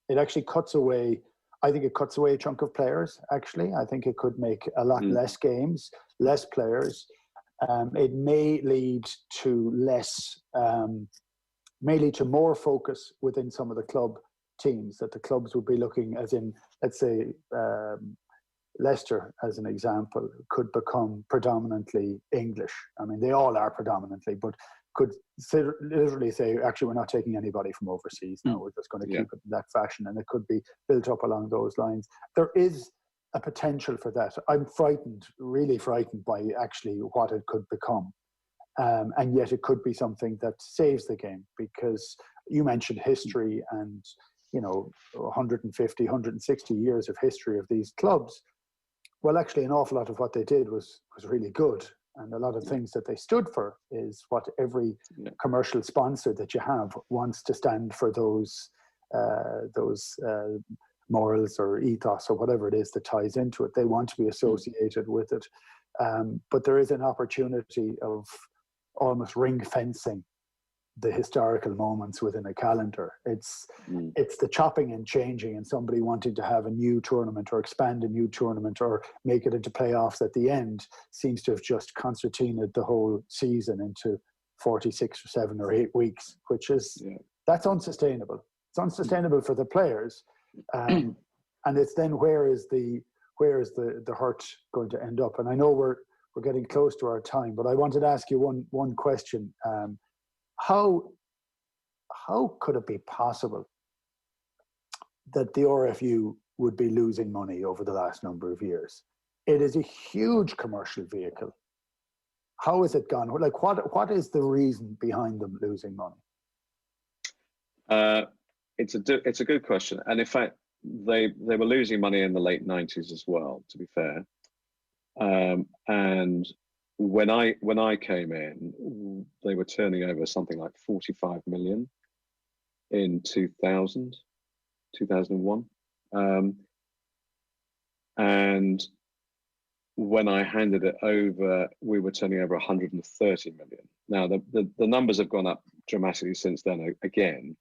It actually cuts away, I think it cuts away a chunk of players, actually. I think it could make a lot less games, less players. It may lead to more focus within some of the club teams, that the clubs would be looking, as in, let's say, Leicester, as an example, could become predominantly English. I mean, they all are predominantly, but could literally say, actually, we're not taking anybody from overseas now. We're just going to keep it in that fashion, and it could be built up along those lines. There is a potential for that. I'm frightened, really frightened by actually what it could become. And yet it could be something that saves the game, because you mentioned history and, you know, 150, 160 years of history of these clubs. Well, actually, an awful lot of what they did was really good. And a lot of things that they stood for is what every commercial sponsor that you have wants to stand for, those morals or ethos or whatever it is that ties into it. They want to be associated with it. But there is an opportunity of almost ring fencing the historical moments within a calendar. It's the chopping and changing, and somebody wanting to have a new tournament or expand a new tournament or make it into playoffs at the end seems to have just concertinaed the whole season into 46 or 7 or 8 weeks, which is that's unsustainable. It's unsustainable for the players, and it's then where is the hurt going to end up? And I know we're getting close to our time, but I wanted to ask you one question. How could it be possible that the RFU would be losing money over the last number of years? It is a huge commercial vehicle. How has it gone? Like, what is the reason behind them losing money? It's a good question, and in fact, they were losing money in the late 90s as well, to be fair. And when I came in, they were turning over something like 45 million in 2001. And when I handed it over, we were turning over 130 million. Now, the numbers have gone up dramatically since then again.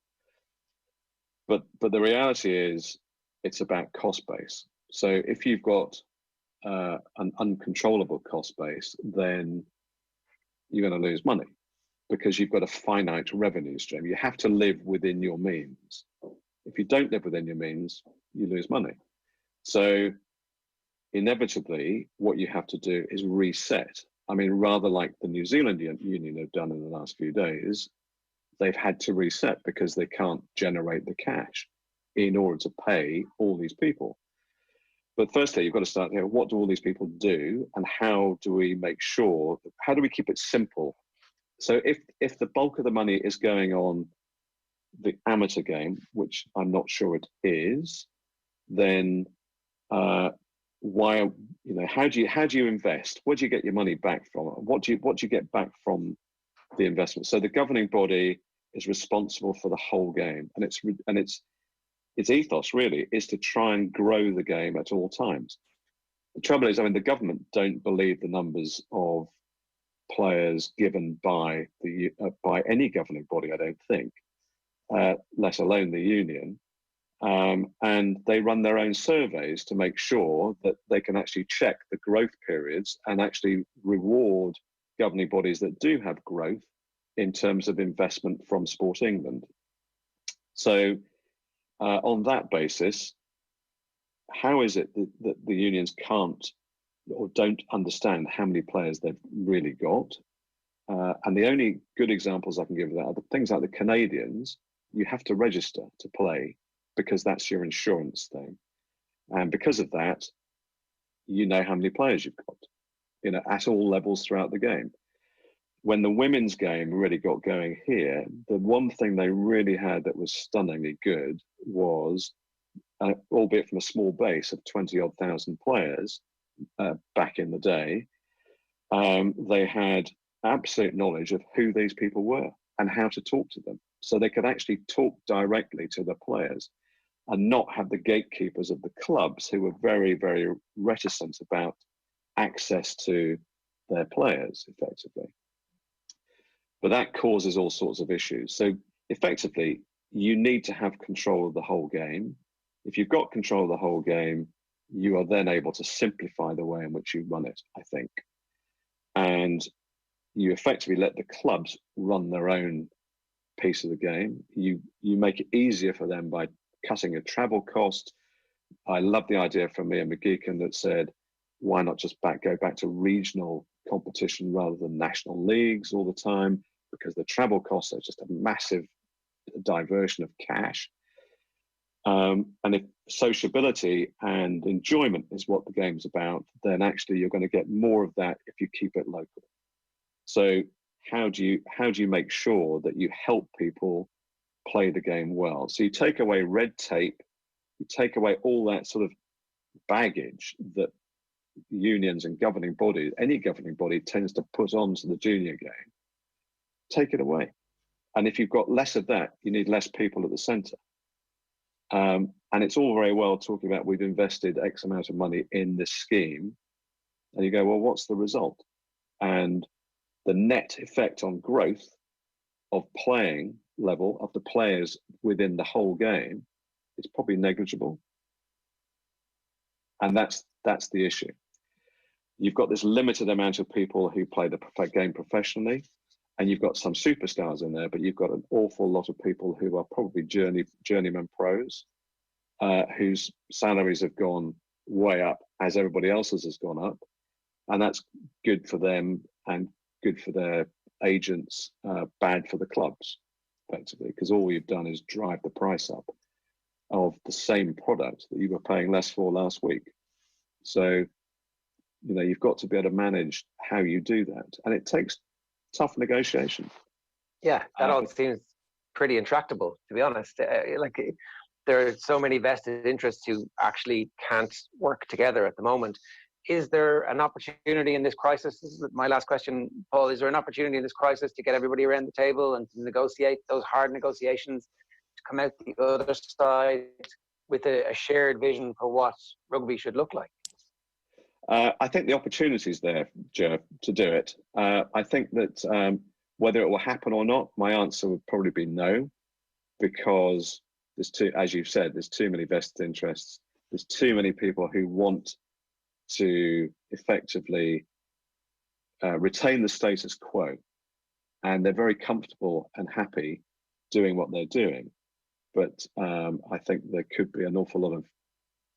But the reality is, it's about cost base. So if you've got an uncontrollable cost base, then you're going to lose money because you've got a finite revenue stream. You have to live within your means. If you don't live within your means, you lose money. So inevitably, what you have to do is reset. I mean, rather like the New Zealand Union have done in the last few days, they've had to reset because they can't generate the cash in order to pay all these people. But firstly, you've got to start, what do all these people do, and how do we make sure, how do we keep it simple? So if the bulk of the money is going on the amateur game, which I'm not sure it is, then how do you invest? Where do you get your money back from? What do you get back from the investment? So the governing body is responsible for the whole game, and its ethos really is to try and grow the game at all times. The trouble is, I mean, the government don't believe the numbers of players given by any governing body, I don't think, let alone the union. And they run their own surveys to make sure that they can actually check the growth periods and actually reward governing bodies that do have growth in terms of investment from Sport England. So on that basis, how is it that the unions can't or don't understand how many players they've really got? And the only good examples I can give of that are the things like the Canadians. You have to register to play because that's your insurance thing. And because of that, you know how many players you've got, at all levels throughout the game. When the women's game really got going here, the one thing they really had that was stunningly good was, albeit from a small base of 20-odd thousand players back in the day, they had absolute knowledge of who these people were and how to talk to them. So they could actually talk directly to the players and not have the gatekeepers of the clubs who were very, very reticent about access to their players, effectively. But that causes all sorts of issues. So effectively, you need to have control of the whole game. If you've got control of the whole game, you are then able to simplify the way in which you run it, I think. And you effectively let the clubs run their own piece of the game. You make it easier for them by cutting a travel cost. I love the idea from Ian McGeechan that said, why not just go back to regional competition rather than national leagues all the time, because the travel costs are just a massive diversion of cash. And if sociability and enjoyment is what the game's about, then actually you're going to get more of that if you keep it local. So how do you make sure that you help people play the game well? So you take away red tape, you take away all that sort of baggage that unions and governing bodies, any governing body tends to put onto the junior game. Take it away. And if you've got less of that, you need less people at the centre. And it's all very well talking about we've invested X amount of money in this scheme. And you go, well, what's the result? And the net effect on growth of playing level of the players within the whole game is probably negligible. And that's the issue. You've got this limited amount of people who play the game professionally, and you've got some superstars in there, but you've got an awful lot of people who are probably journeyman pros, whose salaries have gone way up as everybody else's has gone up. And that's good for them and good for their agents, bad for the clubs, effectively, because all you've done is drive the price up of the same product that you were paying less for last week. So, you've got to be able to manage how you do that. And it takes tough negotiation. Yeah, that all seems pretty intractable, to be honest. There are so many vested interests who actually can't work together at the moment. Is there an opportunity in this crisis? This is my last question, Paul. Is there an opportunity in this crisis to get everybody around the table and to negotiate those hard negotiations, to come out the other side with a shared vision for what rugby should look like? I think the opportunity is there, Joe, to do it. I think that whether it will happen or not, my answer would probably be no, because as you've said, there's too many vested interests. There's too many people who want to effectively retain the status quo, and they're very comfortable and happy doing what they're doing. But I think there could be an awful lot of,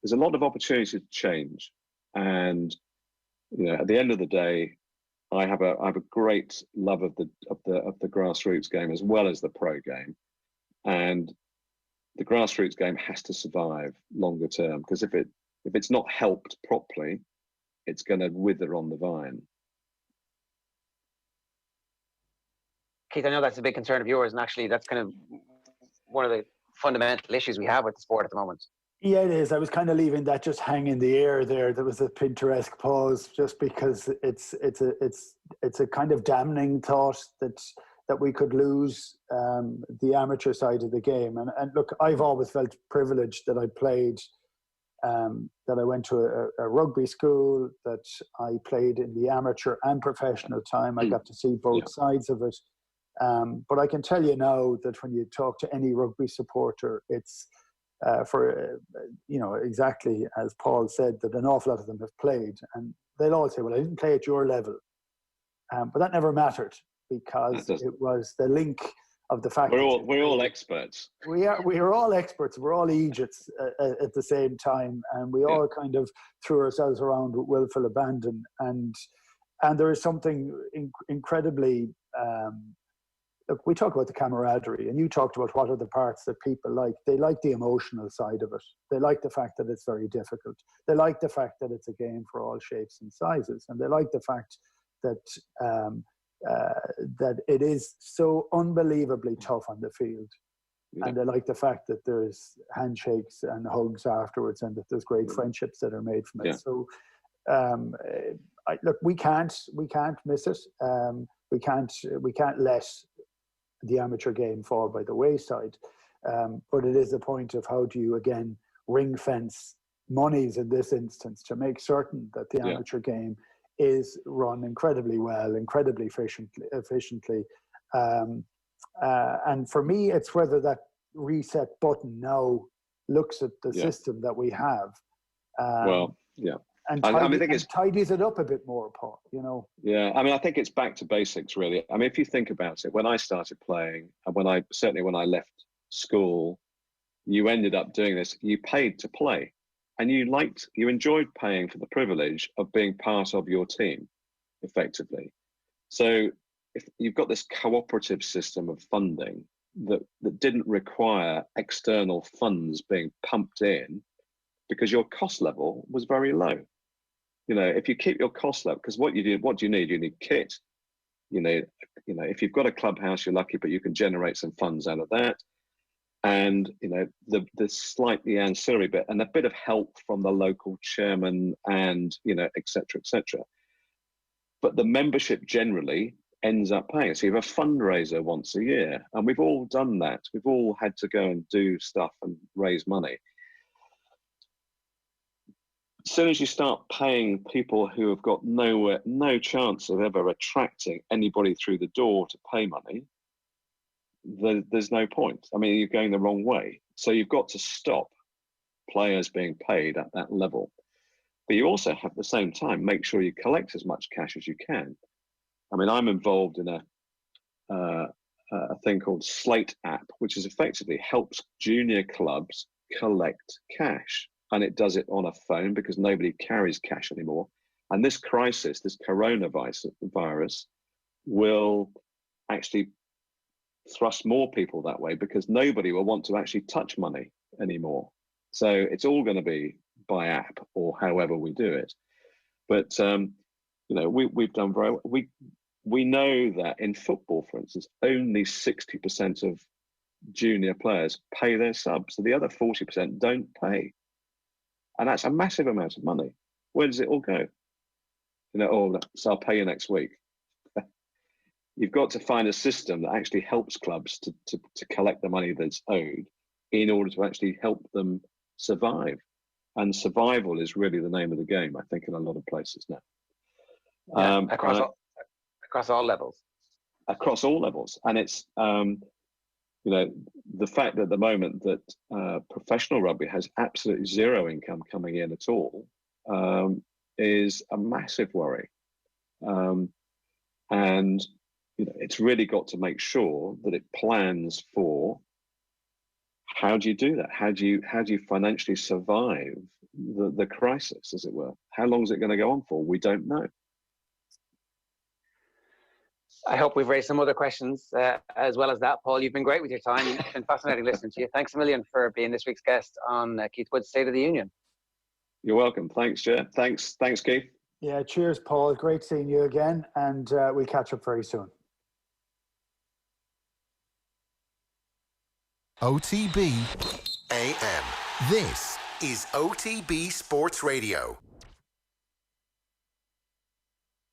there's a lot of opportunity to change. And at the end of the day, I have a great love of the grassroots game as well as the pro game, and the grassroots game has to survive longer term, because if it's not helped properly, it's going to wither on the vine. Keith, I know that's a big concern of yours, and actually that's kind of one of the fundamental issues we have with the sport at the moment. Yeah, it is. I was kind of leaving that just hang in the air there. There was a Pinteresque pause, just because it's a kind of damning thought that we could lose the amateur side of the game. And look, I've always felt privileged that I played, that I went to a rugby school, that I played in the amateur and professional time. I got to see both sides of it. But I can tell you now that when you talk to any rugby supporter, it's exactly as Paul said, that an awful lot of them have played, and they'll all say, well, I didn't play at your level. But that never mattered, because it was the link of the fact we're all experts. We are all experts. We're all Egypts at the same time, and we all kind of threw ourselves around with willful abandon. And there is something incredibly. Look, we talk about the camaraderie, and you talked about what are the parts that people like. They like the emotional side of it. They like the fact that it's very difficult. They like the fact that it's a game for all shapes and sizes, and they like the fact that that it is so unbelievably tough on the field. And they like the fact that there's handshakes and hugs afterwards, and that there's great friendships that are made from it. So, look, we can't miss it. We can't let the amateur game fall by the wayside. But it is a point of how do you again ring fence monies in this instance to make certain that the amateur game is run incredibly well, incredibly efficiently. And for me, it's whether that reset button now looks at the system that we have. And tidies it up a bit more, Paul, Yeah, I mean, I think it's back to basics, really. I mean, if you think about it, when I started playing, and when I left school, you ended up doing this, you paid to play. And you enjoyed paying for the privilege of being part of your team, effectively. So if you've got this cooperative system of funding that didn't require external funds being pumped in, because your cost level was very low. If you keep your cost level, because what do you need? You need kit. If you've got a clubhouse, you're lucky, but you can generate some funds out of that. And the slightly ancillary bit, and a bit of help from the local chairman, and et cetera. But the membership generally ends up paying. So you have a fundraiser once a year, and we've all done that. We've all had to go and do stuff and raise money. As soon as you start paying people who have got no chance of ever attracting anybody through the door to pay money, there's no point. I mean, you're going the wrong way. So you've got to stop players being paid at that level. But you also have, at the same time, make sure you collect as much cash as you can. I mean, I'm involved in a thing called Slate app, which is effectively helps junior clubs collect cash. And it does it on a phone because nobody carries cash anymore. And this crisis, this coronavirus, will actually thrust more people that way, because nobody will want to actually touch money anymore. So it's all going to be by app or however we do it. But we've done very well. We know that in football, for instance, only 60% of junior players pay their subs. So the other 40% don't pay. And that's a massive amount of money. Where does it all go? So I'll pay you next week. You've got to find a system that actually helps clubs to collect the money that's owed in order to actually help them survive. And survival is really the name of the game, I think, in a lot of places now. Across all levels. Across all levels. And it's, the fact that at the moment that professional rugby has absolutely zero income coming in at all is a massive worry. And it's really got to make sure that it plans for how do you do that? How do you financially survive the crisis, as it were? How long is it going to go on for? We don't know. I hope we've raised some other questions as well as that. Paul, you've been great with your time. It's been fascinating listening to you. Thanks a million for being this week's guest on Keith Wood's State of the Union. You're welcome. Thanks, Jer. Thanks, Keith. Yeah, cheers, Paul. Great seeing you again, and we'll catch up very soon. OTB AM. This is OTB Sports Radio.